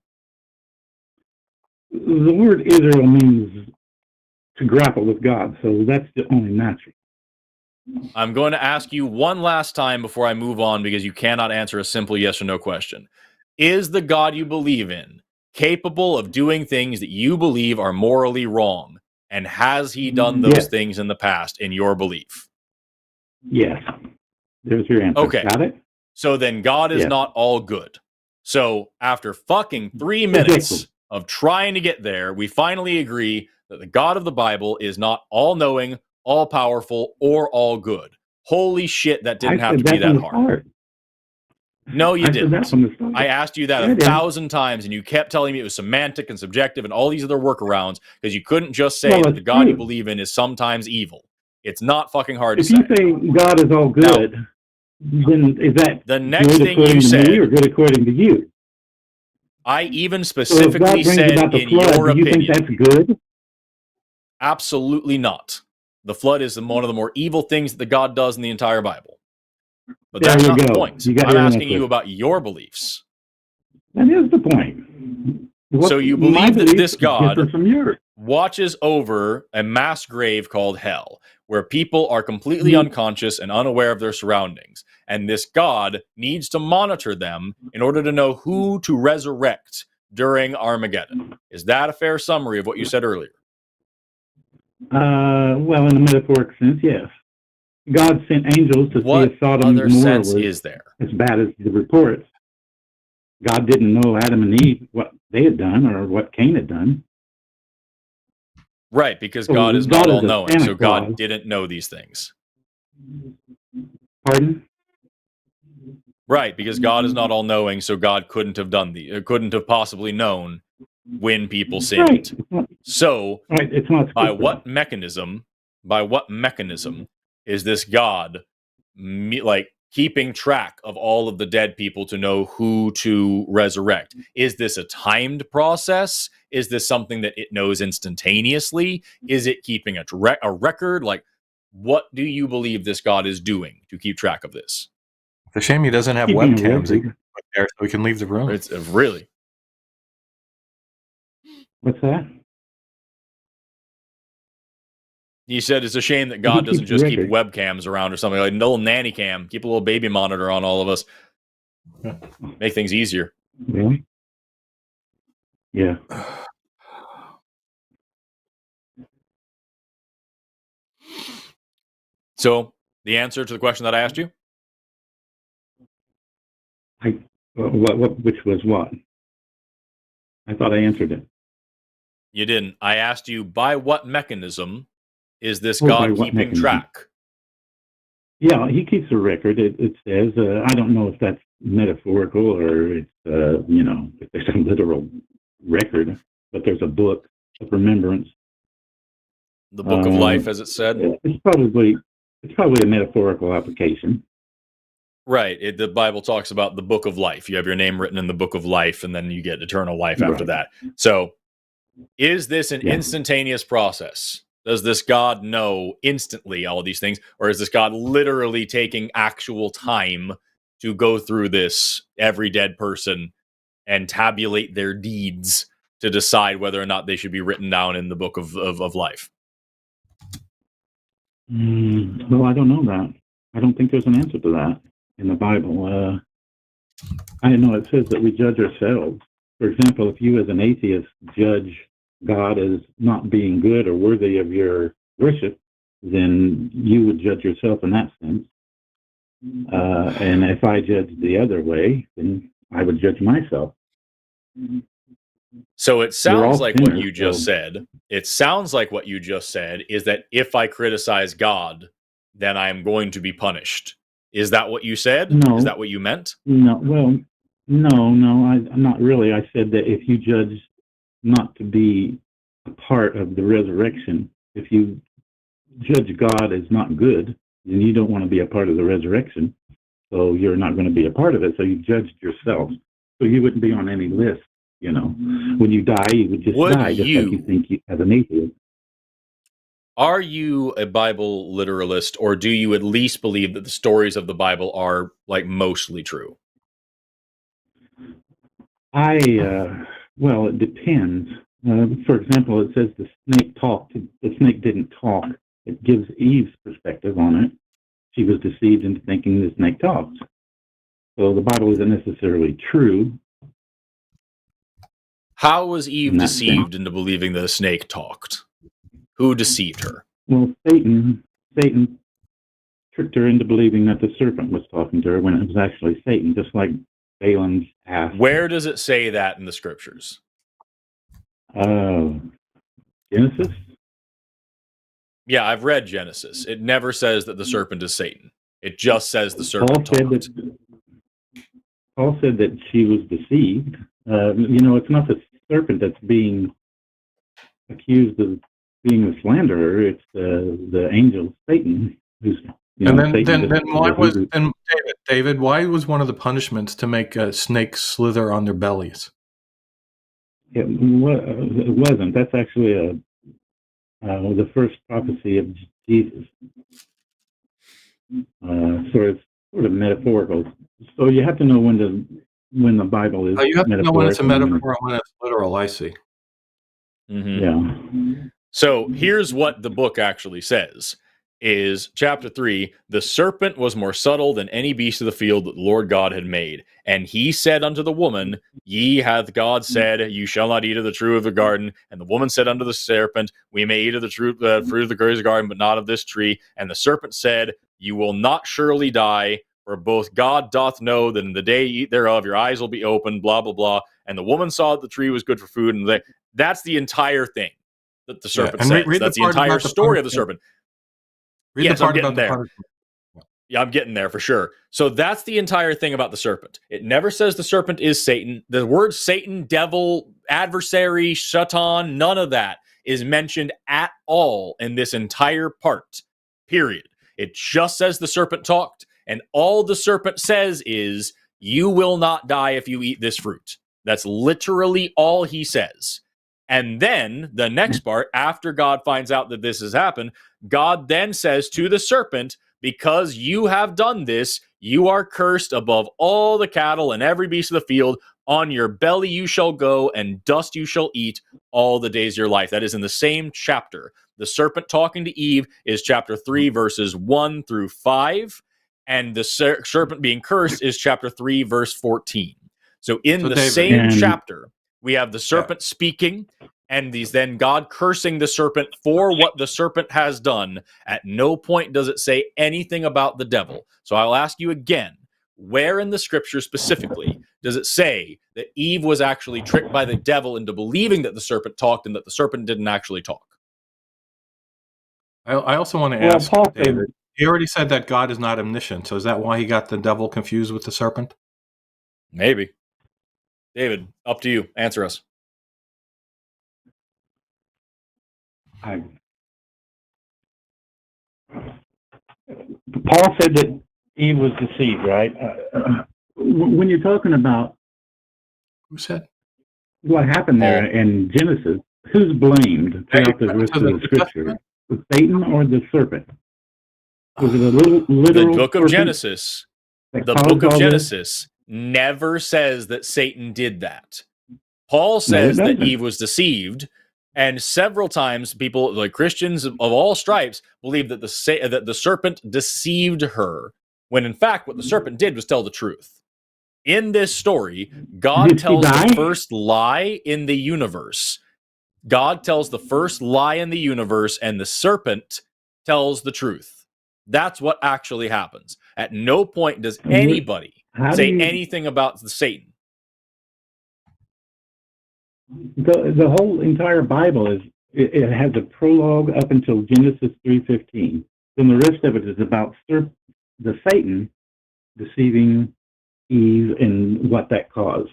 The word Israel means to grapple with God, so that's the only natural. I'm going to ask you one last time before I move on because you cannot answer a simple yes or no question. Is the God you believe in capable of doing things that you believe are morally wrong? And has he done those things in the past in your belief? Yes. There's your answer. Okay. Got it? So then God is not all good. So after fucking 3 minutes of trying to get there, we finally agree that the God of the Bible is not all-knowing, all-powerful, or all good. Holy shit, that didn't have to be that hard. No, you didn't. I asked you that 1,000 times, and you kept telling me it was semantic and subjective and all these other workarounds because you couldn't just say that the God you believe in is sometimes evil. It's not fucking hard to say. If you say God is all good, then is that the next thing you said, or good according to you? I even specifically said in your opinion. Do you think that's good? Absolutely not. The flood is one of the more evil things that God does in the entire Bible. But that's not the point. I'm asking you about your beliefs. That is the point. So you believe that this God watches over a mass grave called hell, where people are completely unconscious and unaware of their surroundings. And this God needs to monitor them in order to know who to resurrect during Armageddon. Is that a fair summary of what you said earlier? Well, in a metaphoric sense, yes. God sent angels to see if Sodom and Gomorrah was as bad as the reports. God didn't know Adam and Eve, what they had done or what Cain had done. Right, because God is not all-knowing, so God didn't know these things. Pardon? Right, because God is not all-knowing, so God couldn't have possibly known when people sinned. Right. So, it's not by what mechanism is this God keeping track of all of the dead people to know who to resurrect? Is this a timed process? Is this something that it knows instantaneously? Is it keeping a record? Like, what do you believe this God is doing to keep track of this? It's a shame he doesn't have webcams there so he can leave the room. It's really. What's that? You said it's a shame that God doesn't just keep webcams around or something, like a little nanny cam, keep a little baby monitor on all of us. Make things easier. Really? Yeah. So, the answer to the question that I asked you? Which was what? I thought I answered it. You didn't. I asked you, by what mechanism is this God keeping track? Yeah, he keeps a record. It says, I don't know if that's metaphorical or it's, if there's a literal record, but there's a book of remembrance. The book of life, as it said? It's probably a metaphorical application. Right. The Bible talks about the book of life. You have your name written in the book of life, and then you get eternal life after that. So, is this an instantaneous process? Does this God know instantly all of these things? Or is this God literally taking actual time to go through this every dead person and tabulate their deeds to decide whether or not they should be written down in the book of life? Well, I don't know that. I don't think there's an answer to that in the Bible. I know it says that we judge ourselves. For example, if you as an atheist judge God as not being good or worthy of your worship, then you would judge yourself in that sense. And if I judge the other way, then I would judge myself. So it sounds like what sinners, you just so- said. It sounds like what you just said is that if I criticize God, then I am going to be punished. Is that what you said? No. Is that what you meant? No, well, no, not really. I said that if you judge not to be a part of the resurrection, if you judge God as not good, then you don't want to be a part of the resurrection. So you're not going to be a part of it. So you judged yourself. So you wouldn't be on any list, you know. When you die, you would just die, just like you think you, as an atheist. Are you a Bible literalist, or do you at least believe that the stories of the Bible are like mostly true? Well, it depends. For example, it says the snake talked. The snake didn't talk. It gives Eve's perspective on it. She was deceived into thinking the snake talked. So the Bible isn't necessarily true. How was Eve deceived into believing that a snake talked? Who deceived her? Well, Satan tricked her into believing that the serpent was talking to her when it was actually Satan, just like Balaam's ass. Where does it say that in the scriptures? Genesis? Yeah, I've read Genesis. It never says that the serpent is Satan. It just says the serpent talked. Paul said that she was deceived. It's not the serpent that's being accused of being the slanderer. It's the angel Satan, who's. Then why was David? Why was one of the punishments to make snakes slither on their bellies? It wasn't. That's actually the first prophecy of Jesus. So it's sort of metaphorical. So you have to know when the Bible is. You have to know when it's a metaphor and when it's literal. I see. Mm-hmm. Yeah. So here's what the book actually says. Is chapter 3, the serpent was more subtle than any beast of the field that the Lord God had made. And he said unto the woman, Ye hath God said, You shall not eat of the tree of the garden. And the woman said unto the serpent, We may eat of the fruit of the garden, but not of this tree. And the serpent said, You will not surely die, for both God doth know that in the day you eat thereof, your eyes will be opened, blah, blah, blah. And the woman saw that the tree was good for food. And that's the entire thing that the serpent says. That's the entire story of the serpent. Yes, I'm getting there. Yeah, I'm getting there for sure. So that's the entire thing about the serpent. It never says the serpent is Satan. The word Satan, devil, adversary, shaitan, none of that is mentioned at all in this entire part, period. It just says the serpent talked, and all the serpent says is, you will not die if you eat this fruit. That's literally all he says. And then the next part, after God finds out that this has happened, God then says to the serpent, because you have done this, you are cursed above all the cattle and every beast of the field. On your belly you shall go, and dust you shall eat all the days of your life. That is in the same chapter. The serpent talking to Eve is chapter 3, verses 1 through 5. And the serpent being cursed is chapter 3, verse 14. So David, same chapter, we have the serpent speaking, and then God cursing the serpent for what the serpent has done. At no point does it say anything about the devil. So I'll ask you again, where in the scripture specifically does it say that Eve was actually tricked by the devil into believing that the serpent talked and that the serpent didn't actually talk? I also want to ask David, he already said that God is not omniscient, so is that why he got the devil confused with the serpent? Maybe. David, up to you. Answer us. Paul said that Eve was deceived, right? When you're talking about who said what happened there in Genesis, who's blamed throughout the rest of the scripture? Was Satan or the serpent? Was it a literal the book of Genesis? The book of Genesis never says that Satan did that. Paul says No, it that doesn't. Eve was deceived, and several times people, like Christians of all stripes, believe that the serpent deceived her, when in fact what the serpent did was tell the truth. In this story, God Did she tells the die? first lie in the universe. God tells the first lie in the universe, and the serpent tells the truth. That's what actually happens. At no point does anybody say anything about the Satan. The whole entire Bible it has a prologue up until Genesis 3:15. Then the rest of it is about the Satan deceiving Eve and what that caused.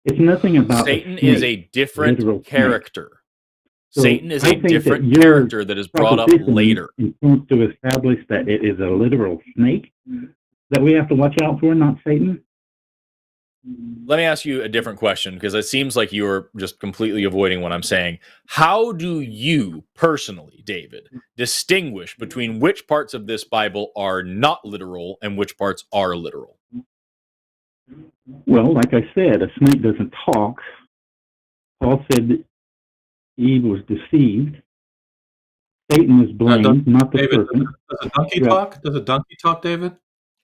It's nothing about Satan is a different character. So Satan is a different character that is brought up later. To establish that it is a literal snake that we have to watch out for, not Satan. Let me ask you a different question, because it seems like you are just completely avoiding what I'm saying. How do you personally, David, distinguish between which parts of this Bible are not literal and which parts are literal? Well, like I said, a snake doesn't talk. Paul said that Eve was deceived. Satan is blamed, not the David, serpent. does a donkey talk? Does a donkey talk, David?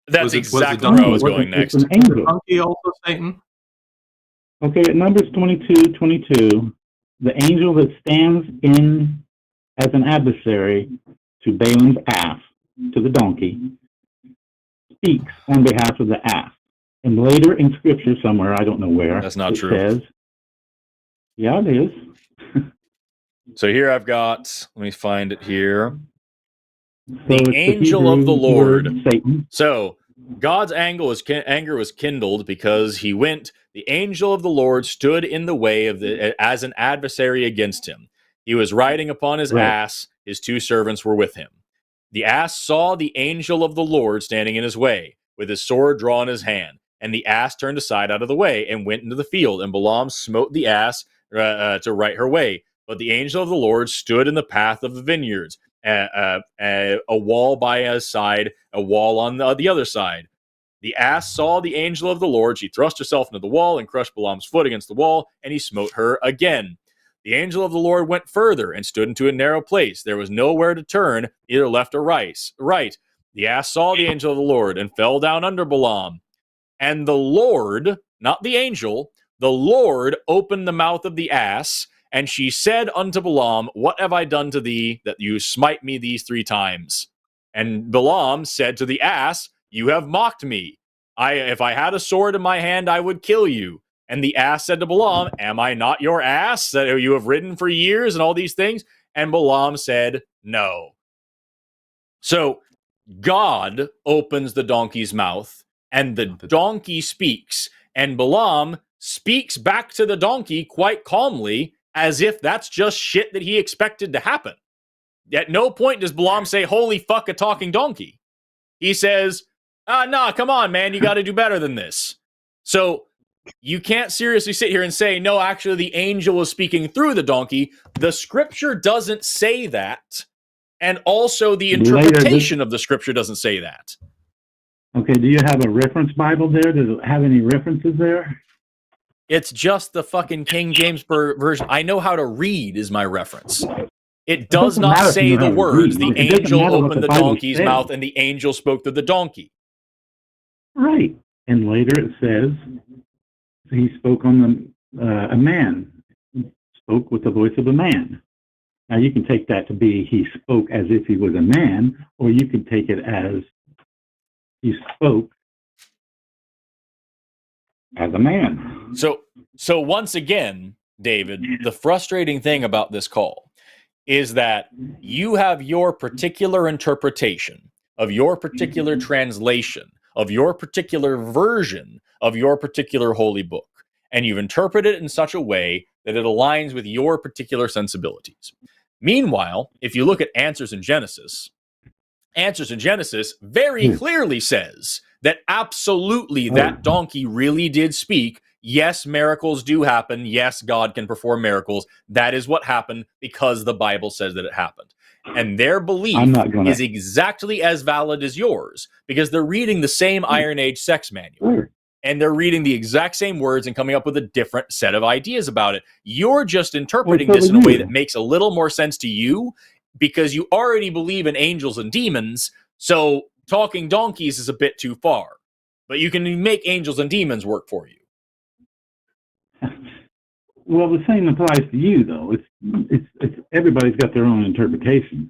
That's exactly where I was going next. It's an angel. Is the donkey also Satan? Okay, at Numbers 22:22, the angel that stands in as an adversary to Balaam's ass, to the donkey, speaks on behalf of the ass. And later in Scripture somewhere, I don't know where, that's not true. Says, yeah, it is. So here I've got, let me find it here. So The angel of the Lord. Satan. So God's anger was kindled because he went. The angel of the Lord stood in the way of as an adversary against him. He was riding upon his ass. His two servants were with him. The ass saw the angel of the Lord standing in his way, with his sword drawn in his hand. And the ass turned aside out of the way and went into the field. And Balaam smote the ass to right her way. But the angel of the Lord stood in the path of the vineyards, a wall by his side, a wall on the other side. The ass saw the angel of the Lord. She thrust herself into the wall and crushed Balaam's foot against the wall, and he smote her again. The angel of the Lord went further and stood into a narrow place. There was nowhere to turn, either left or right. The ass saw the angel of the Lord and fell down under Balaam. And the Lord, not the angel, the Lord opened the mouth of the ass, and she said unto Balaam, what have I done to thee, that you smite me these 3 times? And Balaam said to the ass, you have mocked me. If I had a sword in my hand, I would kill you. And the ass said to Balaam, am I not your ass that you have ridden for years and all these things? And Balaam said, no. So God opens the donkey's mouth, and the donkey speaks. And Balaam speaks back to the donkey quite calmly, as if that's just shit that he expected to happen. At no point does Balaam say, holy fuck, a talking donkey. He says, nah, come on, man, you got to do better than this. So you can't seriously sit here and say, no, actually the angel was speaking through the donkey. The scripture doesn't say that. And also the interpretation of the scripture doesn't say that. Okay, do you have a reference Bible there? Does it have any references there? It's just the fucking King James version. I know how to read is my reference. It does not say the words, the angel opened the donkey's mouth and the angel spoke to the donkey. Right. And later it says he spoke on a man, spoke with the voice of a man. Now you can take that to be he spoke as if he was a man, or you could take it as he spoke as a man. So once again, David, the frustrating thing about this call is that you have your particular interpretation of your particular translation of your particular version of your particular holy book, and you've interpreted it in such a way that it aligns with your particular sensibilities. Meanwhile, if you look at Answers in Genesis very clearly says that absolutely that donkey really did speak. Yes, miracles do happen. Yes, God can perform miracles. That is what happened because the Bible says that it happened. And their belief is exactly as valid as yours because they're reading the same Iron Age sex manual. and they're reading the exact same words and coming up with a different set of ideas about it. You're just interpreting this in a way that makes a little more sense to you because you already believe in angels and demons, so talking donkeys is a bit too far. But you can make angels and demons work for you. Well, the same applies to you, though. It's everybody's got their own interpretation.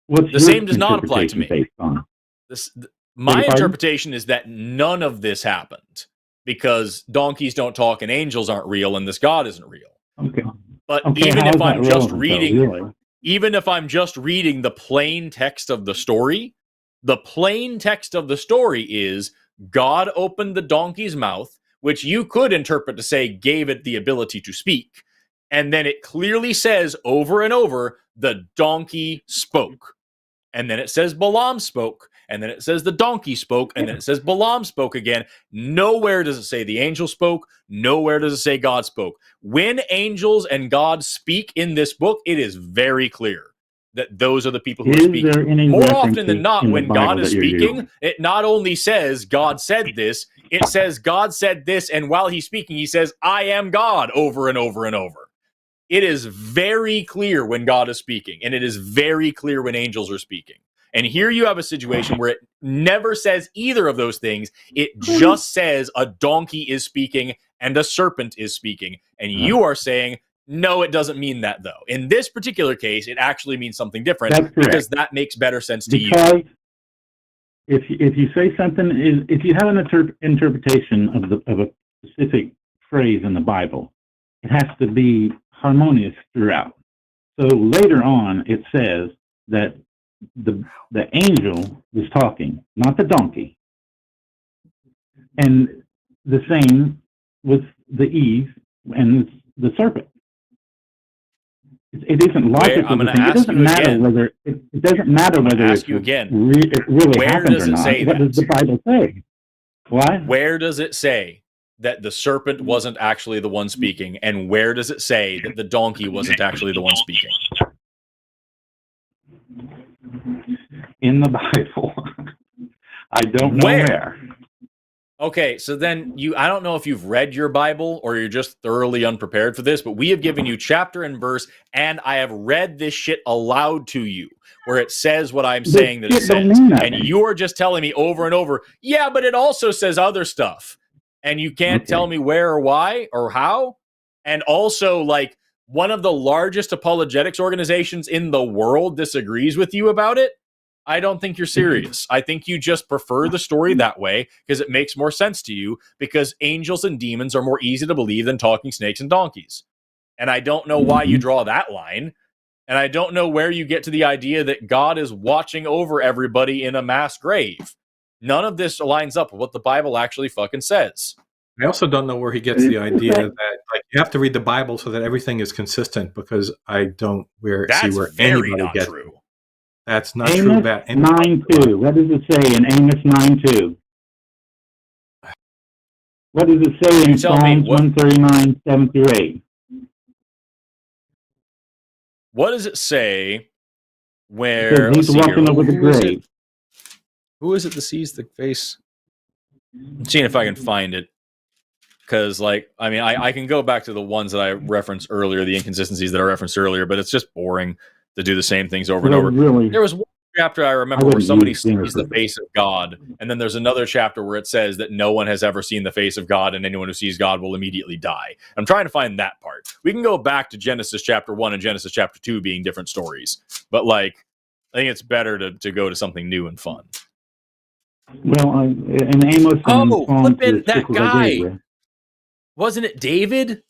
What's the same does not apply to me. Based on? My interpretation is that none of this happened because donkeys don't talk and angels aren't real and this God isn't real. Okay. But even if I'm just reading, even if I'm just reading the plain text of the story is God opened the donkey's mouth, which you could interpret to say gave it the ability to speak. And then it clearly says over and over, the donkey spoke. And then it says Balaam spoke. And then it says the donkey spoke. And then it says Balaam spoke again. Nowhere does it say the angel spoke. Nowhere does it say God spoke. When angels and God speak in this book, it is very clear that those are the people who are speaking. More often than not, when God is speaking, it not only says God said this, it says God said this, and while he's speaking, he says, I am God, over and over and over. It is very clear when God is speaking, and it is very clear when angels are speaking. And here you have a situation where it never says either of those things. It just says a donkey is speaking and a serpent is speaking. And you are saying, no, it doesn't mean that, though. In this particular case, it actually means something different because that makes better sense to you. If you say something, if you have an interpretation of a specific phrase in the Bible, it has to be harmonious throughout. So later on, it says that the angel was talking, not the donkey. And the same with the Eve and the serpent. It isn't logical. It doesn't matter whether it doesn't matter whether it really happened or not. What does the Bible say? What? Where does it say that the serpent wasn't actually the one speaking, and where does it say that the donkey wasn't actually the one speaking? In the Bible. I don't know where. Okay, so then I don't know if you've read your Bible or you're just thoroughly unprepared for this, but we have given you chapter and verse, and I have read this shit aloud to you, where it says what I'm saying that it says. And you're just telling me over and over, yeah, but it also says other stuff. And you can't tell me where or why or how. And also, like, one of the largest apologetics organizations in the world disagrees with you about it. I don't think you're serious. I think you just prefer the story that way because it makes more sense to you because angels and demons are more easy to believe than talking snakes and donkeys. And I don't know why you draw that line. And I don't know where you get to the idea that God is watching over everybody in a mass grave. None of this lines up with what the Bible actually fucking says. I also don't know where he gets the idea that you have to read the Bible so that everything is consistent because I don't see where anybody gets true. That's not Amos true. 9:2. What does it say in Amos 9:2? What does it say in Psalms 139, 7 through 8? What does it say where he's walking over the grave? Who is it that sees the face? I'm seeing if I can find it. Because, I can go back to the ones that I referenced earlier, the inconsistencies that I referenced earlier, but it's just boring to do the same things over and over. Really, there was one chapter I remember where somebody sees the face of God, and then there's another chapter where it says that no one has ever seen the face of God, and anyone who sees God will immediately die. I'm trying to find that part. We can go back to Genesis chapter 1 and Genesis chapter 2 being different stories, but I think it's better to go to something new and fun. Well, in Amos and Psalms, that guy. Wasn't it David?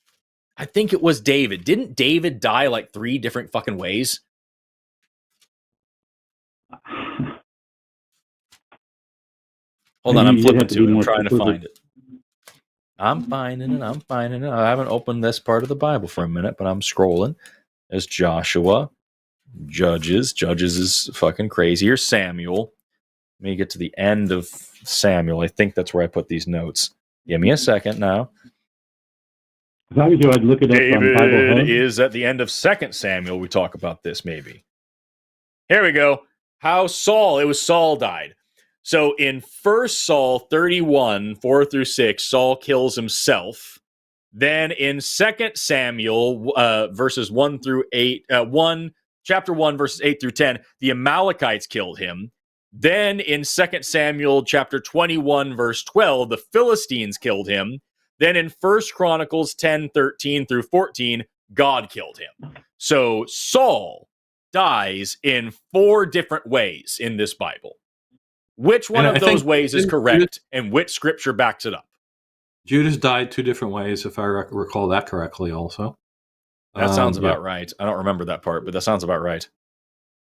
I think it was David. Didn't David die like 3 different fucking ways? Hold on, I'm flipping to it. I'm trying to find it. I'm finding it. I haven't opened this part of the Bible for a minute, but I'm scrolling. There's Joshua, Judges. Judges is fucking crazy. Here's Samuel. Let me get to the end of Samuel. I think that's where I put these notes. Give me a second now. If I was you, I'd look it up on Bible Hub. David is at the end of 2 Samuel. We talk about this maybe. Here we go. How Saul, it was Saul died. So in 1 Saul 31, 4 through 6, Saul kills himself. Then in 2 Samuel, verses 1 through 8, chapter 1, verses 8 through 10, the Amalekites killed him. Then in 2 Samuel, chapter 21, verse 12, the Philistines killed him. Then in 1 Chronicles 10, 13 through 14, God killed him. So Saul dies in 4 different ways in this Bible. Which one of those ways is correct, and which scripture backs it up? Judas died 2 different ways, if I recall that correctly also. That sounds about right. I don't remember that part, but that sounds about right.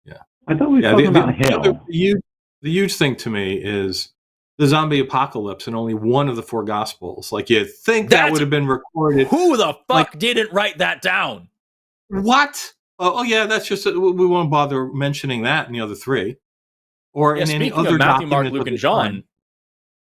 Yeah. I thought we were talking about hell. The huge thing to me is the zombie apocalypse in only one of the 4 Gospels. Like, you'd think that would have been recorded. Who the fuck didn't write that down? What? Oh yeah, that's just, we won't bother mentioning that in the other 3. Or in any other Matthew, Mark, document Luke, of and the John. time.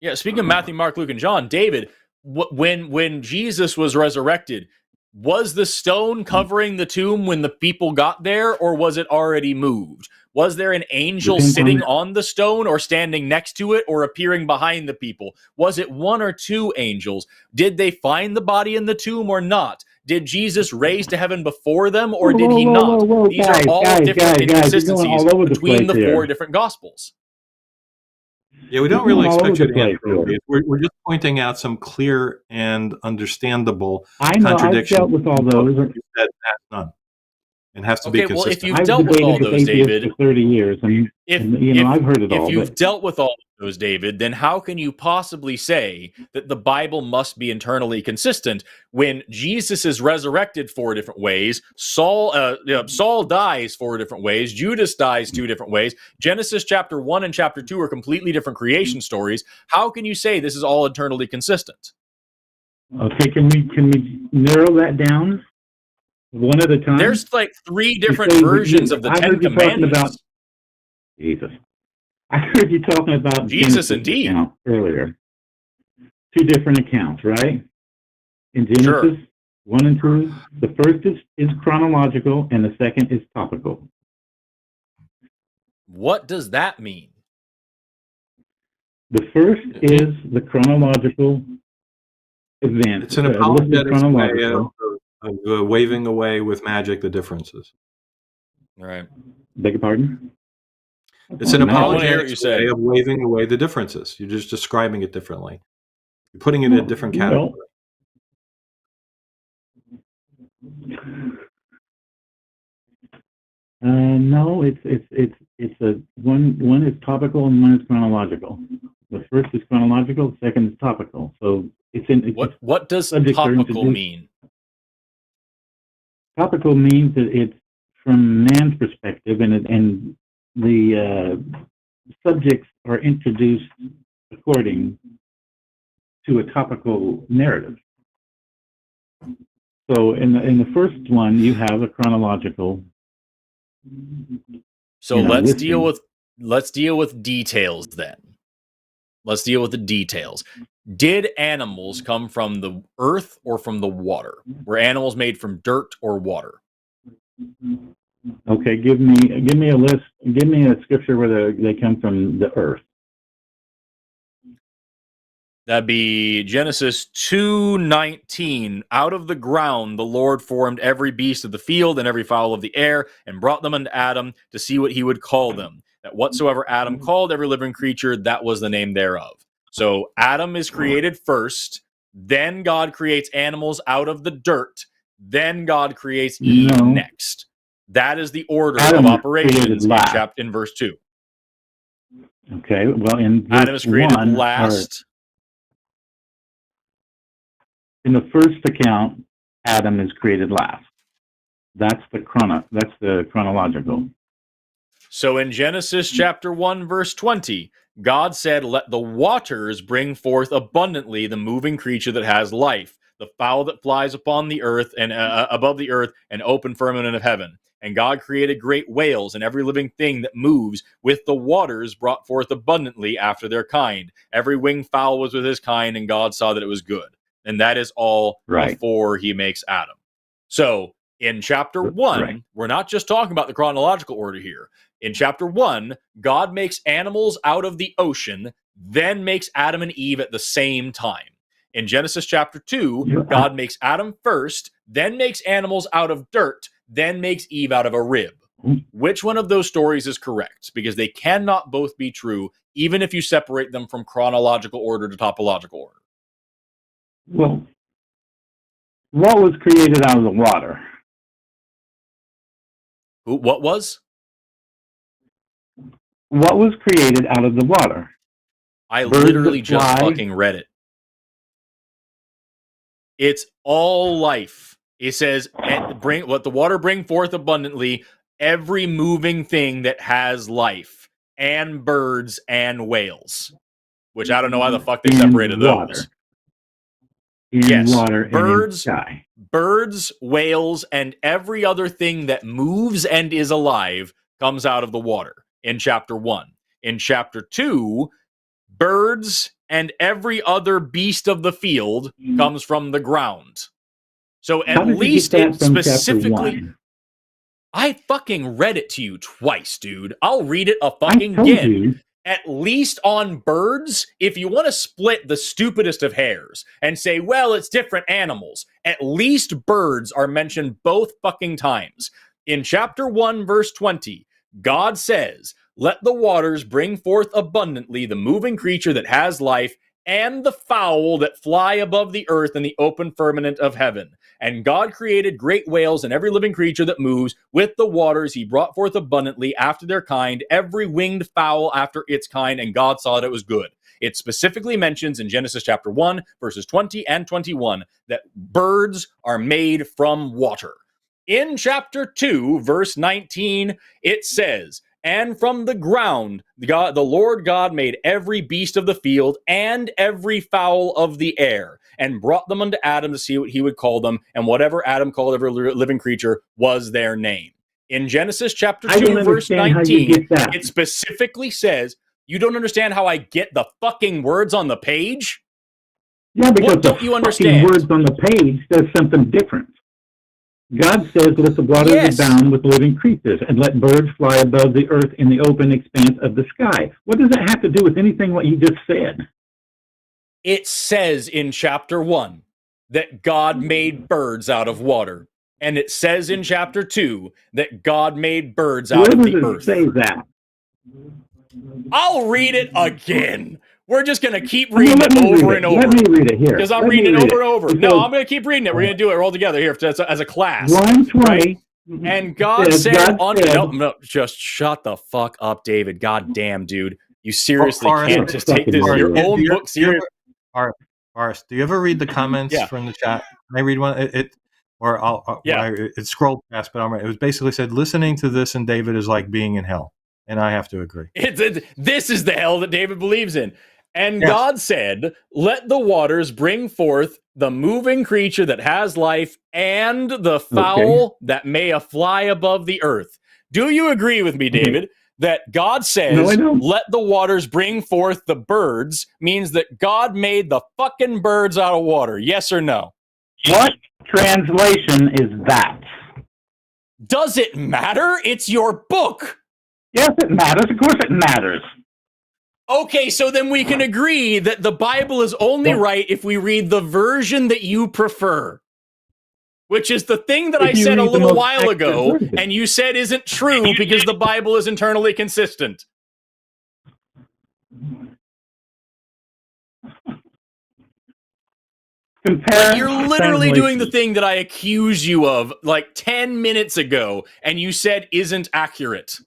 Yeah, speaking of Matthew, Mark, Luke, and John, David, when Jesus was resurrected, was the stone covering the tomb when the people got there, or was it already moved? Was there an angel sitting on the stone, or standing next to it, or appearing behind the people? Was it 1 or 2 angels? Did they find the body in the tomb or not? Did Jesus raise to heaven before them, or did he not? These are all different inconsistencies between the 4 different Gospels. Yeah, we don't really expect you to answer. We're just pointing out some clear and understandable contradictions. I've dealt with all those. That has none. And has to be consistent. Well, if you've dealt with all those, David, for 30 years, I've heard it all. If you've dealt with all of those, David, then how can you possibly say that the Bible must be internally consistent when Jesus is resurrected 4 different ways, Saul dies 4 different ways, Judas dies 2 different ways, Genesis chapter 1 and chapter 2 are completely different creation stories? How can you say this is all internally consistent? Okay, can we narrow that down? One at a time? There's like 3 different versions of the 10 Commandments. Jesus. I heard you talking about Jesus indeed earlier. 2 different accounts, right? In Genesis 1 and 2, the first is chronological and the second is topical. What does that mean? The first is the chronological event. It's an apologetic way of waving away with magic the differences. Right. Beg your pardon? It's an apologetic way of waving away the differences. You're just describing it differently. You're putting it in a different category. No, it's a one is topical and one is chronological. The first is chronological, the second is topical. So it's in. What does topical mean? Topical means that it's from man's perspective, and the subjects are introduced according to a topical narrative. So in the first one, you have a chronological. So let's deal with details then. Let's deal with the details. Did animals come from the earth or from the water? Were animals made from dirt or water? Okay, give me a list. Give me a scripture where they come from the earth. That'd be Genesis 2:19. Out of the ground the Lord formed every beast of the field and every fowl of the air, and brought them unto Adam to see what he would call them. That whatsoever Adam called every living creature, that was the name thereof. So Adam is created first, then God creates animals out of the dirt, then God creates Eve next. That is the order of operations in verse 2. Okay, well, in verse Adam is created last. In the first account, Adam is created last. That's the chronological. So in Genesis chapter 1, verse 20, God said, "Let the waters bring forth abundantly the moving creature that has life, the fowl that flies upon the earth and above the earth, and open firmament of heaven." And God created great whales and every living thing that moves with the waters brought forth abundantly after their kind. Every winged fowl was with his kind, and God saw that it was good. And that is all before he makes Adam. So In chapter 1, Right. we're not just talking about the chronological order here. In chapter 1, God makes animals out of the ocean, then makes Adam and Eve at the same time. In Genesis chapter 2, God makes Adam first, then makes animals out of dirt, then makes Eve out of a rib. Which one of those stories is correct? Because they cannot both be true, even if you separate them from chronological order to topological order. Well, what was created out of the water? What was? What was created out of the water? I Birds literally that just fly? fucking read it. It's all life. It says, "Bring what the water bring forth abundantly, every moving thing that has life, and birds and whales." Which I don't know why the fuck they separated those. In water birds, and in sky. birds, whales, and every other thing that moves and is alive comes out of the water in chapter 1. In chapter 2, birds and every other beast of the field comes from the ground. So at least it specifically... I fucking read it to you twice, dude. I'll read it again. At least on birds, if you want to split the stupidest of hairs and say, well, it's different animals, at least birds are mentioned both fucking times. In chapter 1, verse 20, God says, "Let the waters bring forth abundantly the moving creature that has life, and the fowl that fly above the earth in the open firmament of heaven. And God created great whales and every living creature that moves. With the waters he brought forth abundantly after their kind, every winged fowl after its kind, and God saw that it was good." It specifically mentions in Genesis chapter 1, verses 20 and 21, that birds are made from water. In chapter 2, verse 19, it says, "And from the ground, the Lord God made every beast of the field and every fowl of the air, and brought them unto Adam to see what he would call them. And whatever Adam called every living creature was their name." In Genesis chapter 2, verse 19, it specifically says, you don't understand how I get the fucking words on the page? Yeah, because what don't you understand? The words on the page says something different. God says, "Let the waters abound with living creatures, and let birds fly above the earth in the open expanse of the sky." What does that have to do with anything what you just said? It says in chapter 1 that God made birds out of water. And it says in chapter 2 that God made birds out of the earth. Where does it say that? I'll read it again. We're just going to keep reading it over and over. Let me read it here. Because I'm reading it over and over. No, I'm going to keep reading it. We're going to do it all together here as a class. 120. Right? And God said, no, just shut the fuck up, David. God damn, dude. You seriously can't just take this your own book serious. Forrest, do you ever read the comments from the chat? Can I read one? It scrolled past, but it was basically said, "Listening to this and David is like being in hell." And I have to agree. This is the hell that David believes in. And God said, "Let the waters bring forth the moving creature that has life and the fowl that may fly above the earth." Do you agree with me, David, that God says, "Let the waters bring forth the birds," means that God made the fucking birds out of water? Yes or no? What translation is that? Does it matter? It's your book. Yes, it matters. Of course it matters. Okay, so then we can agree that the Bible is only right if we read the version that you prefer. Which is the thing that I said a little while ago, and you said isn't true because the Bible is internally consistent. You're literally doing the thing that I accused you of like 10 minutes ago, and you said isn't accurate.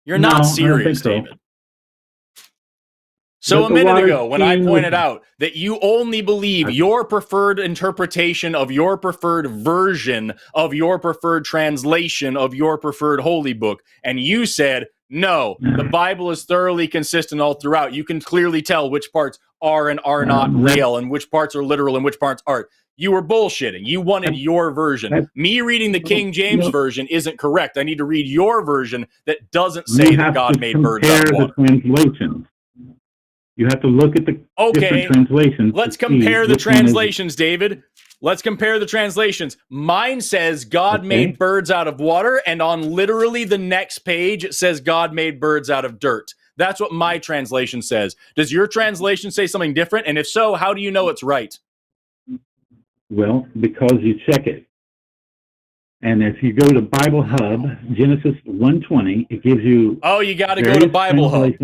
You're not serious, David. So a minute ago, when I pointed out that you only believe your preferred interpretation of your preferred version of your preferred translation of your preferred holy book, and you said, no, the Bible is thoroughly consistent all throughout. You can clearly tell which parts are and are not real and which parts are literal and which parts aren't. You were bullshitting. You wanted your version. Me reading the King James version isn't correct. I need to read your version that doesn't say that God made birds out of water. You have to look at the different translations. Let's compare the translations, David. Let's compare the translations. Mine says God made birds out of water, and on literally the next page, it says God made birds out of dirt. That's what my translation says. Does your translation say something different? And if so, how do you know it's right? Well, because you check it. And if you go to Bible Hub, Genesis 1:20, it gives you... Oh, you got to go to Bible Hub.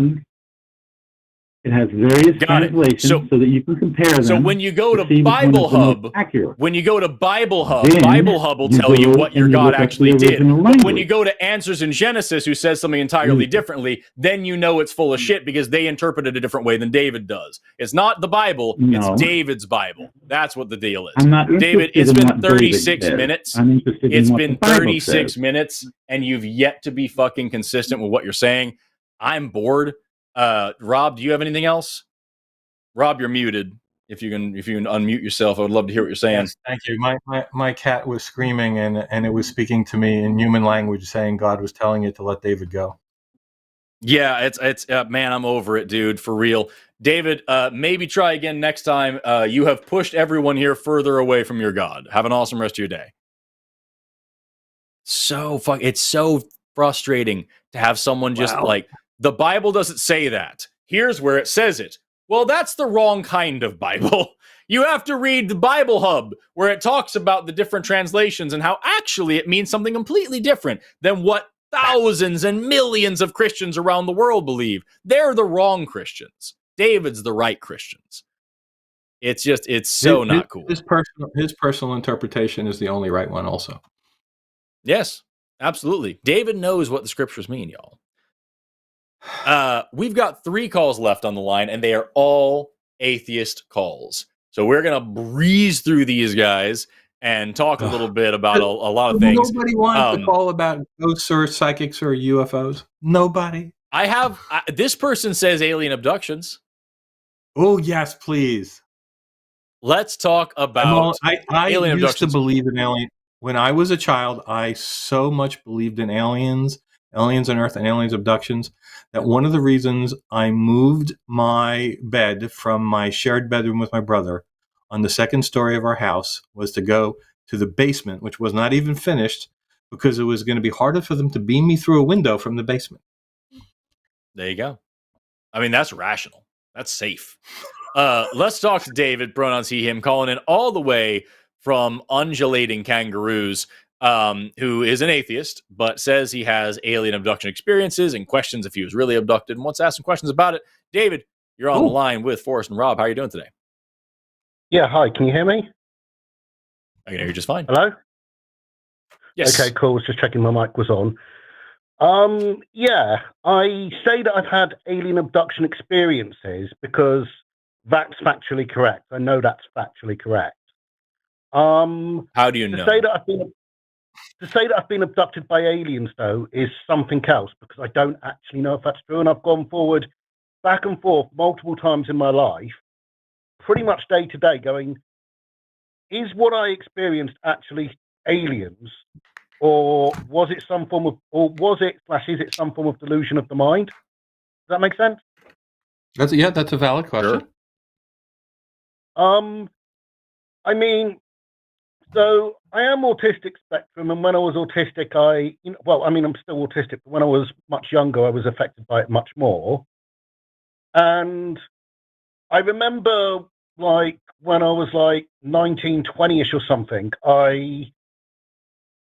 It has various translations so that you can compare them. So when you go to Bible Hub, Bible Hub will tell you what your God actually did. But when you go to Answers in Genesis, who says something entirely differently, then you know it's full of shit because they interpret it a different way than David does. It's not the Bible, it's David's Bible. That's what the deal is. David, it's been 36 minutes. It's been 36 minutes, and you've yet to be fucking consistent with what you're saying. I'm bored. Rob, do you have anything else? Rob, you're muted. If you can unmute yourself, I would love to hear what you're saying. Yes, thank you. My cat was screaming and it was speaking to me in human language, saying God was telling it to let David go. Yeah, it's man, I'm over it, dude, for real. David, maybe try again next time. You have pushed everyone here further away from your God. Have an awesome rest of your day. It's so frustrating to have someone just like, the Bible doesn't say that. Here's where it says it. Well, that's the wrong kind of Bible. You have to read the Bible Hub, where it talks about the different translations and how actually it means something completely different than what thousands and millions of Christians around the world believe. They're the wrong Christians. David's the right Christians. It's not cool. His personal interpretation is the only right one also. Yes, absolutely. David knows what the scriptures mean, y'all. We've got 3 calls left on the line, and they are all atheist calls. So we're going to breeze through these guys and talk a little bit about a lot of things. Nobody wants to call about ghosts or psychics or UFOs. Nobody. This person says alien abductions. Oh, yes, please. Let's talk about alien abductions. I used to believe in aliens. When I was a child, I so much believed in aliens on Earth and aliens abductions, that one of the reasons I moved my bed from my shared bedroom with my brother on the second story of our house was to go to the basement, which was not even finished, because it was going to be harder for them to beam me through a window from the basement. There you go. I mean, that's rational. That's safe. Let's talk to David, pronouns he, him, calling in all the way from undulating kangaroos. Who is an atheist, but says he has alien abduction experiences and questions if he was really abducted and wants to ask some questions about it. David, you're on the line with Forrest and Rob. How are you doing today? Yeah, hi. Can you hear me? I can hear you just fine. Hello? Yes. Okay, cool. I was just checking my mic was on. Yeah, I say that I've had alien abduction experiences because that's factually correct. I know that's factually correct. How do you know? To say that I've been abducted by aliens, though, is something else, because I don't actually know if that's true. And I've gone forward, back and forth, multiple times in my life, pretty much day to day, going, is what I experienced actually aliens? Or was it some form of, is it some form of delusion of the mind? Does that make sense? That's a valid question. Sure. I mean, so I am autistic spectrum, and when I was autistic, I'm still autistic, but when I was much younger, I was affected by it much more. And I remember, like, when I was like 19, 20-ish or something, I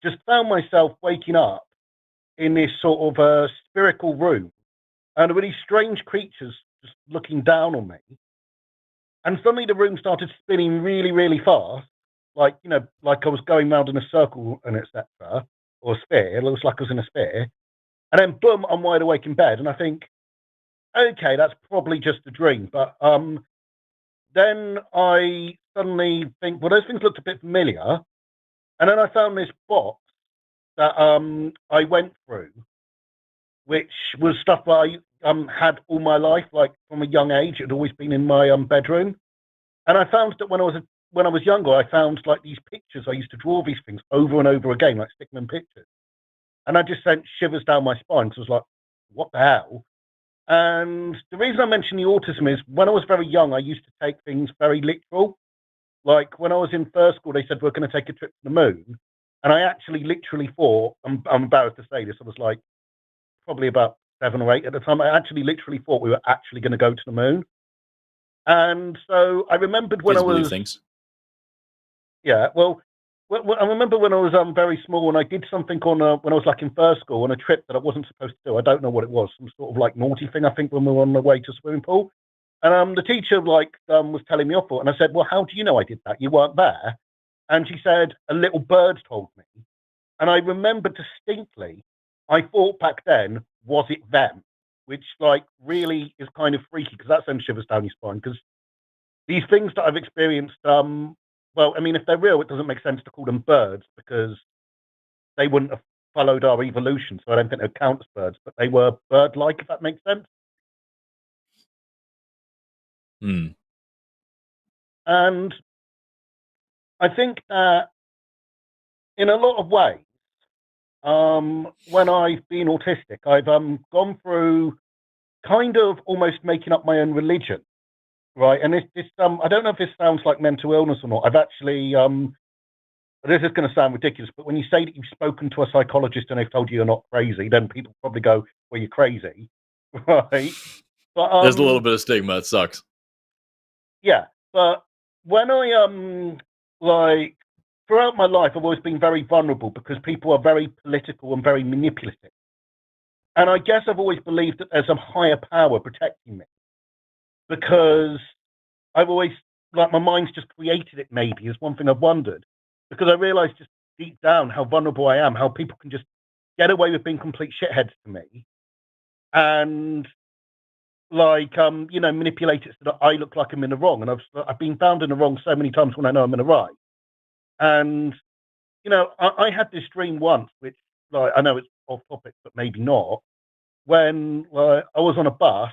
just found myself waking up in this sort of spherical room, and really strange creatures just looking down on me. And suddenly the room started spinning really, really fast. Like I was going round in a circle and etc. Or a sphere. It looks like I was in a sphere. And then boom, I'm wide awake in bed. And I think, okay, that's probably just a dream. But then I suddenly think, well, those things looked a bit familiar. And then I found this box that I went through, which was stuff that I had all my life, like from a young age. It had always been in my bedroom. And I found that when I was younger, I found like these pictures. I used to draw these things over and over again, like stick them in pictures. And I just sent shivers down my spine because I was like, what the hell? And the reason I mention the autism is when I was very young, I used to take things very literal. Like when I was in first school, they said we're going to take a trip to the moon. And I actually literally thought, I'm embarrassed to say this, I was like probably about 7 or 8 at the time. I actually literally thought we were actually going to go to the moon. And so I remembered when I was... things. Yeah, well, I remember when I was very small and I did something on when I was like in first school on a trip that I wasn't supposed to do. I don't know what it was, some sort of like naughty thing, I think, when we were on the way to a swimming pool. And the teacher was telling me off for it. And I said, well, how do you know I did that? You weren't there. And she said, a little bird told me. And I remember distinctly, I thought back then, was it them? Which like really is kind of freaky because that sends shivers down your spine. Because these things that I've experienced, well, I mean, if they're real, it doesn't make sense to call them birds because they wouldn't have followed our evolution. So I don't think they'd count as birds, but they were bird-like, if that makes sense. Hmm. And I think that in a lot of ways, when I've been autistic, I've gone through kind of almost making up my own religion, right? And this I don't know if this sounds like mental illness or not. I've actually, this is going to sound ridiculous, but when you say that you've spoken to a psychologist and they've told you you're not crazy, then people probably go, well, you're crazy, right? But there's a little bit of stigma. It sucks. Yeah, but when I like throughout my life, I've always been very vulnerable because people are very political and very manipulative. And I guess I've always believed that there's a higher power protecting me because I've always, like, my mind's just created it, maybe, is one thing I've wondered. Because I realized just deep down how vulnerable I am, how people can just get away with being complete shitheads to me. And like manipulate it so that I look like I'm in the wrong, and I've been found in the wrong so many times when I know I'm in the right. And I had this dream once, which like I know it's off topic, but maybe not. When I was on a bus,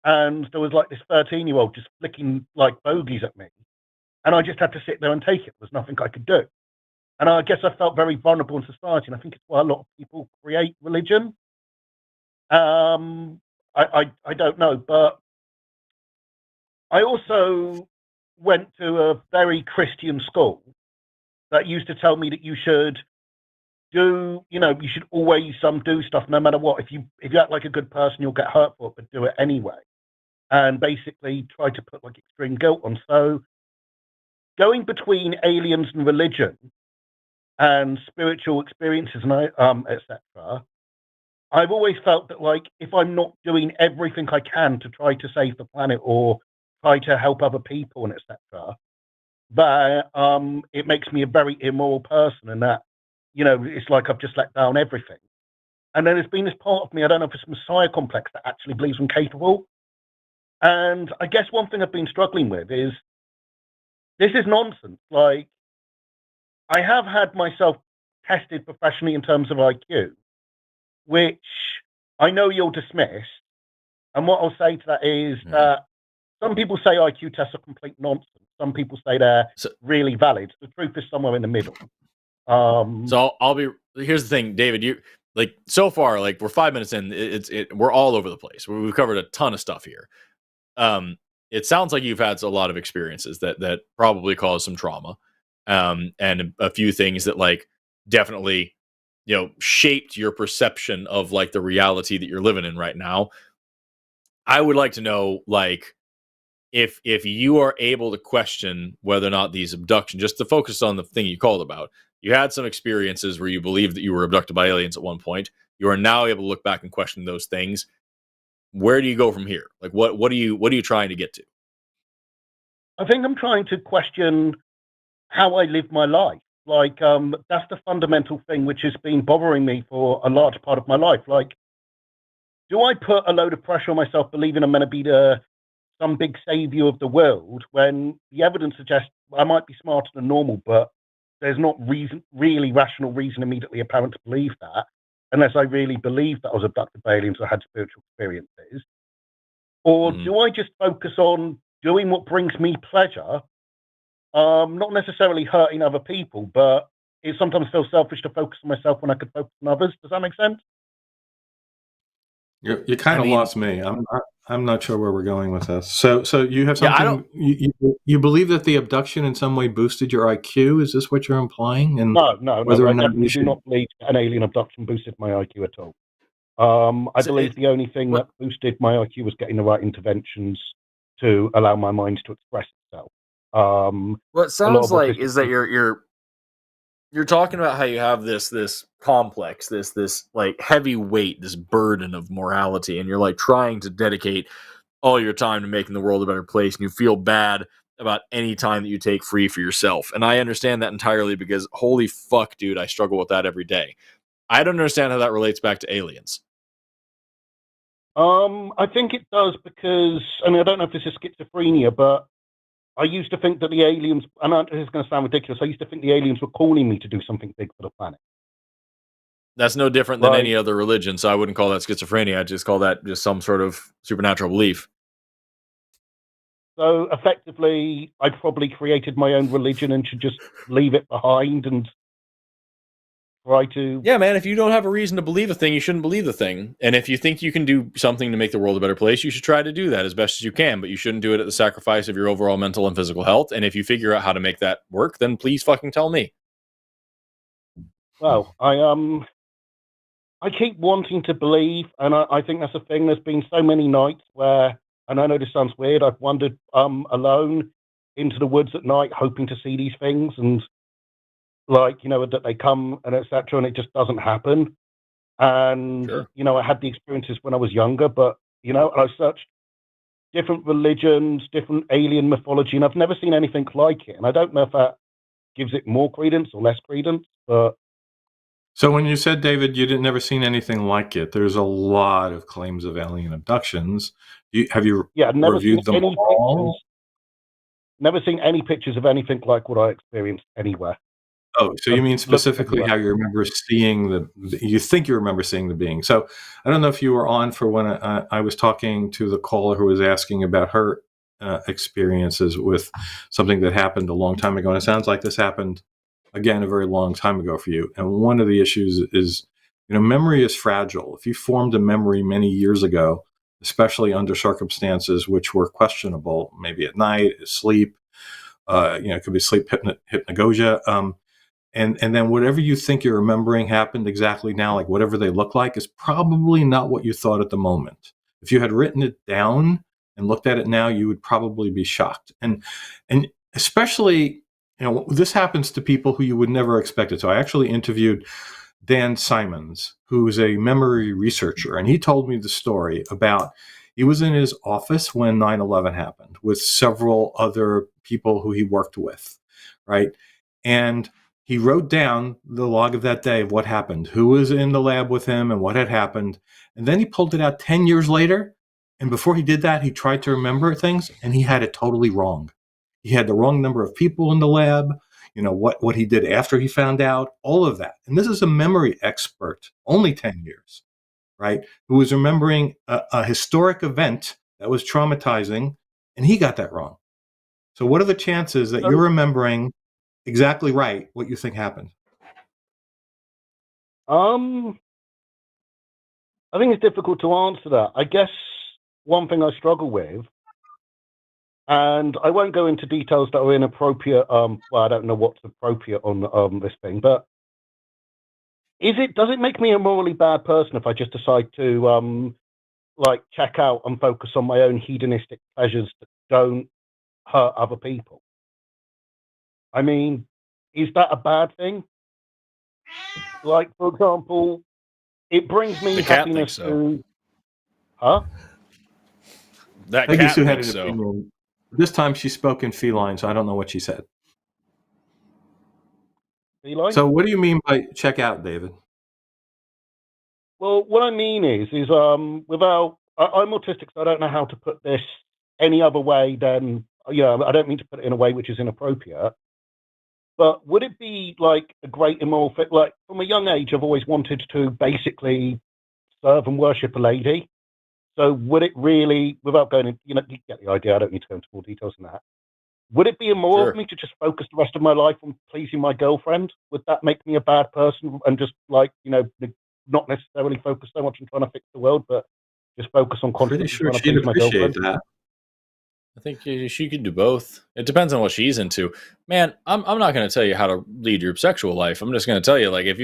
and there was like this 13-year-old just flicking like bogies at me, and I just had to sit there and take it. There was nothing I could do, and I guess I felt very vulnerable in society, and I think it's why a lot of people create religion. I don't know, but I also went to a very Christian school that used to tell me that you should do, you should always do stuff no matter what. If you act like a good person, you'll get hurt for it, but do it anyway. And basically try to put like extreme guilt on. So going between aliens and religion and spiritual experiences and etc. I've always felt that, like, if I'm not doing everything I can to try to save the planet or try to help other people and etc., that it makes me a very immoral person, and that, it's like I've just let down everything. And then there's been this part of me, I don't know if it's Messiah complex, that actually believes I'm capable. And I guess one thing I've been struggling with is, this is nonsense. Like, I have had myself tested professionally in terms of IQ, which I know you'll dismiss. And what I'll say to that is that some people say IQ tests are complete nonsense. Some people say they're really valid. The truth is somewhere in the middle. So here's the thing, David, you like so far, like we're 5 minutes in, we're all over the place. We've covered a ton of stuff here. It sounds like you've had a lot of experiences that probably caused some trauma. And a few things that like definitely, shaped your perception of like the reality that you're living in right now. I would like to know, like, if you are able to question whether or not these abductions, just to focus on the thing you called about, you had some experiences where you believed that you were abducted by aliens at one point. You are now able to look back and question those things. Where do you go from here? Like, what are you trying to get to? I think I'm trying to question how I live my life. Like, that's the fundamental thing which has been bothering me for a large part of my life. Like, do I put a load of pressure on myself believing I'm going to be some big savior of the world when the evidence suggests I might be smarter than normal, but there's not really rational reason immediately apparent to believe that, unless I really believe that I was abducted by aliens or had spiritual experiences? Or do I just focus on doing what brings me pleasure, not necessarily hurting other people, but it sometimes feels selfish to focus on myself when I could focus on others? Does that make sense? You kind of lost me. I'm not sure where we're going with this. So you have Yeah, I something. You believe that the abduction in some way boosted your IQ? Is this what you're implying? And No. whether or I not definitely you do should. not believe an alien abduction boosted my IQ at all. I believe the only thing that boosted my IQ was getting the right interventions to allow my mind to express itself. What it sounds like is that you're talking about how you have this complex, this like heavy weight, this burden of morality, and you're like trying to dedicate all your time to making the world a better place, and you feel bad about any time that you take free for yourself. And I understand that entirely because holy fuck, dude, I struggle with that every day. I don't understand how that relates back to aliens. I think it does because, I mean, I don't know if this is schizophrenia, but I used to think that the aliens, and this is going to sound ridiculous, I used to think the aliens were calling me to do something big for the planet. That's no different than any other religion, so I wouldn't call that schizophrenia. I'd just call that just some sort of supernatural belief. So effectively, I probably created my own religion and should just leave it behind and try to... Yeah, man, if you don't have a reason to believe a thing, you shouldn't believe the thing. And if you think you can do something to make the world a better place, you should try to do that as best as you can, but you shouldn't do it at the sacrifice of your overall mental and physical health. And if you figure out how to make that work, then please fucking tell me. Well, I keep wanting to believe, and I think that's a thing. There's been so many nights where, and I know this sounds weird, I've wandered alone into the woods at night hoping to see these things, and like, you know, that they come and etc., and it just doesn't happen. And Sure. you know, I had the experiences when I was younger, but you know, I searched different religions, different alien mythology, and I've never seen anything like it. And I don't know if that gives it more credence or less credence, but... So when you said, David, you didn't never seen anything like it, there's a lot of claims of alien abductions. Have you reviewed them all? Never seen any pictures of anything like what I experienced anywhere. Oh, so you mean specifically how you remember seeing you think you remember seeing the being. So I don't know if you were on for when I was talking to the caller who was asking about her experiences with something that happened a long time ago. And it sounds like this happened, again, a very long time ago for you. And one of the issues is, you know, memory is fragile. If you formed a memory many years ago, especially under circumstances which were questionable, maybe at night, sleep, you know, it could be sleep hypnagogia, and then whatever you think you're remembering happened exactly now, like whatever they look like, is probably not what you thought at the moment. If you had written it down and looked at it now, you would probably be shocked. And especially, you know, this happens to people who you would never expect it. So I actually interviewed Dan Simons, who's a memory researcher, and he told me the story about he was in his office when 9/11 happened with several other people who he worked with, right? And he wrote down the log of that day of what happened, who was in the lab with him and what had happened. And then he pulled it out 10 years later. And before he did that, he tried to remember things and he had it totally wrong. He had the wrong number of people in the lab, you know, what he did after he found out, all of that. And this is a memory expert, only 10 years, right? Who was remembering a historic event that was traumatizing, and he got that wrong. So what are the chances that you're remembering exactly right what you think happened? I think it's difficult to answer that. I guess one thing I struggle with, and I won't go into details that are inappropriate. Well, I don't know what's appropriate on this thing, but does it make me a morally bad person if I just decide to like check out and focus on my own hedonistic pleasures that don't hurt other people? I mean, is that a bad thing? Like, for example, it brings me happiness to... Huh? That Peggy cat Sue had thinks an opinion. This time she spoke in feline, so I don't know what she said. Feline? So what do you mean by check out, David? Well, what I mean is without... I'm autistic, so I don't know how to put this any other way than... Yeah, I don't mean to put it in a way which is inappropriate. But would it be like a great immoral fit? Like, from a young age, I've always wanted to basically serve and worship a lady. So would it really, without going in, you know, you get the idea, I don't need to go into more details than that. Would it be immoral of me to just focus the rest of my life on pleasing my girlfriend? Would that make me a bad person and just, like, you know, not necessarily focus so much on trying to fix the world, but just focus on Pretty constantly sure trying to she'd please my appreciate girlfriend? that. I think she could do both. It depends on what she's into. Man, I'm not going to tell you how to lead your sexual life. I'm just going to tell you, like, if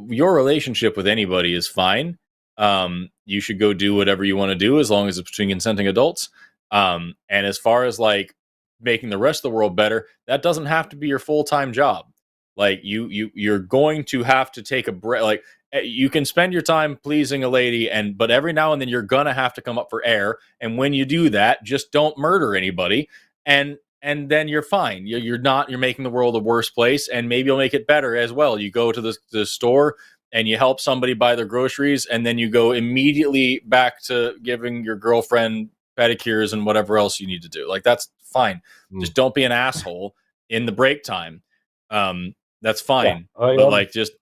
your relationship with anybody is fine, you should go do whatever you want to do as long as it's between consenting adults. And as far as like making the rest of the world better, that doesn't have to be your full-time job. Like you're going to have to take a break. Like you can spend your time pleasing a lady, but every now and then you're gonna have to come up for air. And when you do that, just don't murder anybody, and then you're fine. You're making the world a worse place, and maybe you'll make it better as well. You go to the store and you help somebody buy their groceries, and then you go immediately back to giving your girlfriend pedicures and whatever else you need to do. Like that's fine. Just don't be an asshole in the break time. That's fine. But like just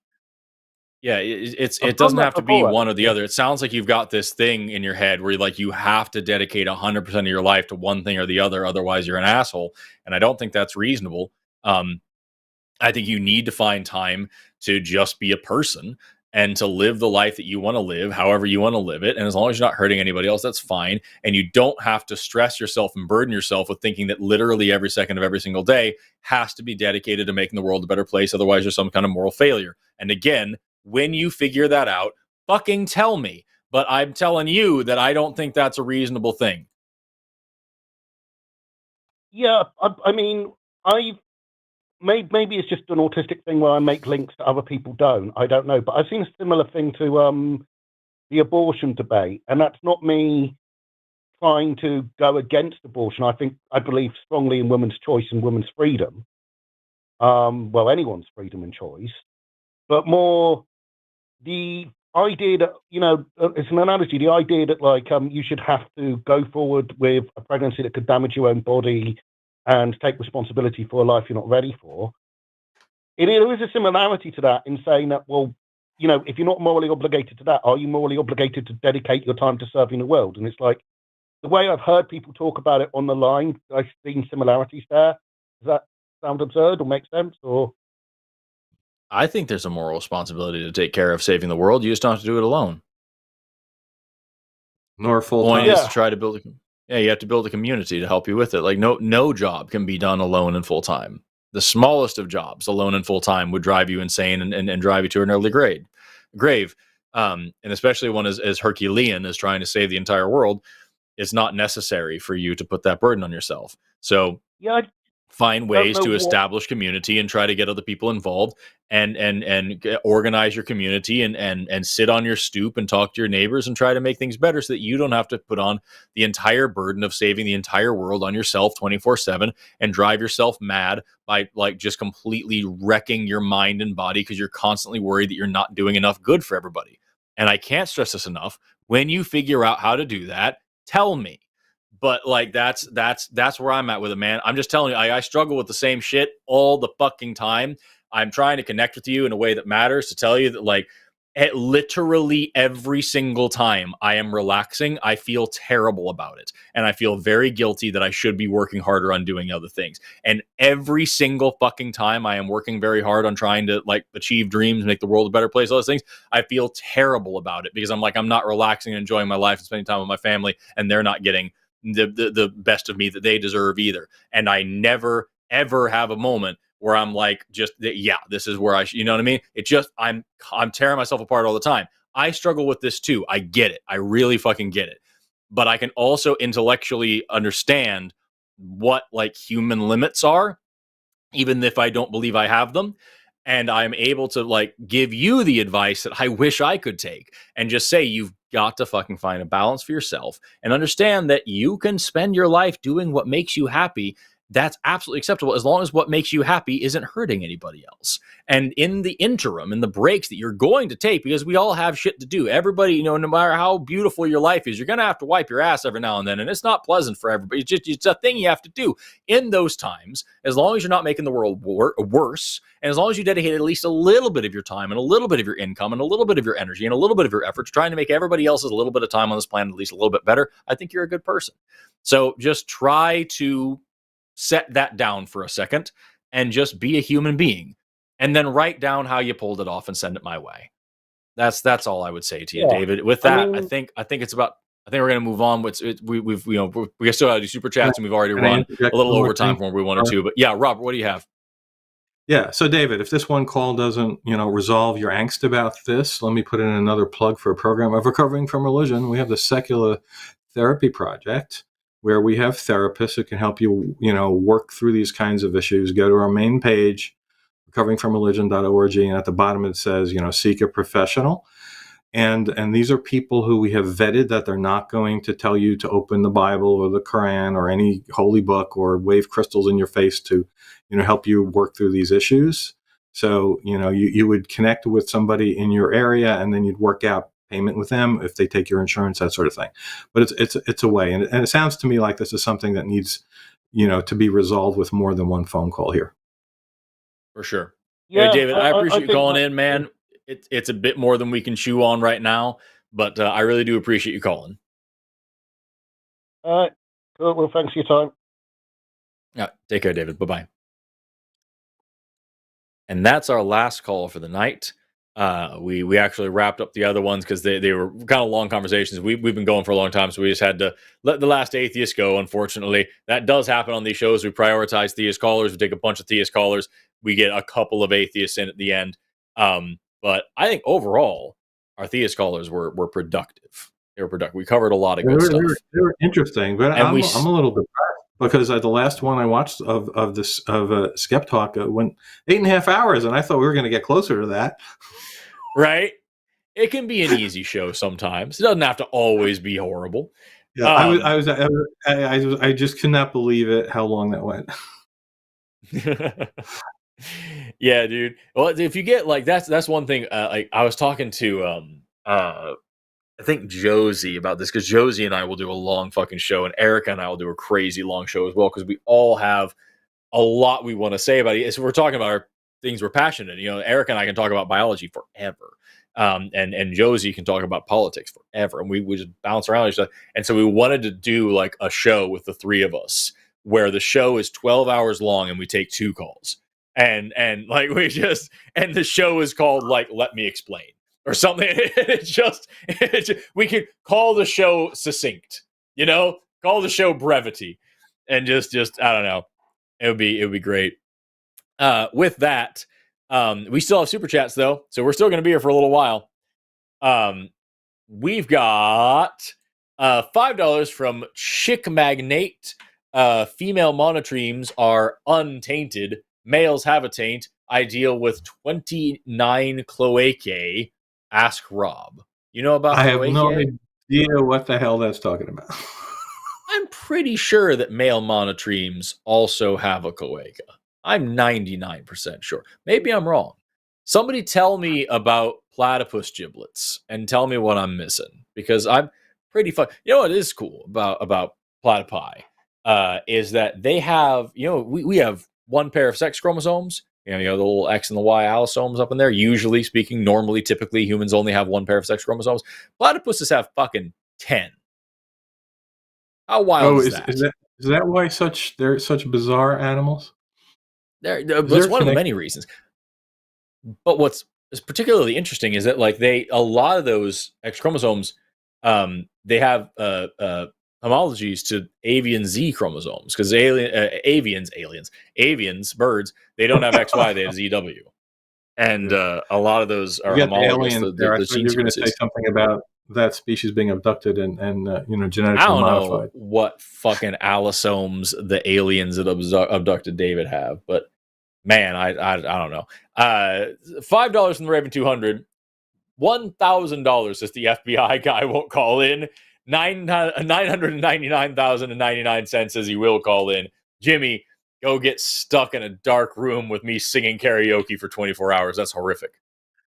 it doesn't have to be one or the other. It sounds like you've got this thing in your head where you have to dedicate 100% of your life to one thing or the other, otherwise you're an asshole. And I don't think that's reasonable. I think you need to find time to just be a person and to live the life that you want to live, however you want to live it. And as long as you're not hurting anybody else, that's fine. And you don't have to stress yourself and burden yourself with thinking that literally every second of every single day has to be dedicated to making the world a better place. Otherwise, you're some kind of moral failure. And again, when you figure that out, fucking tell me. But I'm telling you that I don't think that's a reasonable thing. Yeah, I mean, maybe it's just an autistic thing where I make links that other people don't. I don't know, but I've seen a similar thing to the abortion debate, and that's not me trying to go against abortion. I believe strongly in women's choice and women's freedom. Well, anyone's freedom and choice, but more the idea that it's an analogy. The idea that you should have to go forward with a pregnancy that could damage your own body and take responsibility for a life you're not ready for. There is a similarity to that in saying that, well, if you're not morally obligated to that, are you morally obligated to dedicate your time to serving the world? And it's like, the way I've heard people talk about it on the line, I've seen similarities there. Does that sound absurd or make sense? Or I think there's a moral responsibility to take care of saving the world. You just don't have to do it alone. Nor full time. Point is to try to build you have to build a community to help you with it. Like no job can be done alone and full time. The smallest of jobs alone and full time would drive you insane and drive you to an early grave. And especially one as Herculean as trying to save the entire world, it's not necessary for you to put that burden on yourself. So find ways to establish community and try to get other people involved and organize your community and sit on your stoop and talk to your neighbors and try to make things better so that you don't have to put on the entire burden of saving the entire world on yourself 24/7 and drive yourself mad by just completely wrecking your mind and body because you're constantly worried that you're not doing enough good for everybody. And I can't stress this enough. When you figure out how to do that, tell me. But that's where I'm at with it, man. I'm just telling you, I struggle with the same shit all the fucking time. I'm trying to connect with you in a way that matters to tell you that literally every single time I am relaxing, I feel terrible about it. And I feel very guilty that I should be working harder on doing other things. And every single fucking time I am working very hard on trying to achieve dreams, make the world a better place, all those things, I feel terrible about it because I'm not relaxing and enjoying my life and spending time with my family, and they're not getting the best of me that they deserve either. And I never ever have a moment where I'm this is where you know what I mean? It just I'm tearing myself apart all the time. I struggle with this too. I get it. I really fucking get it. But I can also intellectually understand what human limits are, even if I don't believe I have them. And I'm able to give you the advice that I wish I could take and just say, you've got to fucking find a balance for yourself and understand that you can spend your life doing what makes you happy. That's absolutely acceptable as long as what makes you happy isn't hurting anybody else. And in the interim, in the breaks that you're going to take, because we all have shit to do. Everybody, no matter how beautiful your life is, you're going to have to wipe your ass every now and then. And it's not pleasant for everybody. It's a thing you have to do. In those times, as long as you're not making the world worse, and as long as you dedicate at least a little bit of your time and a little bit of your income and a little bit of your energy and a little bit of your efforts trying to make everybody else's a little bit of time on this planet at least a little bit better, I think you're a good person. So just try to set that down for a second and just be a human being, and then write down how you pulled it off and send it my way. That's all I would say to you, David. With that, I think it's about I think we're going to move on. We still got to do super chats, and we've already run a little overtime from where we wanted to. But yeah, Robert, what do you have? Yeah. So David, if this one call doesn't, resolve your angst about this, let me put in another plug for a program of Recovering from Religion. We have the Secular Therapy Project, where we have therapists that can help you, work through these kinds of issues. Go to our main page, recoveringfromreligion.org, and at the bottom it says, seek a professional. And these are people who we have vetted that they're not going to tell you to open the Bible or the Quran or any holy book or wave crystals in your face to, help you work through these issues. So, you would connect with somebody in your area, and then you'd work out payment with them if they take your insurance, that sort of thing. But it's a way. And it sounds to me like this is something that needs, to be resolved with more than one phone call here. For sure. Yeah, David, I appreciate you think calling in, man. It's a bit more than we can chew on right now, but I really do appreciate you calling. All right. Cool. Well, thanks for your time. Yeah, take care, David. Bye-bye. And that's our last call for the night. We actually wrapped up the other ones because they were kind of long conversations. We've been going for a long time, so we just had to let the last atheist go, unfortunately. That does happen on these shows. We prioritize theist callers. We take a bunch of theist callers. We get a couple of atheists in at the end. But I think overall, our theist callers were productive. They were productive. We covered a lot of good stuff. They were interesting, but I'm a little depressed because the last one I watched of SkepTalk went 8.5 hours, and I thought we were going to get closer to that. Right? It can be an easy show sometimes. It doesn't have to always be horrible. Yeah, I just could not believe it how long that went. Yeah, dude. Well, if you get that's one thing. I was talking to I think Josie about this, because Josie and I will do a long fucking show, and Erica and I will do a crazy long show as well, because we all have a lot we want to say about it. So we're talking about our things we're passionate in. Erica and I can talk about biology forever. And Josie can talk about politics forever, and we just bounce around each other. And so we wanted to do like a show with the three of us, where the show is 12 hours long and we take 2 calls. And the show is called like Let Me Explain or something. It's just we could call the show succinct, call the show brevity, and just I don't know. It would be great. With that, we still have super chats though, so we're still going to be here for a little while. We've got $5 from Chick Magnate. Female monotremes are untainted. Males have a taint. I deal with 29 cloacae. Ask Rob. You know about I cloacae? have no idea what the hell that's talking about. I'm pretty sure that male monotremes also have a cloaca. I'm 99% sure. Maybe I'm wrong. Somebody tell me about platypus giblets and tell me what I'm missing, because I'm pretty fun. What is cool about platypi is that they have, we have one pair of sex chromosomes. The little X and the Y allosomes up in there. Usually speaking, normally, typically, humans only have one pair of sex chromosomes. Platypuses have fucking 10. How wild is that? Is that why they're such bizarre animals? That's one of the many reasons. But what's particularly interesting is that a lot of those X chromosomes, they have homologies to avian Z chromosomes, because avians, birds, they don't have XY, they have ZW. And a lot of those are homologous to the gene You're going to say something about that species being abducted and genetically I don't modified. know what fucking allosomes the aliens that abducted David have, but man, I don't know. $5 from the Raven 200. $1,000 if the FBI guy won't call in. $999,099 says he will call in. Jimmy, go get stuck in a dark room with me singing karaoke for 24 hours. That's horrific.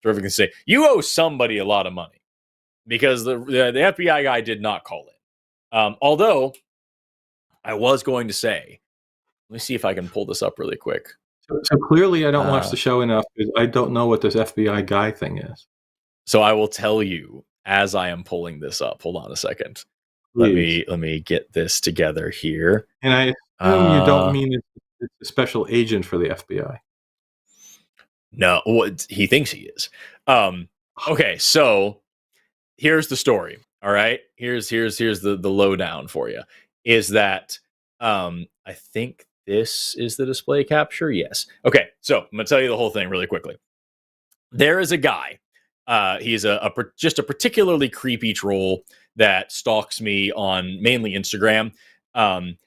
Terrific to say. You owe somebody a lot of money, because the FBI guy did not call in. Although I was going to say, let me see if I can pull this up really quick. So clearly I don't watch the show enough, because I don't know what this FBI guy thing is. So I will tell you as I am pulling this up. Hold on a second. Please. Let me get this together here. And I assume you don't mean it's a special agent for the FBI. No, he thinks he is. Okay, so here's the story. All right, here's the lowdown for you. Is that I think this is the display capture. Yes. Okay, so I'm gonna tell you the whole thing really quickly. There is a guy. He's just a particularly creepy troll that stalks me on mainly Instagram. Um,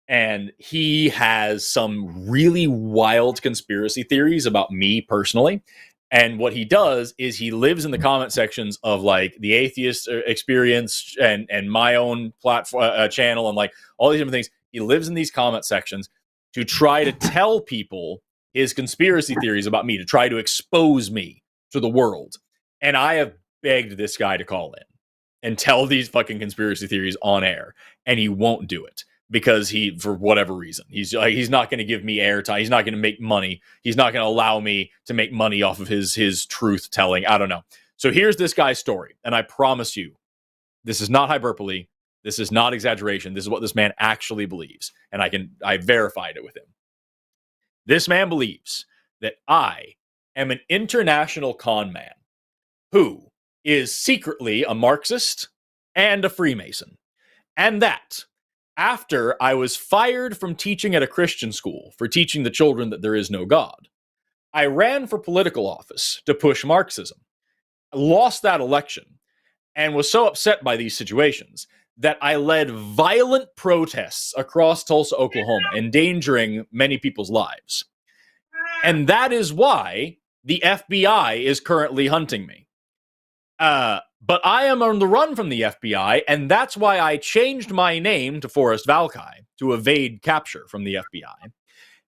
and he has some really wild conspiracy theories about me personally. And what he does is he lives in the comment sections of like the atheist experience and my own platform channel and like all these different things. He lives in these comment sections to try to tell people his conspiracy theories about me, to try to expose me to the world. And I have begged this guy to call in and tell these fucking conspiracy theories on air, and he won't do it because he, for whatever reason, he's not going to give me airtime. He's not going to make money. He's not going to allow me to make money off of his truth telling. I don't know. So here's this guy's story, and I promise you, this is not hyperbole. This is not exaggeration. This is what this man actually believes, and I verified it with him. This man believes that I am an international con man who is secretly a Marxist and a Freemason, and that after I was fired from teaching at a Christian school for teaching the children that there is no God, I ran for political office to push Marxism, lost that election, and was so upset by these situations that I led violent protests across Tulsa, Oklahoma, endangering many people's lives. And that is why the FBI is currently hunting me. But I am on the run from the FBI, and that's why I changed my name to Forrest Valkai to evade capture from the FBI.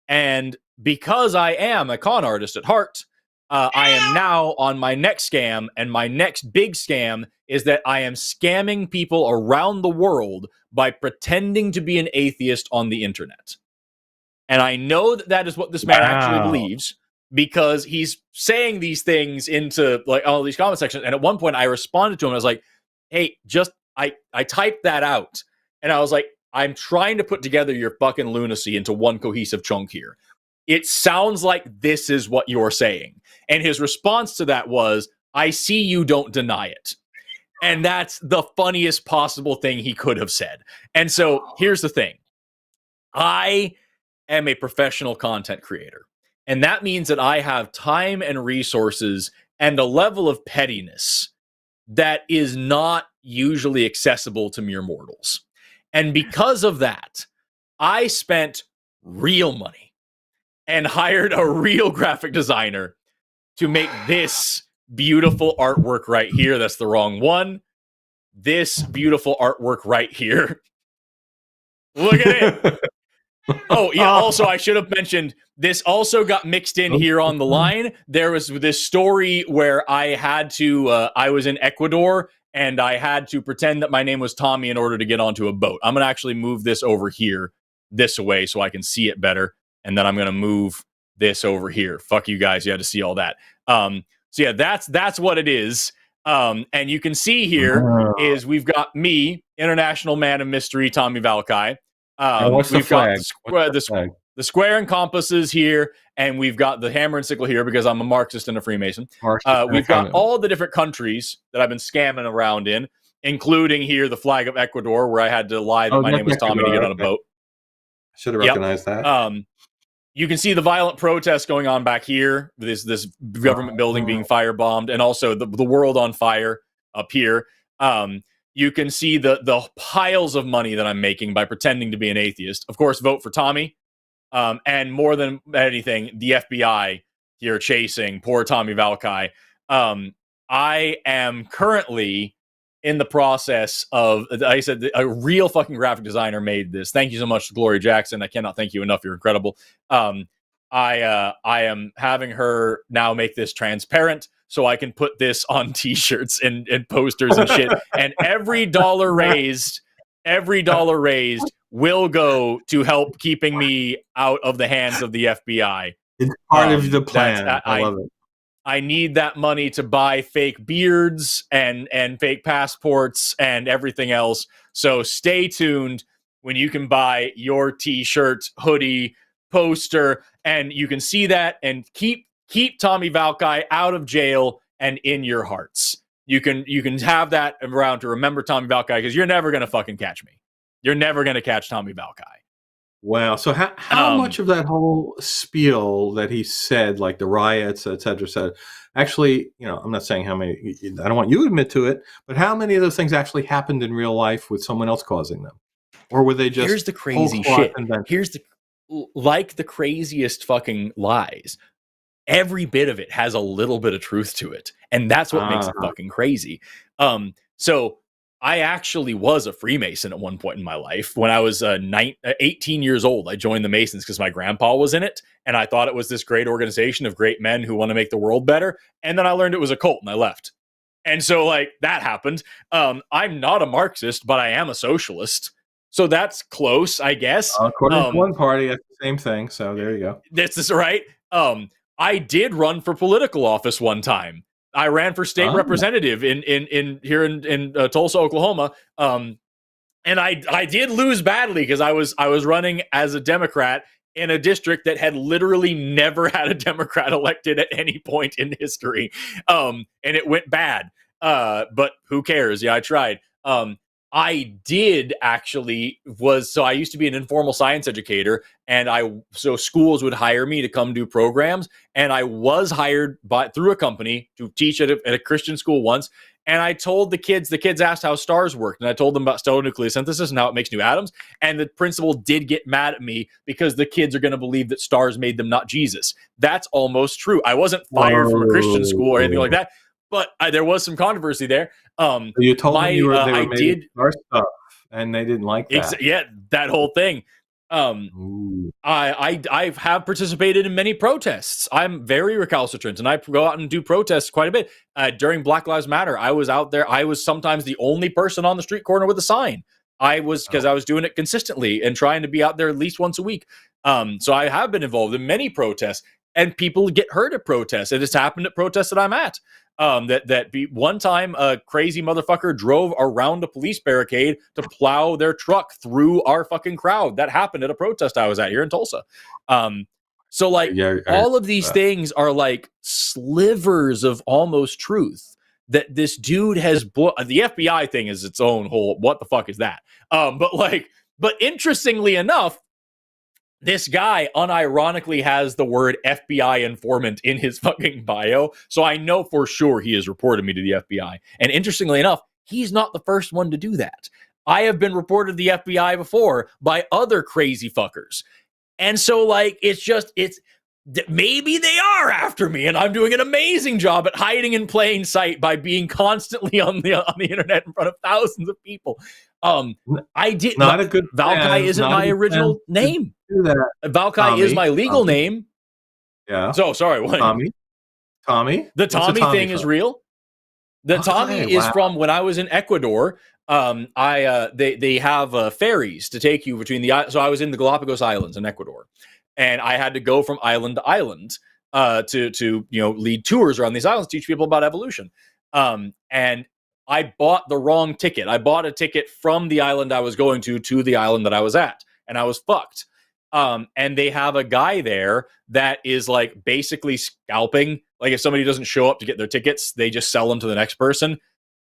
And because I am a con artist at heart, I am now on my next scam, and my next big scam is that I am scamming people around the world by pretending to be an atheist on the internet. And I know that that is what this man actually believes, because he's saying these things into like all these comment sections. And at one point I responded to him. I was like, hey, I typed that out. And I was like, I'm trying to put together your fucking lunacy into one cohesive chunk here. It sounds like this is what you're saying. And his response to that was, I see you don't deny it. And that's the funniest possible thing he could have said. And so here's the thing. I am a professional content creator. And that means that I have time and resources and a level of pettiness that is not usually accessible to mere mortals. And because of that, I spent real money and hired a real graphic designer to make this beautiful artwork right here. That's the wrong one. This beautiful artwork right here. Look at it. Oh, yeah. Also, I should have mentioned this also got mixed in here on the line. There was this story where I had to, I was in Ecuador and I had to pretend that my name was Tommy in order to get onto a boat. I'm going to actually move this over here this way so I can see it better. And then I'm going to move this over here. Fuck you guys. You had to see all that. So yeah, that's what it is. And you can see here is we've got me, international man of mystery, Tommy Valkai. What's the flag? The square and compass is here, and we've got the hammer and sickle here because I'm a Marxist and a Freemason. We've got all the different countries that I've been scamming around in, including here the flag of Ecuador, where I had to lie that my name was Tommy to get on a boat. I should have recognized that. You can see the violent protests going on back here, this government building being firebombed, and also the world on fire up here. You can see the piles of money that I'm making by pretending to be an atheist. Of course, vote for Tommy. And more than anything, the FBI here chasing poor Tommy Valkai. I am currently in the process of, like I said, a real fucking graphic designer made this. Thank you so much to Gloria Jackson. I cannot thank you enough. You're incredible. I am having her now make this transparent so I can put this on t-shirts and posters and shit. And every dollar raised will go to help keeping me out of the hands of the FBI. It's part of the plan. I love it. I need that money to buy fake beards and fake passports and everything else. So stay tuned when you can buy your t-shirt, hoodie, poster, and you can see that and keep Tommy Valkai out of jail and in your hearts. you can have that around to remember Tommy Valkai, because you're never gonna fucking catch me. You're never gonna catch Tommy Valkai. Wow. So how much of that whole spiel that he said, like the riots, et cetera, actually, I'm not saying how many, I don't want you to admit to it, but how many of those things actually happened in real life with someone else causing them? Or were they just Here's the crazy shit. Here's the craziest fucking lies. Every bit of it has a little bit of truth to it. And that's what makes it fucking crazy. So I actually was a Freemason at one point in my life. When I was 18 years old, I joined the Masons because my grandpa was in it. And I thought it was this great organization of great men who want to make the world better. And then I learned it was a cult and I left. And so like that happened. I'm not a Marxist, but I am a socialist. So that's close, I guess. According to one party, that's the same thing. So there you go. This is right. I did run for political office one time. I ran for state representative in Tulsa, Oklahoma. And I did lose badly because I was running as a Democrat in a district that had literally never had a Democrat elected at any point in history. And it went bad. But who cares? Yeah, I tried. I did actually I used to be an informal science educator, and so schools would hire me to come do programs, and I was hired through a company to teach at a Christian school once. And I told the kids asked how stars worked, and I told them about stellar nucleosynthesis and how it makes new atoms. And the principal did get mad at me because the kids are going to believe that stars made them, not Jesus. That's almost true. I wasn't fired from a Christian school or anything like that, but there was some controvery there. So you told them they were made star stuff, and they didn't like that. Yeah, that whole thing. I have participated in many protests. I'm very recalcitrant, and I go out and do protests quite a bit. During Black Lives Matter, I was out there. I was sometimes the only person on the street corner with a sign. Because I was doing it consistently and trying to be out there at least once a week. So I have been involved in many protests, and people get hurt at protests. It has happened at protests that I'm at. One time a crazy motherfucker drove around a police barricade to plow their truck through our fucking crowd. That happened at a protest I was at here in Tulsa. So like all of these things are like slivers of almost truth that this dude has the FBI thing is its own whole what the fuck is that? But interestingly enough, this guy unironically has the word FBI informant in his fucking bio. So I know for sure he has reported me to the FBI. And interestingly enough, he's not the first one to do that. I have been reported to the FBI before by other crazy fuckers. And so like, maybe they are after me, and I'm doing an amazing job at hiding in plain sight by being constantly on the internet in front of thousands of people. I did not a good Valkai isn't my original name. Valkai is my legal name. Yeah. So sorry, what? Tommy. The Tommy thing is real. The Tommy is from when I was in Ecuador. They have ferries to take you between so I was in the Galapagos Islands in Ecuador, and I had to go from island to island to lead tours around these islands, teach people about evolution. And I bought the wrong ticket. I bought a ticket from the island I was going to the island that I was at, and I was fucked. And they have a guy there that is like basically scalping. Like if somebody doesn't show up to get their tickets, they just sell them to the next person.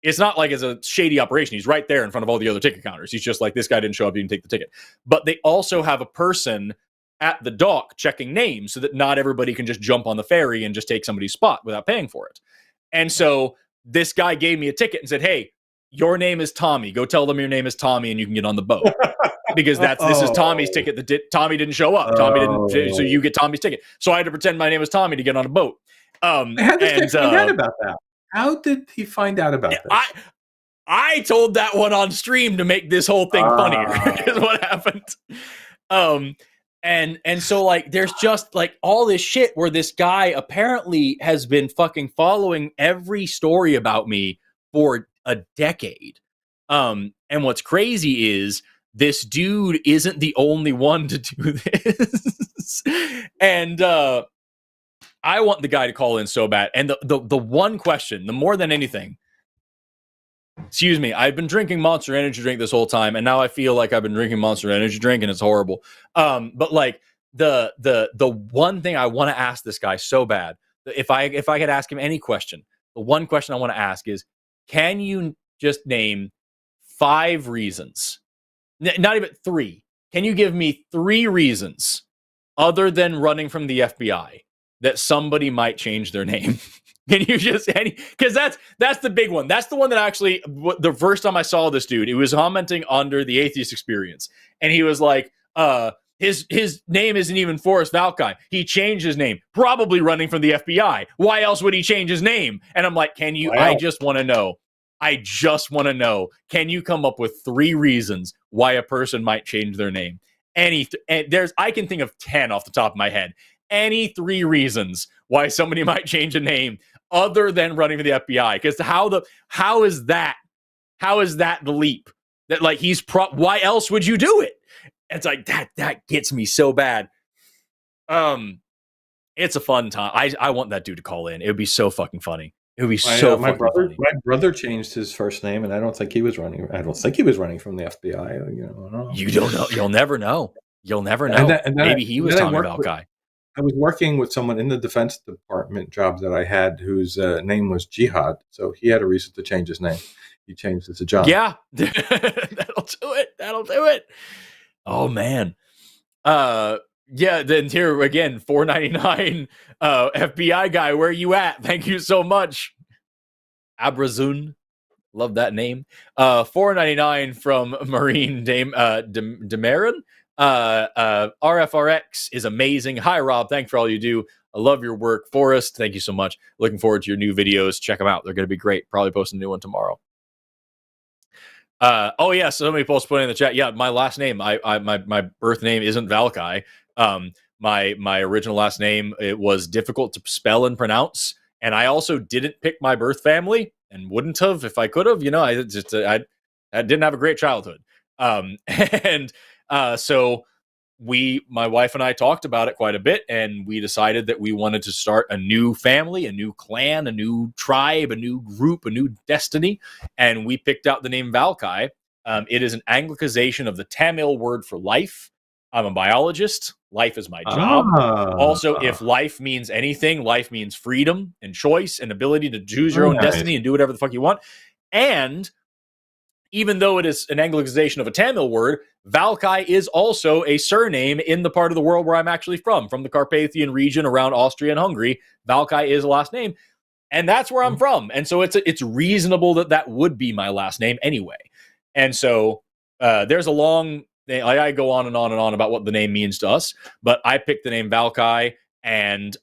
It's not like it's a shady operation. He's right there in front of all the other ticket counters. He's just like, this guy didn't show up, you can take the ticket. But they also have a person at the dock checking names so that not everybody can just jump on the ferry and just take somebody's spot without paying for it. And so this guy gave me a ticket and said, hey, your name is Tommy. Go tell them your name is Tommy and you can get on the boat. Because this is Tommy's ticket. Tommy didn't show up. Tommy didn't, so you get Tommy's ticket. So I had to pretend my name was Tommy to get on a boat. How did he find out about that? How did he find out about this? I told that one on stream to make this whole thing funnier. Is what happened. And so like there's just like all this shit where this guy apparently has been fucking following every story about me for a decade. And what's crazy is this dude isn't the only one to do this. And I want the guy to call in so bad. And the one question, the more than anything, excuse me, I've been drinking Monster Energy drink this whole time, and now I feel like I've been drinking Monster Energy drink, and it's horrible. But like the one thing I want to ask this guy so bad, if I could ask him any question, the one question I want to ask is, can you just name 5 reasons? Not even 3. Can you give me 3 reasons other than running from the FBI that somebody might change their name? Can you just, because that's the big one. That's the one that actually, the first time I saw this dude, he was commenting under the Atheist Experience, and he was like, his name isn't even Forrest Valkai. He changed his name, probably running from the FBI. Why else would he change his name? And I'm like, can you, I just want to know, can you come up with 3 reasons why a person might change their name? And I can think of 10 off the top of my head. Any 3 reasons why somebody might change a name other than running for the FBI? Because how is that the leap? That like why else would you do it? It's like that gets me so bad. It's a fun time. I want that dude to call in. It would be so fucking funny. It would be my funny. My brother changed his first name, and I don't think he was running. I don't think he was running from the FBI. You don't know. You'll never know. And maybe he was Tommy Valkai. I was working with someone in the Defense Department job that I had whose name was Jihad, so he had a reason to change his name. He changed it to John. Yeah, that'll do it. Oh man. Yeah, then here again, $4.99 FBI guy, where you at? Thank you so much. Abrazun. Love that name. $4.99 from Marine Demarin. RFRX is amazing. Hi, Rob. Thanks for all you do. I love your work. Forrest, thank you so much. Looking forward to your new videos. Check them out. They're going to be great. Probably posting a new one tomorrow. Oh yeah, so somebody put in the chat. Yeah, my last name, my birth name isn't Valkai. My original last name, it was difficult to spell and pronounce, and I also didn't pick my birth family and wouldn't have if I could have. I didn't have a great childhood. So my wife and I talked about it quite a bit, and we decided that we wanted to start a new family, a new clan, a new tribe, a new group, a new destiny. And we picked out the name Valkai. It is an Anglicization of the Tamil word for life. I'm a biologist. Life is my job. Also, if life means anything, life means freedom and choice and ability to choose your own destiny and do whatever the fuck you want. And even though it is an Anglicization of a Tamil word, Valkai is also a surname in the part of the world where I'm actually from the Carpathian region around Austria and Hungary. Valkai is a last name, and that's where I'm from. And so it's reasonable that would be my last name anyway. And so there's a long thing. I go on and on and on about what the name means to us, but I picked the name Valkai, and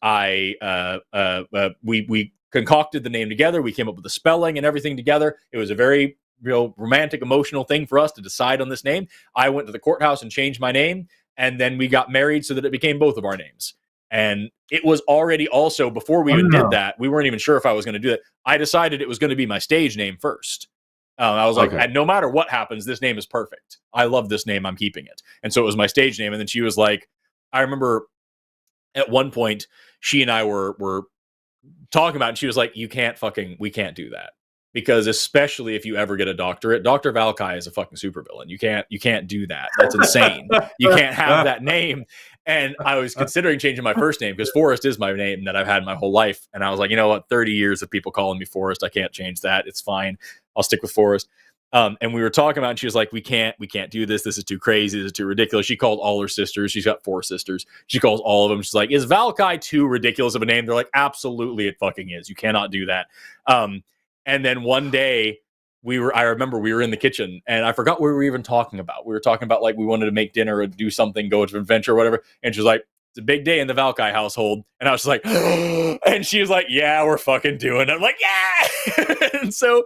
we concocted the name together. We came up with the spelling and everything together. It was a very real romantic, emotional thing for us to decide on this name. I went to the courthouse and changed my name, and then we got married so that it became both of our names. And it was already also, before we even did that, we weren't even sure if I was going to do that. I decided it was going to be my stage name first. I was like, no matter what happens, this name is perfect. I love this name. I'm keeping it. And so it was my stage name. And then she was like, I remember at one point, she and I were talking about it, and she was like, we can't do that. Because especially if you ever get a doctorate, Dr. Valkai is a fucking supervillain. You can't do that. That's insane. You can't have that name. And I was considering changing my first name because Forrest is my name that I've had my whole life. And I was like, you know what? 30 years of people calling me Forrest. I can't change that. It's fine. I'll stick with Forrest. And we were talking about it, and she was like, we can't do this. This is too crazy. This is too ridiculous. She called all her sisters. She's got 4 sisters. She calls all of them. She's like, is Valkai too ridiculous of a name? They're like, absolutely, it fucking is. You cannot do that. And then one day I remember we were in the kitchen, and I forgot what we were even talking about. We were talking about like we wanted to make dinner or do something, go to an adventure or whatever. And she was like, it's a big day in the Valkai household. And I was just like, and she was like, yeah, we're fucking doing it. I'm like, yeah. And so,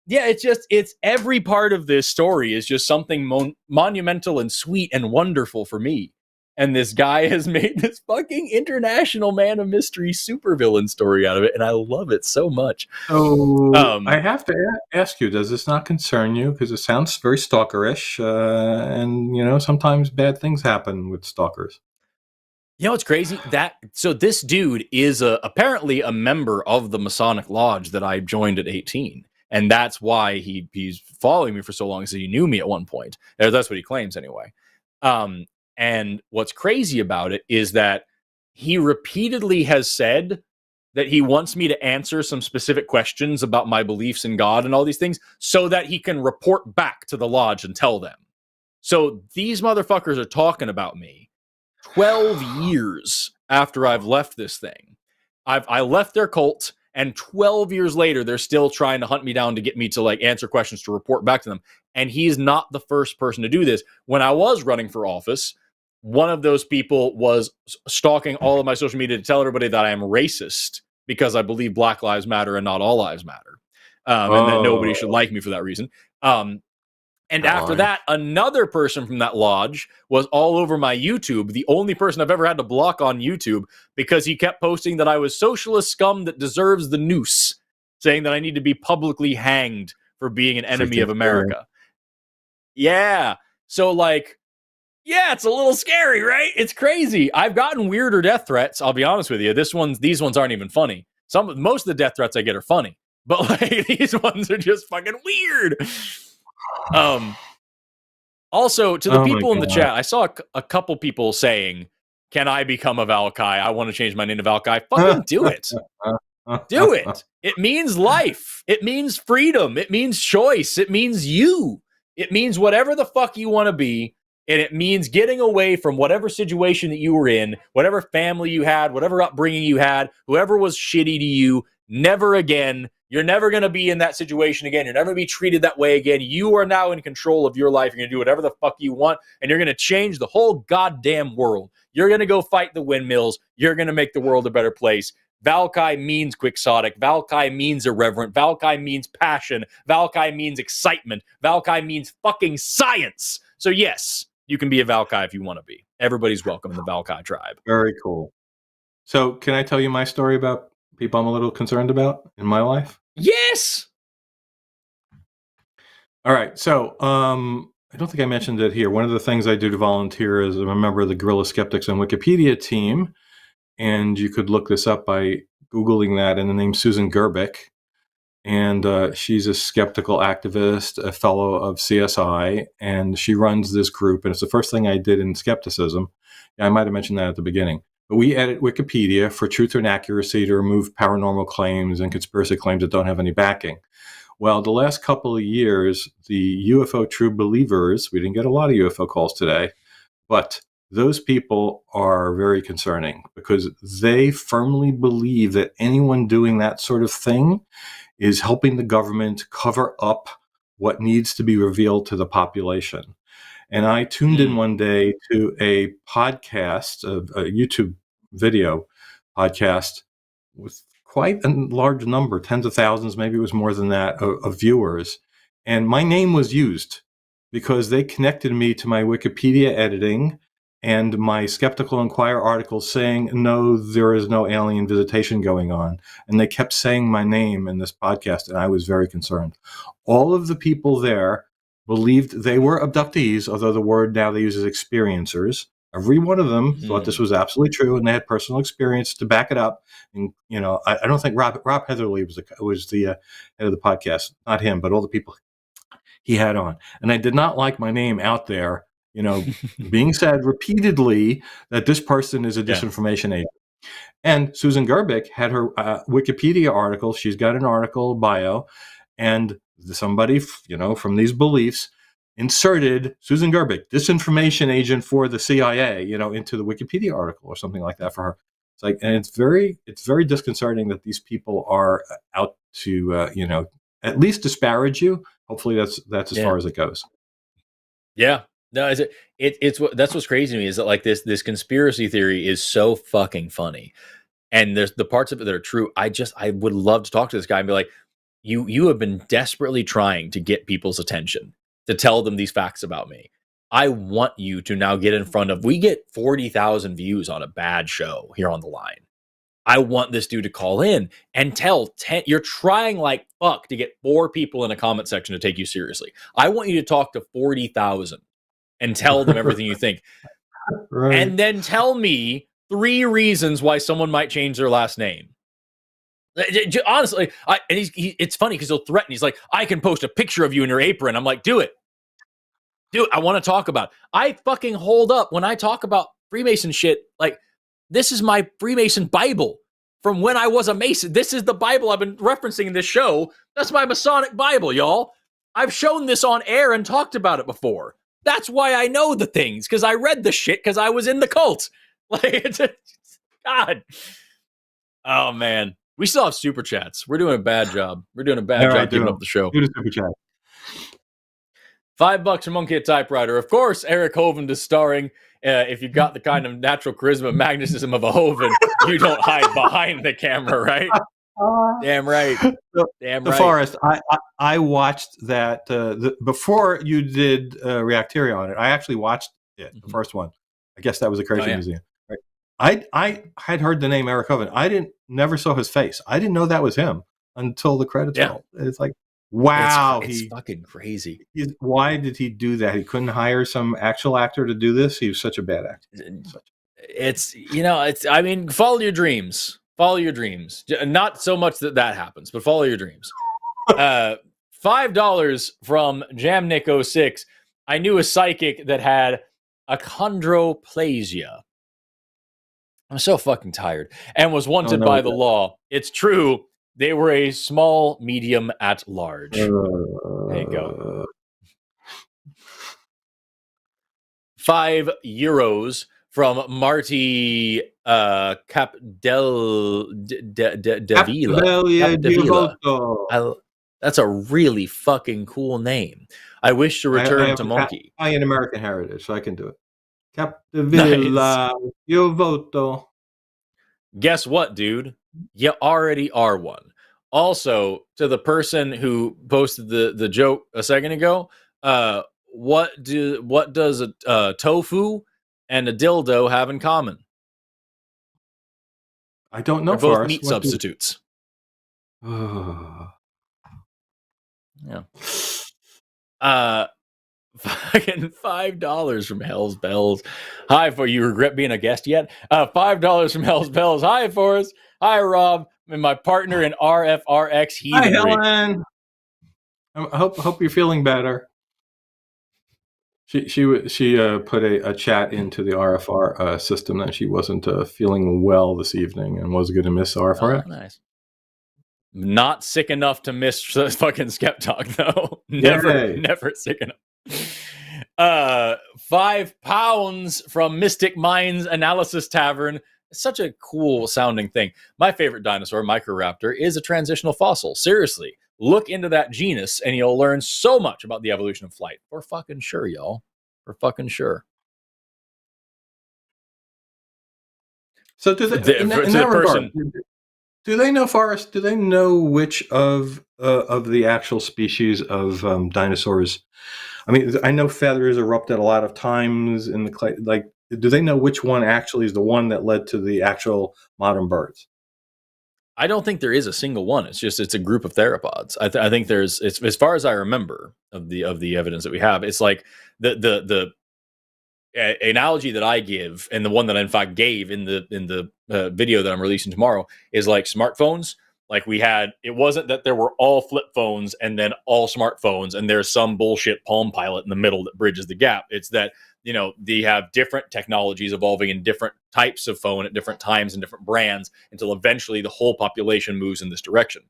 yeah, it's every part of this story is just something monumental and sweet and wonderful for me. And this guy has made this fucking international man of mystery supervillain story out of it, and I love it so much. So I have to ask you, does this not concern you? Because it sounds very stalkerish, and sometimes bad things happen with stalkers. It's crazy so this dude is apparently a member of the Masonic Lodge that I joined at 18, and that's why he's following me for so long. So he knew me at one point. That's what he claims anyway. And what's crazy about it is that he repeatedly has said that he wants me to answer some specific questions about my beliefs in God and all these things so that he can report back to the lodge and tell them. So these motherfuckers are talking about me 12 years after I've left this thing. I left their cult, and 12 years later, they're still trying to hunt me down to get me to like answer questions to report back to them. And he's not the first person to do this. When I was running for office, one of those people was stalking all of my social media to tell everybody that I am racist because I believe Black Lives Matter and not all lives matter. And that nobody should like me for that reason. And after that, another person from that lodge was all over my YouTube, the only person I've ever had to block on YouTube because he kept posting that I was socialist scum that deserves the noose, saying that I need to be publicly hanged for being an enemy of America. Yeah. So like, yeah, it's a little scary, right? It's crazy. I've gotten weirder death threats. I'll be honest with you. These ones aren't even funny. Most of the death threats I get are funny, but like these ones are just fucking weird. Also, to the people in the chat, I saw a couple people saying, "Can I become a Valkai? I want to change my name to Valkai." Fucking do it. Do it. It means life. It means freedom. It means choice. It means you. It means whatever the fuck you want to be. And it means getting away from whatever situation that you were in, whatever family you had, whatever upbringing you had, whoever was shitty to you. Never again. You're never going to be in that situation again. You're never going to be treated that way again. You are now in control of your life. You're going to do whatever the fuck you want, and you're going to change the whole goddamn world. You're going to go fight the windmills. You're going to make the world a better place. Valkai means quixotic. Valkai means irreverent. Valkai means passion. Valkai means excitement. Valkai means fucking science. So yes, you can be a Valkai if you want to be. Everybody's welcome in the Valkai tribe. Very cool. So can I tell you my story about people I'm a little concerned about in my life? Yes. All right. So I don't think I mentioned it here. One of the things I do to volunteer is I'm a member of the Guerrilla Skeptics on Wikipedia team. And you could look this up by Googling that, and the name Susan Gerbic. And she's a skeptical activist, a fellow of CSI, and she runs this group. And it's the first thing I did in skepticism. I might have mentioned that at the beginning. But we edit Wikipedia for truth and accuracy to remove paranormal claims and conspiracy claims that don't have any backing. Well, the last couple of years, the UFO true believers, we didn't get a lot of UFO calls today, but those people are very concerning because they firmly believe that anyone doing that sort of thing is helping the government cover up what needs to be revealed to the population. And I tuned in one day to a podcast, a YouTube video podcast with quite a large number, tens of thousands, maybe it was more than that, of viewers. And my name was used because they connected me to my Wikipedia editing and my Skeptical Inquirer article saying, no, there is no alien visitation going on. And they kept saying my name in this podcast, and I was very concerned. All of the people there believed they were abductees, although the word now they use is experiencers. Every one of them thought this was absolutely true, and they had personal experience to back it up. And you know, I don't think Rob Heatherly was the head of the podcast, not him, but all the people he had on. And I did not like my name out there, you know, being said repeatedly that this person is a disinformation agent. And Susan Gerbic had her Wikipedia article. She's got an article bio, and somebody, you know, from these beliefs inserted Susan Gerbic, disinformation agent for the CIA, you know, into the Wikipedia article or something like that for her. It's like, and it's very disconcerting that these people are out to, you know, at least disparage you. Hopefully that's as far as it goes. Yeah. No, that's what's crazy to me is that like this conspiracy theory is so fucking funny. And there's the parts of it that are true. I would love to talk to this guy and be like, you have been desperately trying to get people's attention, to tell them these facts about me. I want you to now get in front of, we get 40,000 views on a bad show here on the line. I want this dude to call in and tell 10, you're trying like fuck to get 4 people in a comment section to take you seriously. I want you to talk to 40,000 and tell them everything you think. Right. And then tell me 3 reasons why someone might change their last name. Honestly, it's funny because he'll threaten. He's like, I can post a picture of you in your apron. I'm like, do it. I want to talk about it. I fucking hold up when I talk about Freemason shit. Like, this is my Freemason Bible. from when I was a Mason. This is the Bible I've been referencing in this show. That's my Masonic Bible, y'all. I've shown this on air and talked about it before. That's why I know the things, because I read the shit because I was in the cult. Like, God. Oh, man. We still have super chats. We're doing a bad job. We're doing a bad job keeping up the show. Do the super chat. $5 for Monkey at Typewriter. Of course, Eric Hovind is starring. If you've got the kind of natural charisma and magnetism of a Hovind, you don't hide behind the camera, right? Damn right. Damn right. Forrest, I watched that before you did Reacteria on it. I actually watched it, the first one. I guess that was a Crazy Museum. Right? I had heard the name Eric Hovind. I never saw his face. I didn't know that was him until the credits rolled. It's like, wow, it's fucking crazy. Why did he do that? He couldn't hire some actual actor to do this. He was such a bad actor. I mean, follow your dreams. Follow your dreams. Not so much that happens, but follow your dreams. $5 from Jamnick06. I knew a psychic that had achondroplasia. I'm so fucking tired. And was wanted by the law. It's true. They were a small medium at large. There you go. €5 from Marty Capdevila. That's a really fucking cool name. I wish to return to Monkey. I am American heritage, so I can do it. Capdevila, io voto. Guess what, dude? You already are one. Also, to the person who posted the joke a second ago, what does a tofu and a dildo have in common? I don't know. They're both meat substitutes. Yeah. Fucking $5 from Hell's Bells. Hi, for you regret being a guest yet? $5 from Hell's Bells. Hi, Forrest. Hi, Rob, and my partner in RFRX Heathenry. Hi, Helen. I hope you're feeling better. She put a chat into the RFR system that she wasn't feeling well this evening and was going to miss RFR. Oh, nice. Not sick enough to miss fucking SkepTalk though. Never sick enough. £5 from Mystic Minds Analysis Tavern. It's such a cool sounding thing. My favorite dinosaur, Microraptor, is a transitional fossil. Seriously, look into that genus and you'll learn so much about the evolution of flight. For fucking sure, y'all. For fucking sure. So do they, in that regard, do they know, Forrest? Do they know which of the actual species of dinosaurs? I mean, I know feathers erupted a lot of times in the clay. Like, do they know which one actually is the one that led to the actual modern birds? I don't think there is a single one. It's a group of theropods. I think there's, it's, as far as I remember of the evidence that we have, it's like the analogy that I give, and the one that I in fact gave in the video that I'm releasing tomorrow, is like smartphones. Like it wasn't that there were all flip phones and then all smartphones and there's some bullshit Palm Pilot in the middle that bridges the gap. It's that, they have different technologies evolving in different types of phone at different times and different brands until eventually the whole population moves in this direction.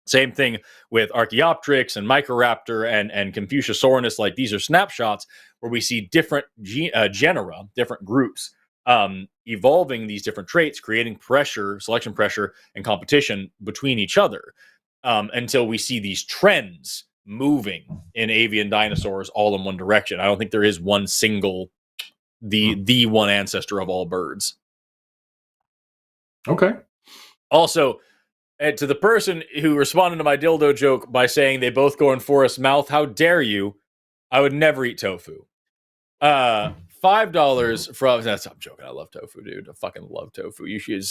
Same thing with Archaeopteryx and Microraptor and Confuciusaurus. Like, these are snapshots where we see different genera, different groups, evolving these different traits, creating pressure, selection pressure, and competition between each other, until we see these trends moving in avian dinosaurs all in one direction. I don't think there is one single, the one ancestor of all birds. Okay. Also, to the person who responded to my dildo joke by saying they both go in Forrest's mouth, how dare you? I would never eat tofu. $5 from, I'm joking. I love tofu, dude. I fucking love tofu. You should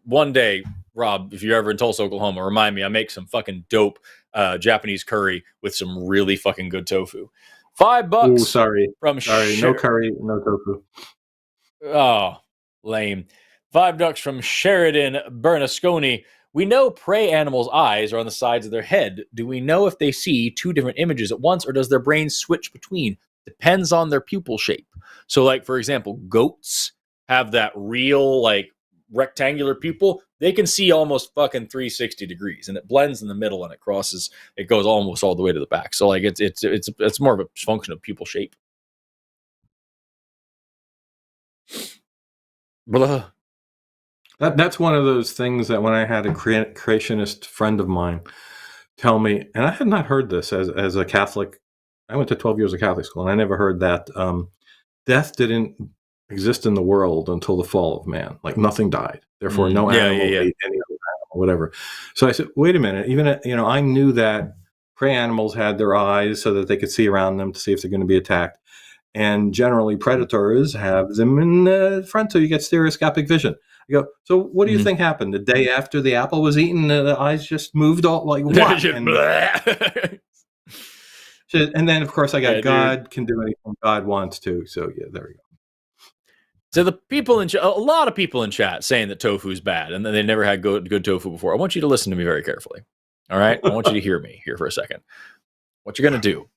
one day, Rob, if you're ever in Tulsa, Oklahoma, remind me. I make some fucking dope Japanese curry with some really fucking good tofu. $5. Ooh, sorry. No curry, no tofu. Oh, lame. $5 from Sheridan Bernasconi. We know prey animals' eyes are on the sides of their head. Do we know if they see two different images at once, or does their brain switch between? Depends on their pupil shape. So, like, for example, goats have that real, like, rectangular pupil, they can see almost fucking 360 degrees, and it blends in the middle and it goes almost all the way to the back. So like it's more of a function of pupil shape. Blah. That's one of those things that when I had a creationist friend of mine tell me, and I had not heard this as a Catholic. I went to 12 years of Catholic school, and I never heard that death didn't exist in the world until the fall of man. Like nothing died, therefore no animal ate any other animal, whatever. So I said, wait a minute. Even I knew that prey animals had their eyes so that they could see around them to see if they're going to be attacked, and generally predators have them in the front, so you get stereoscopic vision. I go, so what do you think happened? The day after the apple was eaten, the eyes just moved all like what? And then, of course, I got God can do anything God wants to. So, yeah, there we go. So the people a lot of people in chat saying that tofu is bad and that they never had good tofu before. I want you to listen to me very carefully. All right? I want you to hear me here for a second. What you're going to do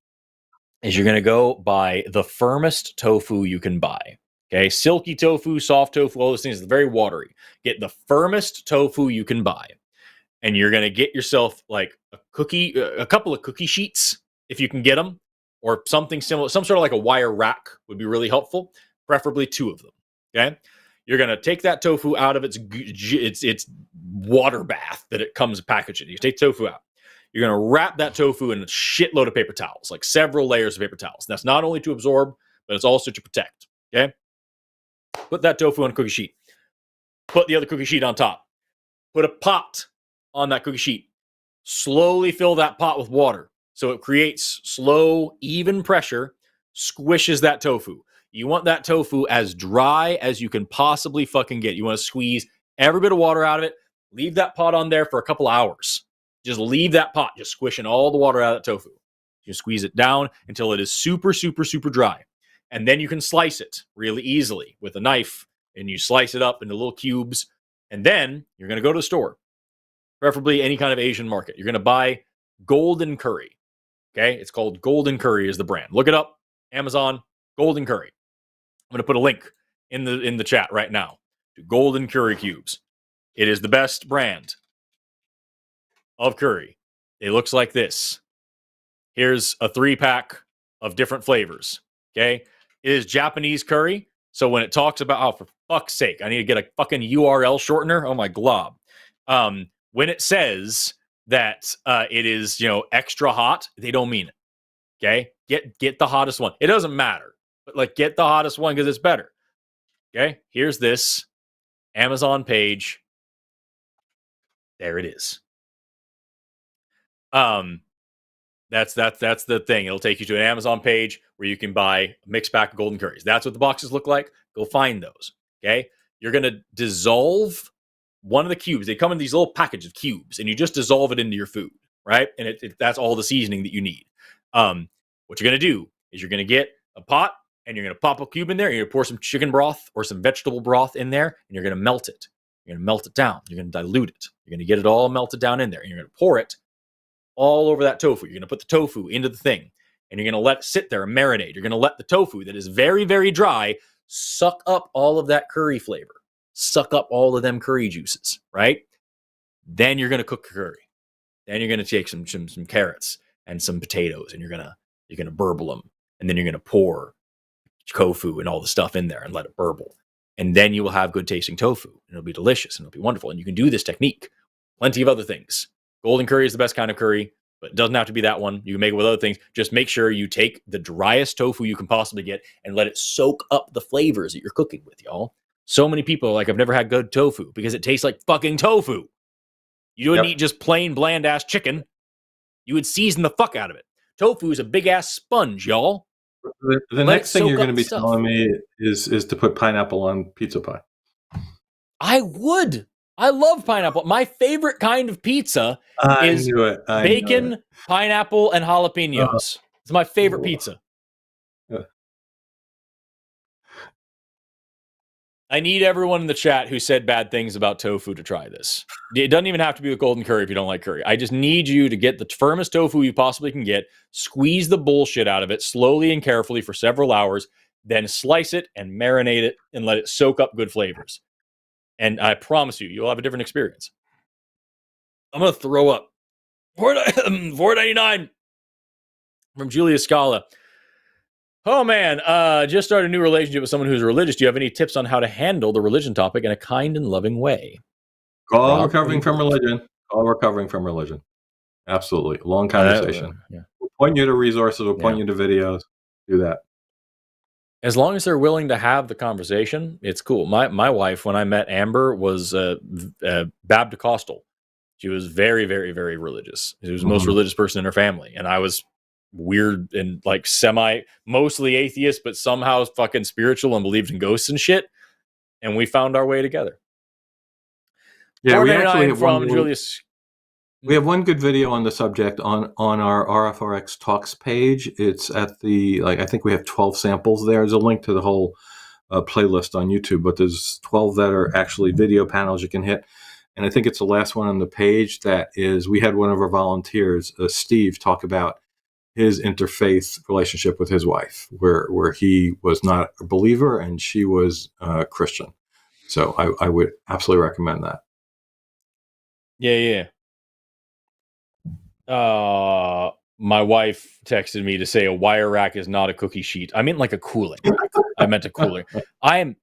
is you're going to go buy the firmest tofu you can buy. Okay? Silky tofu, soft tofu, all those things are very watery. Get the firmest tofu you can buy. And you're going to get yourself like a couple of cookie sheets if you can get them, or something similar, some sort of like a wire rack would be really helpful, preferably 2 of them, okay? You're going to take that tofu out of its water bath that it comes packaged in. You take tofu out. You're going to wrap that tofu in a shitload of paper towels, like several layers of paper towels. That's not only to absorb, but it's also to protect, okay? Put that tofu on a cookie sheet. Put the other cookie sheet on top. Put a pot on that cookie sheet. Slowly fill that pot with water. So it creates slow, even pressure, squishes that tofu. You want that tofu as dry as you can possibly fucking get. You want to squeeze every bit of water out of it. Leave that pot on there for a couple hours. Just leave that pot, just squishing all the water out of that tofu. You squeeze it down until it is super, super, super dry. And then you can slice it really easily with a knife, and you slice it up into little cubes. And then you're going to go to the store, preferably any kind of Asian market. You're going to buy golden curry. Okay, it's called Golden Curry is the brand. Look it up, Amazon, Golden Curry. I'm going to put a link in the chat right now to Golden Curry Cubes. It is the best brand of curry. It looks like this. Here's a 3-pack of different flavors. Okay, it is Japanese curry. So when it talks about, oh, for fuck's sake, I need to get a fucking URL shortener. Oh my glob. When it says that it is, extra hot, they don't mean it. Okay, get the hottest one. It doesn't matter, but like get the hottest one because it's better. Okay, here's this Amazon page. There it is. That's the thing. It'll take you to an Amazon page where you can buy a mixed pack of golden curries. That's what the boxes look like. Go find those. Okay, you're gonna dissolve one of the cubes. They come in these little packages of cubes, and you just dissolve it into your food, right? And that's all the seasoning that you need. What you're going to do is you're going to get a pot, and you're going to pop a cube in there. You're going to pour some chicken broth or some vegetable broth in there, and you're going to melt it. You're going to melt it down. You're going to dilute it. You're going to get it all melted down in there, and you're going to pour it all over that tofu. You're going to put the tofu into the thing, and you're going to let it sit there and marinate. You're going to let the tofu that is very, very dry suck up all of that curry flavor, suck up all of them curry juices, right? Then you're going to cook curry. Then you're going to take some carrots and some potatoes, and you're going to burble them, and then you're going to pour tofu and all the stuff in there and let it burble. And then you will have good tasting tofu, and it'll be delicious, and it'll be wonderful. And you can do this technique. Plenty of other things. Golden curry is the best kind of curry, but it doesn't have to be that one. You can make it with other things. Just make sure you take the driest tofu you can possibly get and let it soak up the flavors that you're cooking with, y'all. So many people are like, I've never had good tofu because it tastes like fucking tofu. You wouldn't eat just plain bland ass chicken. You would season the fuck out of it. Tofu is a big ass sponge, y'all. The next thing you're going to be telling me is to put pineapple on pizza pie. I would. I love pineapple. My favorite kind of pizza is bacon, pineapple, and jalapenos. It's my favorite pizza. I need everyone in the chat who said bad things about tofu to try this. It doesn't even have to be with golden curry if you don't like curry. I just need you to get the firmest tofu you possibly can get, squeeze the bullshit out of it slowly and carefully for several hours, then slice it and marinate it and let it soak up good flavors. And I promise you, you'll have a different experience. I'm going to throw up. $4.99 from Julia Scala. Oh, man. Just started a new relationship with someone who's religious. Do you have any tips on how to handle the religion topic in a kind and loving way? Call recovering from religion. Call recovering from religion. Absolutely. Long conversation. Yeah. We'll point you to resources. We'll point you to videos. Do that. As long as they're willing to have the conversation, it's cool. My wife, when I met Amber, was Baptist-costal. She was very, very, very religious. She was the most religious person in her family. And I was weird and like mostly atheist, but somehow fucking spiritual and believed in ghosts and shit. And we found our way together. Yeah, we actually have from Julius. We have one good video on the subject on our RFRX Talks page. It's at I think we have 12 samples there. There's a link to the whole playlist on YouTube, but there's 12 that are actually video panels you can hit. And I think it's the last one on the page we had one of our volunteers, Steve, talk about his interfaith relationship with his wife, where he was not a believer and she was Christian. So I would absolutely recommend that. Yeah. My wife texted me to say a wire rack is not a cookie sheet. I meant like a cooling rack. I meant a cooler. I am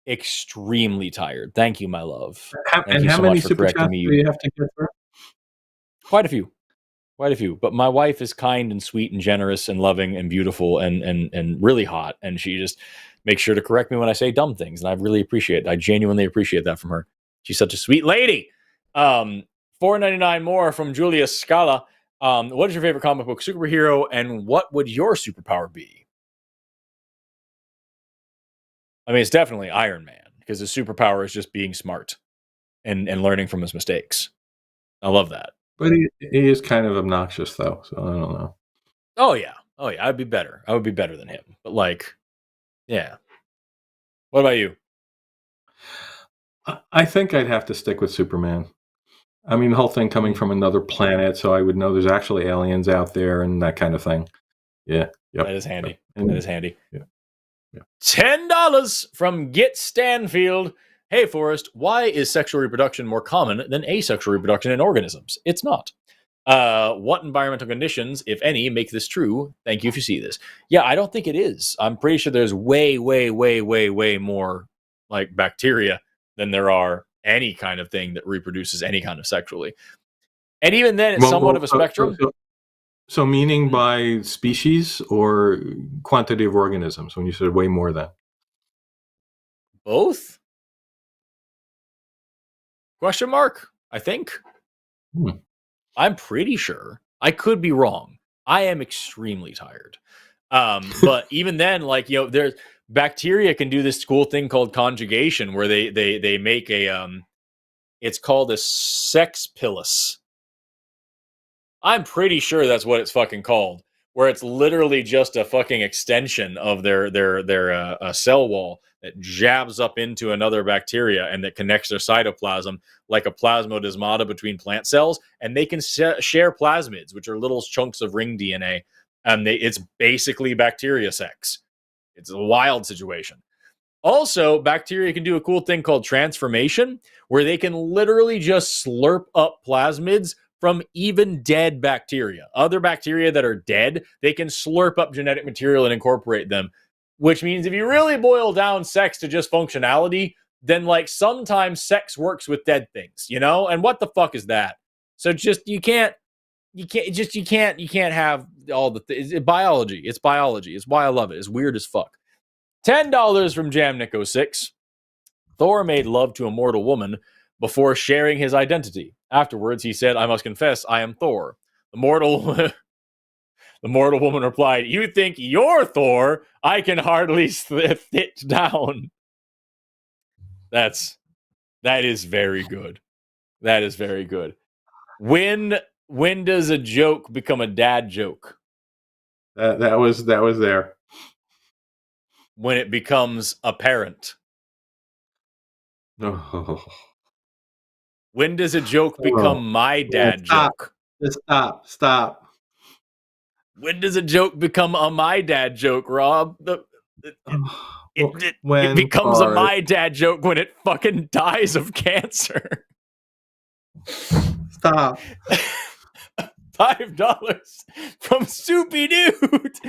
extremely tired. Thank you, my love. Thank you so much for correcting me. Do you have to get through? Quite a few. But my wife is kind and sweet and generous and loving and beautiful and really hot. And she just makes sure to correct me when I say dumb things. And I really appreciate it. I genuinely appreciate that from her. She's such a sweet lady. $4.99 more from Julia Scala. What is your favorite comic book superhero, and what would your superpower be? I mean, it's definitely Iron Man, because his superpower is just being smart and learning from his mistakes. I love that. But he is kind of obnoxious, though, so I don't know. Oh, yeah. I'd be better. I would be better than him. But, yeah. What about you? I think I'd have to stick with Superman. I mean, the whole thing coming from another planet, so I would know there's actually aliens out there and that kind of thing. Yeah. Yep. That is handy. That is handy. Yeah. $10 from Git Stanfield. Hey, Forrest, why is sexual reproduction more common than asexual reproduction in organisms? It's not. What environmental conditions, if any, make this true? Thank you if you see this. Yeah, I don't think it is. I'm pretty sure there's way, way, way, way, way more bacteria than there are any kind of thing that reproduces any kind of sexually. And even then, it's somewhat of a spectrum. So meaning by species or quantity of organisms when you said way more than? Both? Question mark, I think. I'm pretty sure. I could be wrong. I am extremely tired. But even then, there's bacteria can do this cool thing called conjugation, where they make it's called a sexpilus. I'm pretty sure that's what it's fucking called, where it's literally just a fucking extension of their cell wall that jabs up into another bacteria and that connects their cytoplasm like a plasmodesmata between plant cells, and they can share plasmids, which are little chunks of ring DNA, and it's basically bacteria sex. It's a wild situation. Also, bacteria can do a cool thing called transformation, where they can literally just slurp up plasmids from even dead bacteria. Other bacteria that are dead, they can slurp up genetic material and incorporate them, which means if you really boil down sex to just functionality, then sometimes sex works with dead things, And what the fuck is that? So just you can't have all the things. Biology. It's biology. It's why I love it. It's weird as fuck. $10 from Jamnico6. Thor made love to a mortal woman before sharing his identity. Afterwards, he said, "I must confess, I am Thor." The mortal woman replied, "You think you're Thor? I can hardly sit down." That is very good. That is very good. When does a joke become a dad joke? That was there. When it becomes apparent. Oh. When does a joke become my dad joke? Just stop. When does a joke become a my dad joke, Rob? it becomes a my dad joke when it fucking dies of cancer. Stop. $5 from Soupy Dude.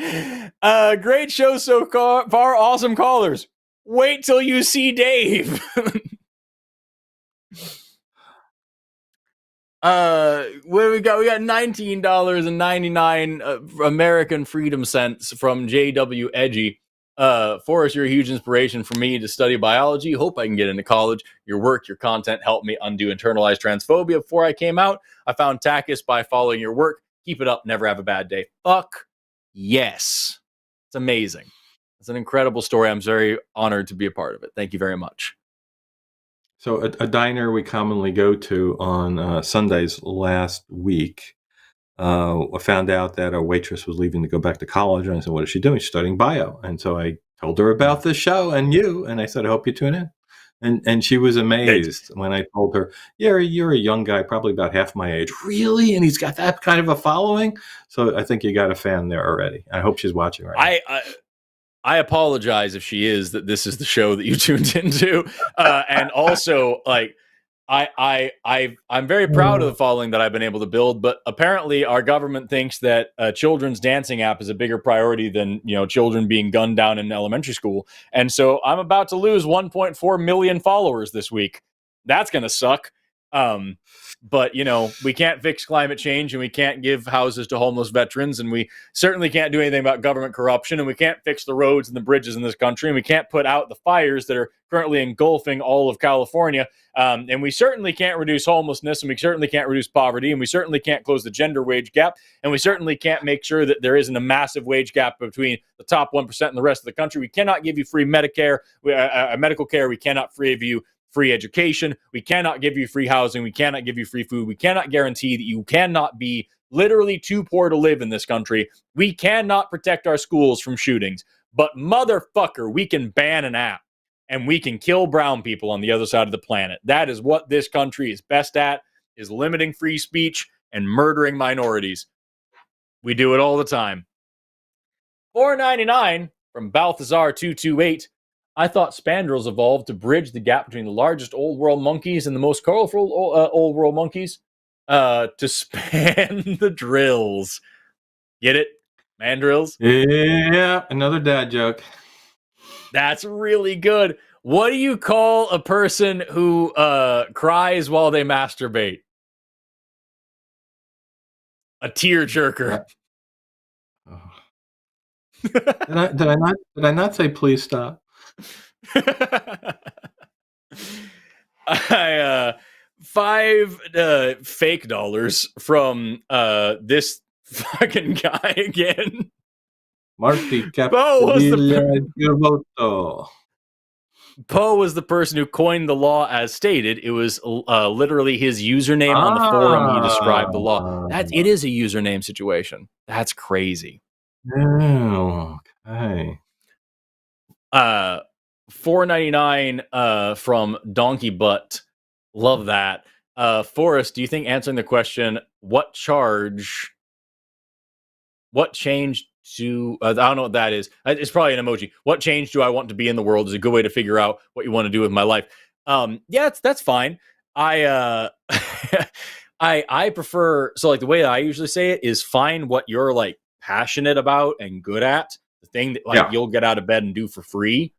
Great show so far. Awesome callers. Wait till you see Dave. What do we got? We got $19.99 American freedom cents from JW Edgy. Forrest, you're a huge inspiration for me to study biology. Hope I can get into college. Your work, your content helped me undo internalized transphobia before I came out. I found TACIS by following your work. Keep it up. Never have a bad day. Fuck yes. It's amazing. It's an incredible story. I'm very honored to be a part of it. Thank you very much. So a diner we commonly go to on Sundays last week, I found out that a waitress was leaving to go back to college. And I said, what is she doing? She's studying bio. And so I told her about this show and you. And I said, I hope you tune in. And she was amazed when I told her, yeah, you're a young guy, probably about half my age. Really? And he's got that kind of a following? So I think you got a fan there already. I hope she's watching right now. I apologize if she is, that this is the show that you tuned into. And also, like, I'm very proud of the following that I've been able to build, but apparently our government thinks that a children's dancing app is a bigger priority than, children being gunned down in elementary school. And so I'm about to lose 1.4 million followers this week. That's going to suck. But, we can't fix climate change, and we can't give houses to homeless veterans, and we certainly can't do anything about government corruption, and we can't fix the roads and the bridges in this country, and we can't put out the fires that are currently engulfing all of California. And we certainly can't reduce homelessness, and we certainly can't reduce poverty, and we certainly can't close the gender wage gap, and we certainly can't make sure that there isn't a massive wage gap between the top 1% and the rest of the country. We cannot give you free Medicare, medical care. We cannot give you free education. We cannot give you free housing. We cannot give you free food. We cannot guarantee that you cannot be literally too poor to live in this country. We cannot protect our schools from shootings. But motherfucker, we can ban an app, and we can kill brown people on the other side of the planet. That is what this country is best at, is limiting free speech and murdering minorities. We do it all the time. $4.99 from Balthazar228. I thought spandrels evolved to bridge the gap between the largest old world monkeys and the most colorful old world monkeys to span the drills. Get it? Mandrills? Yeah, another dad joke. That's really good. What do you call a person who cries while they masturbate? A tearjerker. Oh. Did I not say please stop? $5 fake dollars from this fucking guy again. Marty Poe was the person who coined the law as stated. It was literally his username on the forum. He described the law. It is a username situation. That's crazy. Oh, okay. $4.99 from Donkey Butt. Love that. Forrest, do you think answering the question, what change to, I don't know what that is. It's probably an emoji. What change do I want to be in the world is a good way to figure out what you want to do with my life. Yeah, that's fine. I prefer, so like the way I usually say it is find what you're like passionate about and good at, the thing that you'll get out of bed and do for free.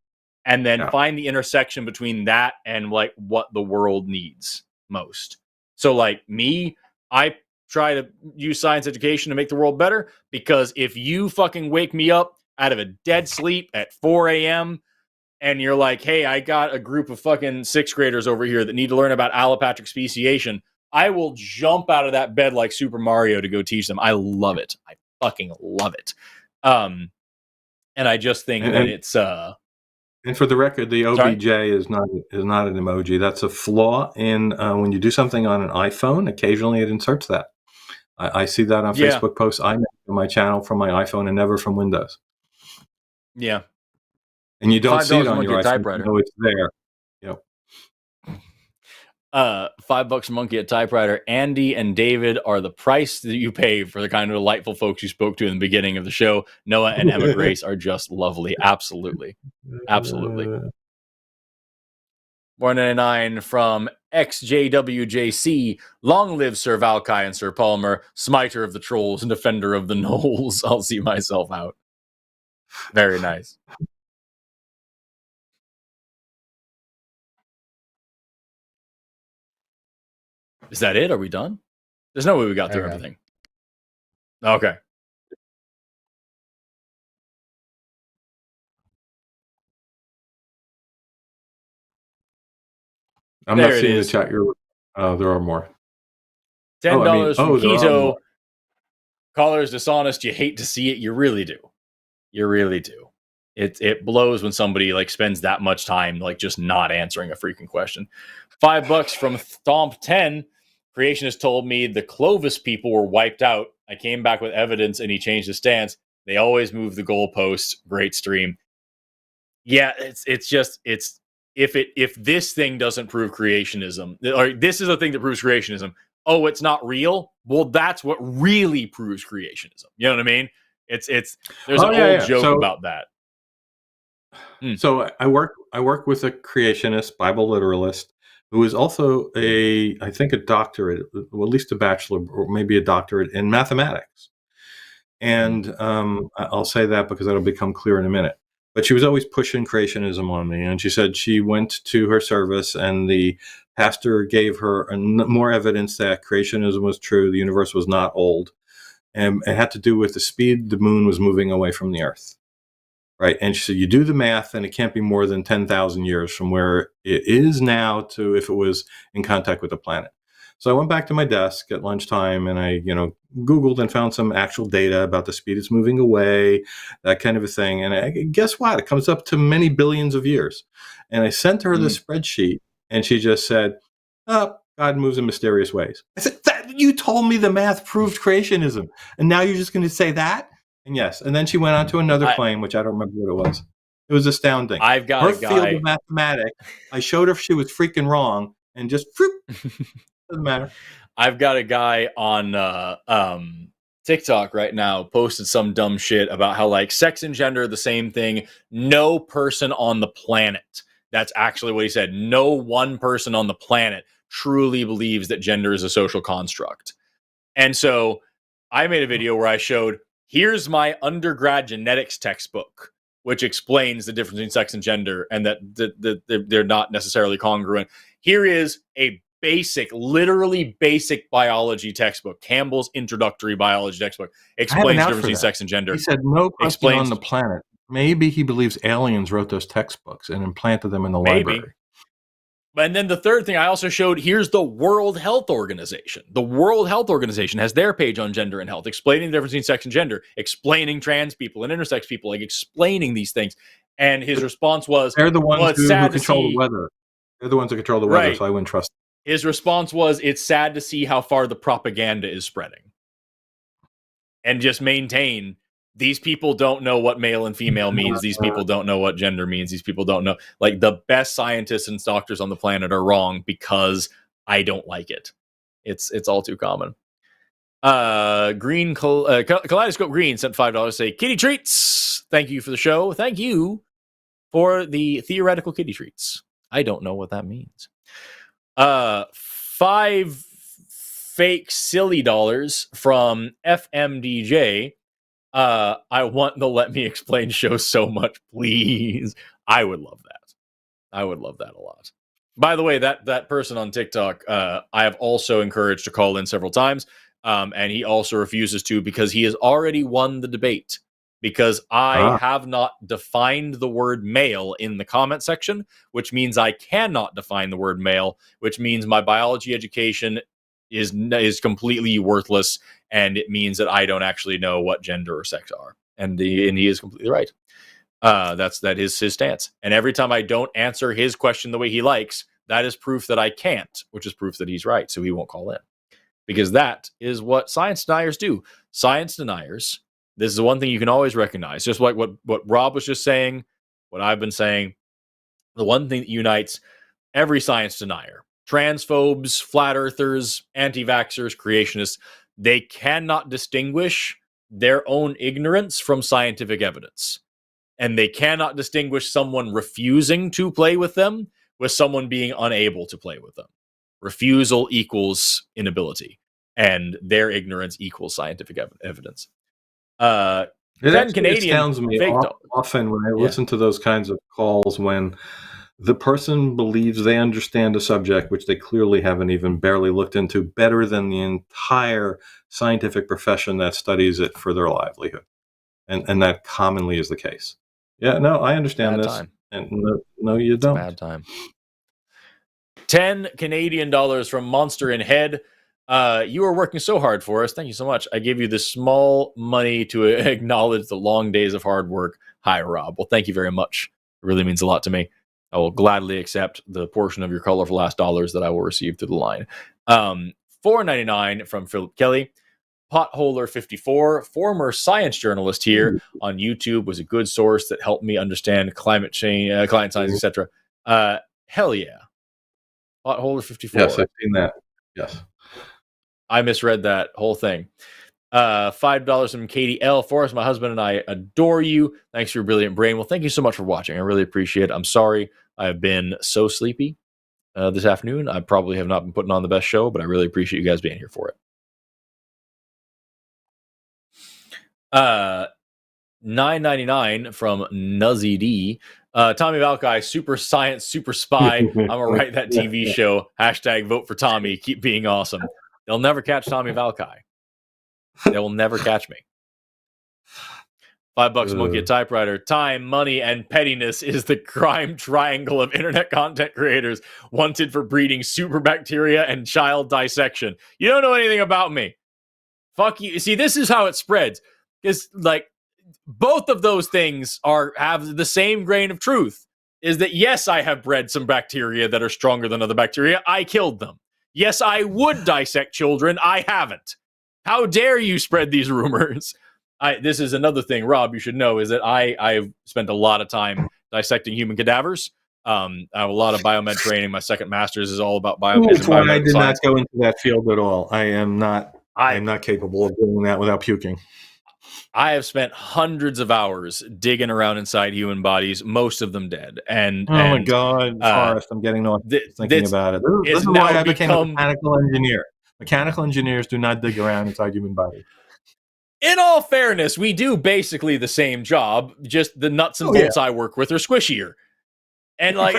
And then find the intersection between that and like what the world needs most. So like me, I try to use science education to make the world better, because if you fucking wake me up out of a dead sleep at 4 a.m. and you're like, hey, I got a group of fucking 6th graders over here that need to learn about allopatric speciation, I will jump out of that bed like Super Mario to go teach them. I love it. I fucking love it. And I just think that it's and for the record, the OBJ is not an emoji. That's a flaw in when you do something on an iPhone. Occasionally, it inserts that. I see that on Facebook posts I make on my channel from my iPhone and never from Windows. Yeah, and you don't see it on your iPhone. You know it's there. Yep. $5 a monkey at typewriter. Andy and David are the price that you pay for the kind of delightful folks you spoke to in the beginning of the show. Noah and Emma Grace are just lovely. Absolutely. Absolutely. 199 from XJWJC. Long live Sir Valkai and Sir Palmer, smiter of the trolls and defender of the gnolls. I'll see myself out. Very nice. Is that it? Are we done? There's no way we got through everything. Okay. I'm There not it seeing the is. chat. There are more. $10 from there are Keto. more. Caller is dishonest. You hate to see it. You really do. You really do. It blows when somebody like spends that much time like just not answering a freaking question. $5 from Stomp 10. Creationist told me the Clovis people were wiped out. I came back with evidence and he changed his stance. They always move the goalposts. Great stream. Yeah, if this thing doesn't prove creationism, or this is a thing that proves creationism, oh, it's not real. Well, that's what really proves creationism. You know what I mean? There's an old joke about that. So I work with a creationist Bible literalist who is also I think a doctorate, well, at least a bachelor or maybe a doctorate in mathematics. And I'll say that because that'll become clear in a minute. But she was always pushing creationism on me. And she said she went to her service and the pastor gave her more evidence that creationism was true. The universe was not old. And it had to do with the speed the moon was moving away from the earth. Right. And she said, you do the math and it can't be more than 10,000 years from where it is now to if it was in contact with the planet. So I went back to my desk at lunchtime and I, Googled and found some actual data about the speed it's moving away, that kind of a thing. And guess what? It comes up to many billions of years. And I sent her the spreadsheet and she just said, oh, God moves in mysterious ways. I said, you told me the math proved creationism. And now you're just going to say that? And yes. And then she went on to another claim, which I don't remember what it was. It was astounding. I've got her a guy. Field of mathematics. I showed her she was freaking wrong and just doesn't matter. I've got a guy on TikTok right now posted some dumb shit about how like sex and gender are the same thing. No person on the planet. That's actually what he said. No one person on the planet truly believes that gender is a social construct. And so I made a video where I showed, here's my undergrad genetics textbook, which explains the difference between sex and gender and that they're not necessarily congruent. Here is a literally basic biology textbook, Campbell's Introductory Biology Textbook, explains the difference between sex and gender. He said no person on the planet. Maybe he believes aliens wrote those textbooks and implanted them in the library. And then the third thing I also showed, here's the World Health Organization. The World Health Organization has their page on gender and health, explaining the difference between sex and gender, explaining trans people and intersex people, like explaining these things. And his response was, they're the ones who control the weather. They're the ones who control the weather, so I wouldn't trust them. His response was, it's sad to see how far the propaganda is spreading. And just maintain, these people don't know what male and female means. These people don't know what gender means. These people don't know. Like, the best scientists and doctors on the planet are wrong because I don't like it. It's all too common. Kaleidoscope Green sent $5 say, kitty treats. Thank you for the show. Thank you for the theoretical kitty treats. I don't know what that means. 5 fake silly dollars from FMDJ. I want the Let Me Explain show so much, please. I would love that. I would love that a lot. By the way, that person on TikTok, I have also encouraged to call in several times, and he also refuses to because he has already won the debate. Because I have not defined the word male in the comment section, which means I cannot define the word male, which means my biology education is completely worthless, and it means that I don't actually know what gender or sex are. And he is completely right. That is his stance. And every time I don't answer his question the way he likes, that is proof that I can't, which is proof that he's right, so he won't call in. Because that is what science deniers do. Science deniers, this is the one thing you can always recognize, just like what Rob was just saying, what I've been saying. The one thing that unites every science denier, transphobes, flat earthers, anti-vaxxers, creationists, they cannot distinguish their own ignorance from scientific evidence. And they cannot distinguish someone refusing to play with them with someone being unable to play with them. Refusal equals inability, and their ignorance equals scientific evidence. 10 Canadian astounds me often when I listen to those kinds of calls when the person believes they understand a subject which they clearly haven't even barely looked into better than the entire scientific profession that studies it for their livelihood. And that commonly is the case. Yeah, no, I understand bad this. Time. And no, you don't. Bad time. 10 Canadian dollars from Monster in Head. You are working so hard for us. Thank you so much. I give you this small money to acknowledge the long days of hard work. Hi, Rob. Well, thank you very much. It really means a lot to me. I will gladly accept the portion of your colorful ass dollars that I will receive through the line. $4.99 from Philip Kelly. Potholer54, former science journalist here on YouTube, was a good source that helped me understand climate change, climate science, etc. Hell yeah. Potholer54. Yes, I've seen that. Yes. I misread that whole thing. $5 from Katie L. Forrest, my husband and I adore you. Thanks for your brilliant brain. Well, thank you so much for watching. I really appreciate it. I'm sorry I have been so sleepy this afternoon. I probably have not been putting on the best show, but I really appreciate you guys being here for it. $9.99 from Nuzzy D. Tommy Valkai, super science, super spy. I'm gonna write that TV show. Hashtag vote for Tommy. Keep being awesome. They'll never catch Tommy Valkai. They will never catch me. $5 monkey a typewriter. Time, money, and pettiness is the crime triangle of internet content creators wanted for breeding super bacteria and child dissection. You don't know anything about me. Fuck you. See, this is how it spreads. Because, like, both of those things have the same grain of truth. Is that, yes, I have bred some bacteria that are stronger than other bacteria. I killed them. Yes, I would dissect children. I haven't. How dare you spread these rumors? This is another thing, Rob, you should know, is that I've spent a lot of time dissecting human cadavers. I have a lot of biomed training. My second master's is all about biomed. I did not go into that field at all. I am not capable of doing that without puking. I have spent hundreds of hours digging around inside human bodies, most of them dead. My God, Forrest, I'm getting off thinking about it. This is why I became a mechanical engineer. Mechanical engineers do not dig around inside human bodies. In all fairness, we do basically the same job, just the nuts and bolts I work with are squishier. And like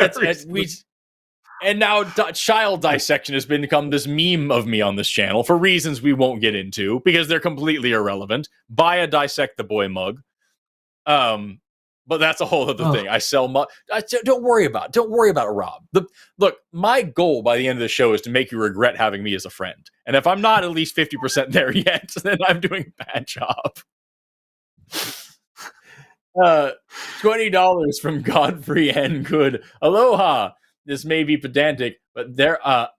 and now child dissection has become this meme of me on this channel for reasons we won't get into because they're completely irrelevant. Buy a Dissect the Boy mug. But that's a whole other thing. I sell don't worry about it. Don't worry about it, Rob. Look, my goal by the end of the show is to make you regret having me as a friend. And if I'm not at least 50% there yet, then I'm doing a bad job. $20 from Godfrey N. Good. Aloha. This may be pedantic, but there are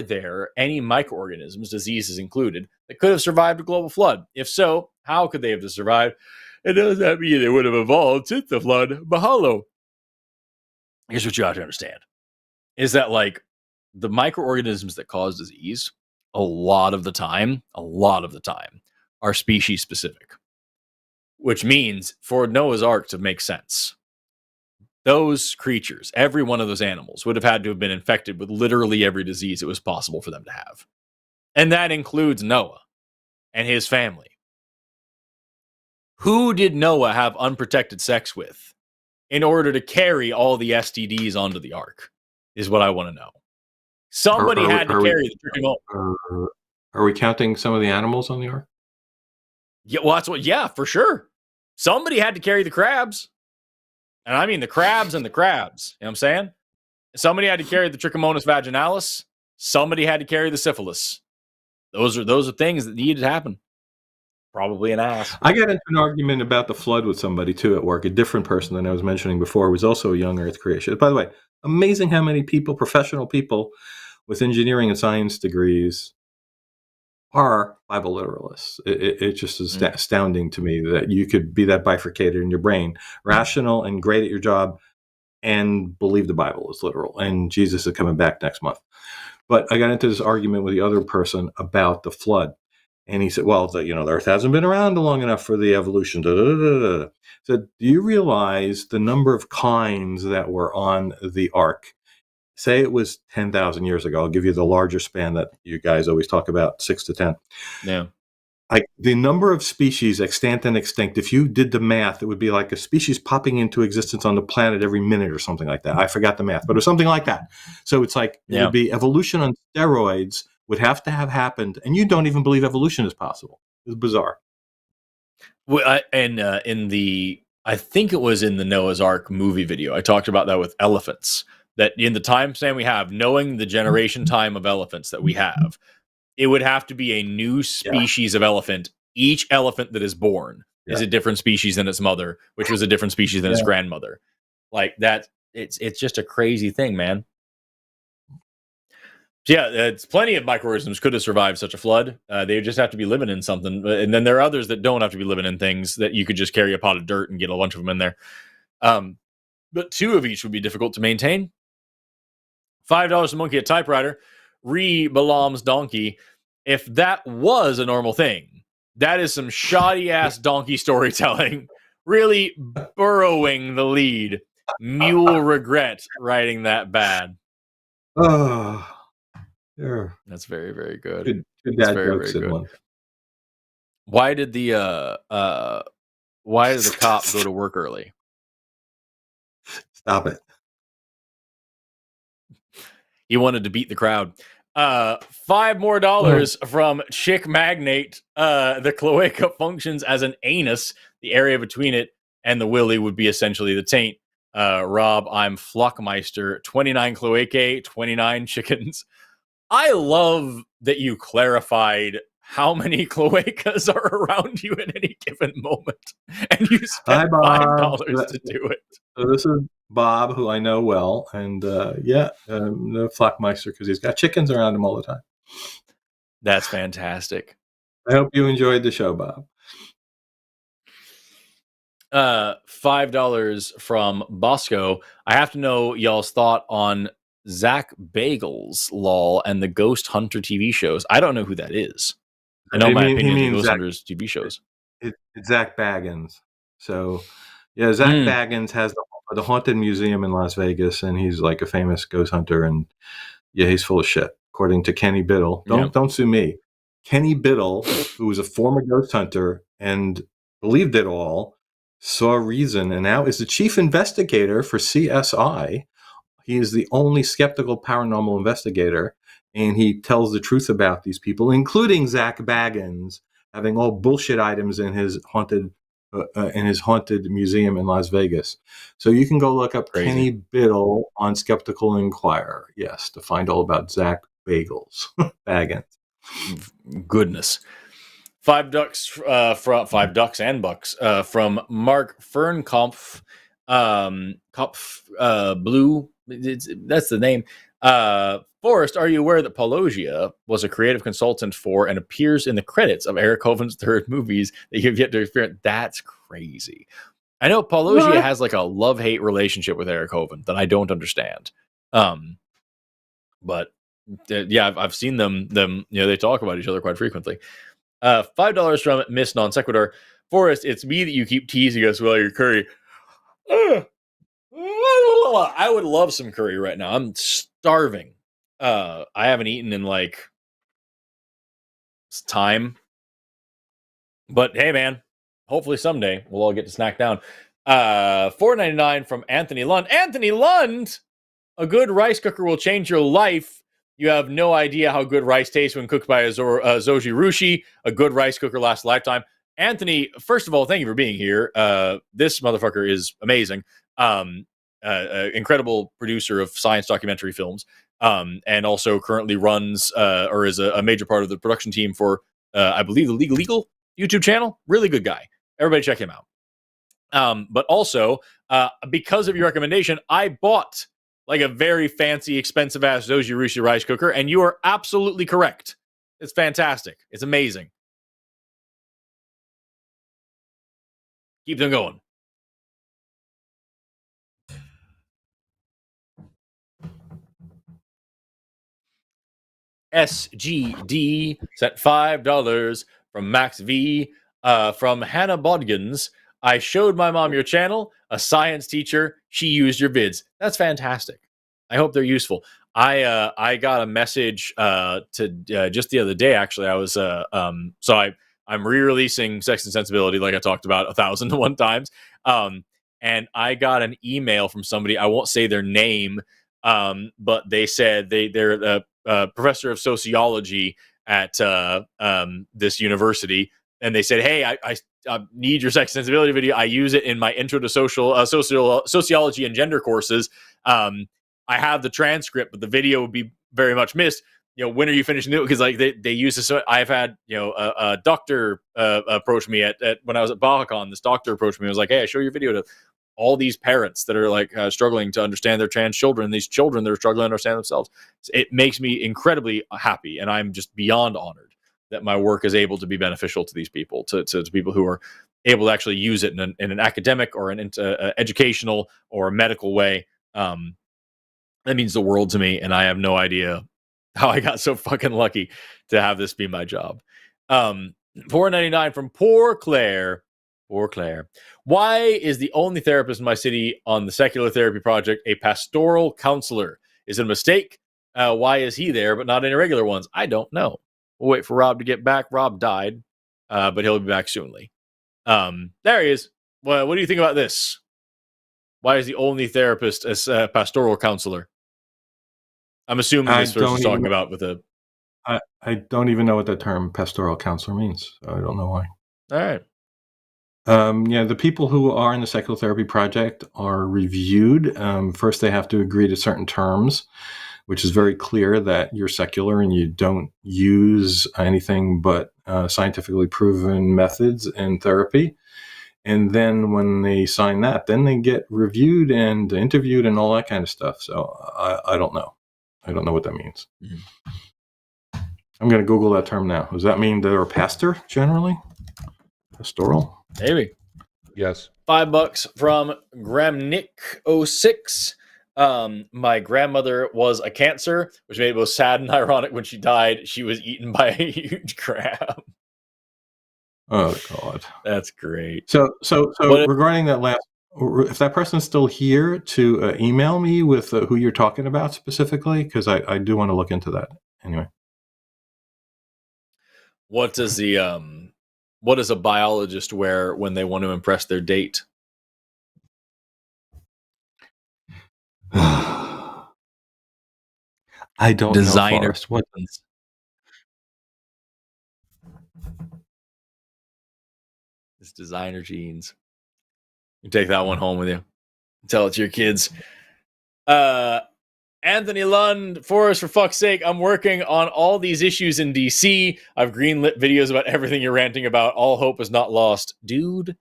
there any microorganisms, diseases included, that could have survived a global flood? If so, how could they have survived? And does that mean they would have evolved since the flood? Mahalo. Here's what you have to understand. Is that like the microorganisms that cause disease, a lot of the time, are species specific. Which means for Noah's Ark to make sense, those creatures, every one of those animals, would have had to have been infected with literally every disease it was possible for them to have. And that includes Noah and his family. Who did Noah have unprotected sex with in order to carry all the STDs onto the ark? Is what I want to know. Somebody had to carry the Are we counting some of the animals on the ark? Yeah, well, that's what. Yeah, for sure. Somebody had to carry the crabs, and I mean the crabs and the crabs. You know what I'm saying? Somebody had to carry the Trichomonas vaginalis. Somebody had to carry the syphilis. Those are things that needed to happen. Probably an ass. I got into an argument about the flood with somebody too at work. A different person than I was mentioning before who was also a young Earth creationist. By the way, amazing how many people, professional people with engineering and science degrees, are Bible literalists. It just is astounding to me that you could be that bifurcated in your brain, rational and great at your job, and believe the Bible is literal and Jesus is coming back next month. But I got into this argument with the other person about the flood. And he said, well, the Earth hasn't been around long enough for the evolution. So do you realize the number of kinds that were on the ark? Say it was 10,000 years ago. I'll give you the larger span that you guys always talk about, 6 to 10. Yeah. Like the number of species extant and extinct, if you did the math, it would be like a species popping into existence on the planet every minute or something like that. I forgot the math, but it was something like that. So it's like it would be evolution on steroids would have to have happened, and you don't even believe evolution is possible. It's bizarre. Well, I think it was in the Noah's Ark movie video, I talked about that with elephants, that in the time span we have, knowing the generation time of elephants that we have, it would have to be a new species of elephant. Each elephant that is born is a different species than its mother, which was a different species than its grandmother. Like that, it's just a crazy thing, man. So yeah, it's plenty of microorganisms could have survived such a flood. They just have to be living in something. And then there are others that don't have to be living in things that you could just carry a pot of dirt and get a bunch of them in there. But 2 of each would be difficult to maintain. $5 a monkey, a typewriter. Re-Balaam's donkey. If that was a normal thing, that is some shoddy-ass donkey storytelling. Really burrowing the lead. Mule regret writing that bad. Oh. Yeah. That's very, very good. Good dad jokes in one. Why did the cop go to work early? Stop it. He wanted to beat the crowd. $5 more from Chick Magnate. The cloaca functions as an anus. The area between it and the willy would be essentially the taint. Rob, I'm Flockmeister. 29 cloacae, 29 chickens. I love that you clarified how many cloacas are around you at any given moment, and you spent $5 to do it. So this is Bob, who I know well, and the Flockmeister, because he's got chickens around him all the time. That's fantastic. I hope you enjoyed the show, Bob. $5 from Bosco. I have to know y'all's thought on Zach Bagels, lol, and the Ghost Hunter TV shows. I don't know who that is. I know my opinion on Ghost Hunters TV shows. It's Zach Baggins. So, yeah, Zach Baggins has the Haunted Museum in Las Vegas, and he's like a famous ghost hunter. And yeah, he's full of shit, according to Kenny Biddle. Don't sue me. Kenny Biddle, who was a former ghost hunter and believed it all, saw reason, and now is the chief investigator for CSI. He is the only skeptical paranormal investigator, and he tells the truth about these people, including Zach Baggins having all bullshit items in his haunted museum in Las Vegas. So you can go look up Kenny Biddle on Skeptical Inquirer, yes, to find all about Zach Bagels Baggins. Goodness. $5 ducks and bucks from Mark Fernkampf. Blue. That's the name. Forrest, are you aware that Paulogia was a creative consultant for and appears in the credits of Eric Hoven's third movies that you've yet to experience? That's crazy. I know Paulogia has like a love-hate relationship with Eric Hoven that I don't understand. But yeah, I've seen them, they talk about each other quite frequently. $5 from Miss Non Sequitur. Forrest, it's me that you keep teasing us while you're curry. I would love some curry right now. I'm starving. I haven't eaten in like time. But hey, man, hopefully someday we'll all get to snack down. $4.99 from Anthony Lund. Anthony Lund! A good rice cooker will change your life. You have no idea how good rice tastes when cooked by a Zoji Rushi. A good rice cooker lasts a lifetime. Anthony, first of all, thank you for being here. This motherfucker is amazing. Incredible producer of science documentary films, and also currently runs or is a major part of the production team for, I believe, the Legal YouTube channel. Really good guy. Everybody check him out. But also, because of your recommendation, I bought like a very fancy, expensive-ass Zoji Rushi rice cooker, and you are absolutely correct. It's fantastic. It's amazing. Keep them going. SGD sent $5 from Max V. From Hannah Bodgins, I showed my mom your channel, a science teacher. She used your vids. That's fantastic. I hope they're useful. I got a message to just the other day. Actually, I was I'm re-releasing Sex and Sensibility, like I talked about 1,001 times. And I got an email from somebody. I won't say their name, but they said they're a professor of sociology at this university, and they said, "Hey, I need your sex sensibility video. I use it in my intro to sociology and gender courses. I have the transcript, but the video would be very much missed. When are you finishing it? Because like they use this. I've had a doctor approach me at when I was at Valkai. This doctor approached me and was like, "Hey, I show your video to all these parents that are like struggling to understand their trans children. These children that are struggling to understand themselves." It makes me incredibly happy, and I'm just beyond honored that my work is able to be beneficial to these people, to people who are able to actually use it in an academic or an educational or a medical way. That means the world to me, and I have no idea how I got so fucking lucky to have this be my job. $4.99 from Poor Claire. Poor Claire. Why is the only therapist in my city on the secular therapy project a pastoral counselor? Is it a mistake? Why is he there but not any regular ones? I don't know. We'll wait for Rob to get back. Rob died, but he'll be back soonly. There he is. Well, what do you think about this? Why is the only therapist a pastoral counselor? I'm assuming this person's talking about with a... I don't even know what the term pastoral counselor means. So I don't know why. All right. The people who are in the secular therapy project are reviewed. First, they have to agree to certain terms, which is very clear that you're secular and you don't use anything but scientifically proven methods in therapy. And then when they sign that, then they get reviewed and interviewed and all that kind of stuff. So I don't know. I don't know what that means. Mm-hmm. I'm going to Google that term now. Does that mean they're a pastor generally? Pastoral? Maybe. Yes. $5 from Gramnick06. My grandmother was a Cancer, which made it both sad and ironic. When she died, she was eaten by a huge crab. Oh God, that's great. So regarding that last, if that person's still here, to email me with who you're talking about specifically, because I do want to look into that. Anyway, what does a biologist wear when they want to impress their date? I don't Designer. know, Forrest. What? It's designer jeans. You take that one home with you. Tell it to your kids. Anthony Lund, Forrest, for fuck's sake, I'm working on all these issues in DC. I've greenlit videos about everything you're ranting about. All hope is not lost. Dude,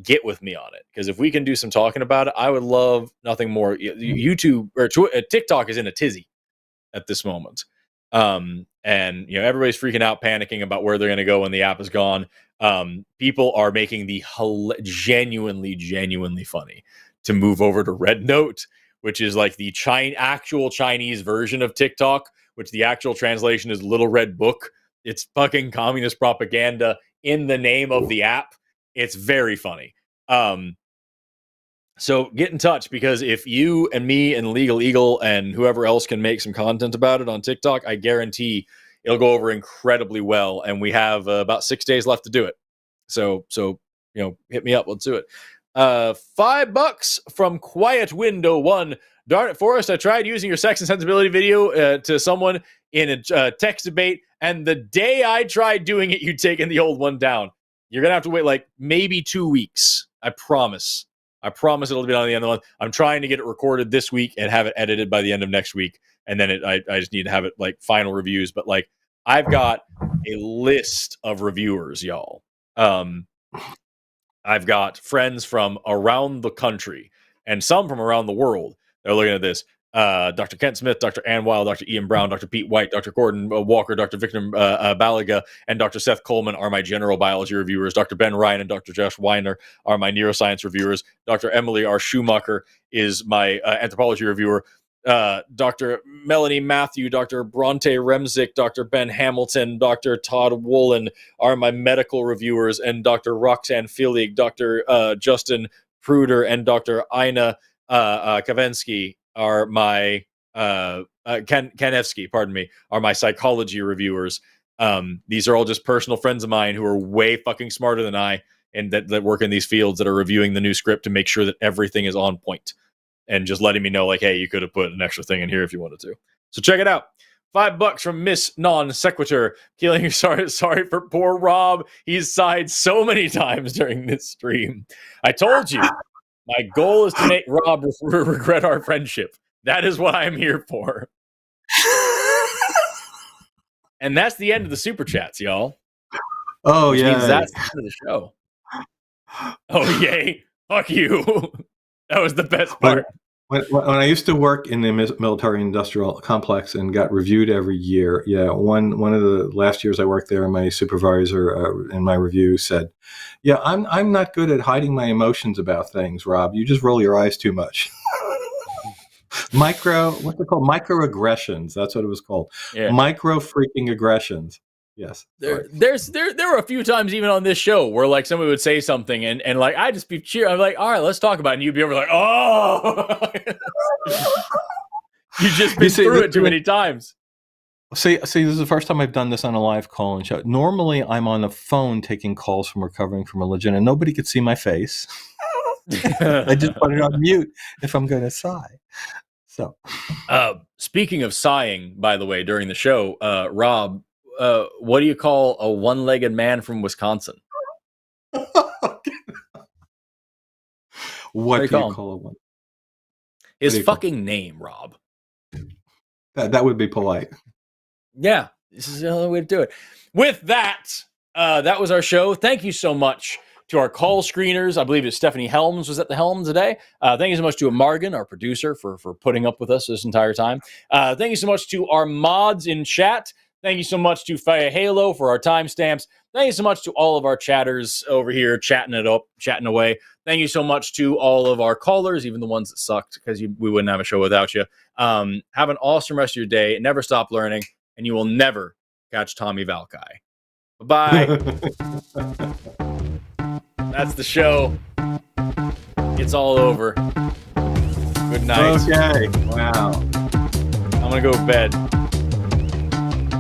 get with me on it. Because if we can do some talking about it, I would love nothing more. YouTube or TikTok is in a tizzy at this moment. And everybody's freaking out, panicking about where they're going to go when the app is gone. People are making the genuinely funny to move over to Red Note, which is like the actual Chinese version of TikTok, which the actual translation is Little Red Book. It's fucking communist propaganda in the name of the app. It's very funny. So get in touch, because if you and me and Legal Eagle and whoever else can make some content about it on TikTok, I guarantee it'll go over incredibly well. And we have about 6 days left to do it. So hit me up. Let's do it. $5 from Quiet Window 1. Darn it, Forrest, I tried using your sex and sensibility video to someone in a text debate, and the day I tried doing it, you'd taken the old one down. You're going to have to wait like maybe 2 weeks. I promise it'll be on the end of the month. I'm trying to get it recorded this week and have it edited by the end of next week. And then I just need to have it like final reviews. But like, I've got a list of reviewers, y'all. I've got friends from around the country and some from around the world. They're looking at this. Dr. Kent Smith, Dr. Ann Weil, Dr. Ian Brown, Dr. Pete White, Dr. Gordon Walker, Dr. Victor Balaga, and Dr. Seth Coleman are my general biology reviewers. Dr. Ben Ryan and Dr. Josh Weiner are my neuroscience reviewers. Dr. Emily R. Schumacher is my anthropology reviewer. Dr. Melanie Matthew, Dr. Bronte Remzik, Dr. Ben Hamilton, Dr. Todd Woolen are my medical reviewers, and Dr. Roxanne Fielig, Dr. Justin Pruder, and Dr. Ina Kavensky are my Kanevsky, pardon me, are my psychology reviewers. These are all just personal friends of mine who are way fucking smarter than I, and that work in these fields, that are reviewing the new script to make sure that everything is on point, and just letting me know, like, hey, you could have put an extra thing in here if you wanted to. So check it out. $5 from Miss Non Sequitur. Keeling, sorry for poor Rob. He's sighed so many times during this stream. I told you, my goal is to make Rob regret our friendship. That is what I'm here for. And that's the end of the super chats, y'all. Oh, which yeah. means that's the end of the show. Oh, yay. Fuck you. That was the best part. When I used to work in the military-industrial complex and got reviewed every year, one of the last years I worked there, my supervisor in my review said, "Yeah, I'm not good at hiding my emotions about things, Rob. You just roll your eyes too much." What's it called? Microaggressions. That's what it was called. Yeah. Micro freaking aggressions. Yes. There were a few times even on this show where like somebody would say something and like I'd just be cheering. I'm like, all right, let's talk about it. And you'd be over like, oh, you just been through it too many times. See, this is the first time I've done this on a live call and show. Normally I'm on the phone taking calls from recovering from religion and nobody could see my face. I just put it on mute if I'm going to sigh. So, speaking of sighing, by the way, during the show, Rob, what do you call a one-legged man from Wisconsin? What do you call a one? His fucking name, Rob. That would be polite. Yeah, this is the only way to do it. With that, that was our show. Thank you so much to our call screeners. I believe it's Stephanie Helms was at the helm today. Thank you so much to Margan, our producer, for putting up with us this entire time. Thank you so much to our mods in chat. Thank you so much to Fire Halo for our timestamps. Thank you so much to all of our chatters over here chatting it up, chatting away. Thank you so much to all of our callers, even the ones that sucked, because we wouldn't have a show without you. Have an awesome rest of your day. Never stop learning, and you will never catch Tommy Valkai. Bye-bye. That's the show. It's all over. Good night. Okay. Wow. I'm going to go to bed.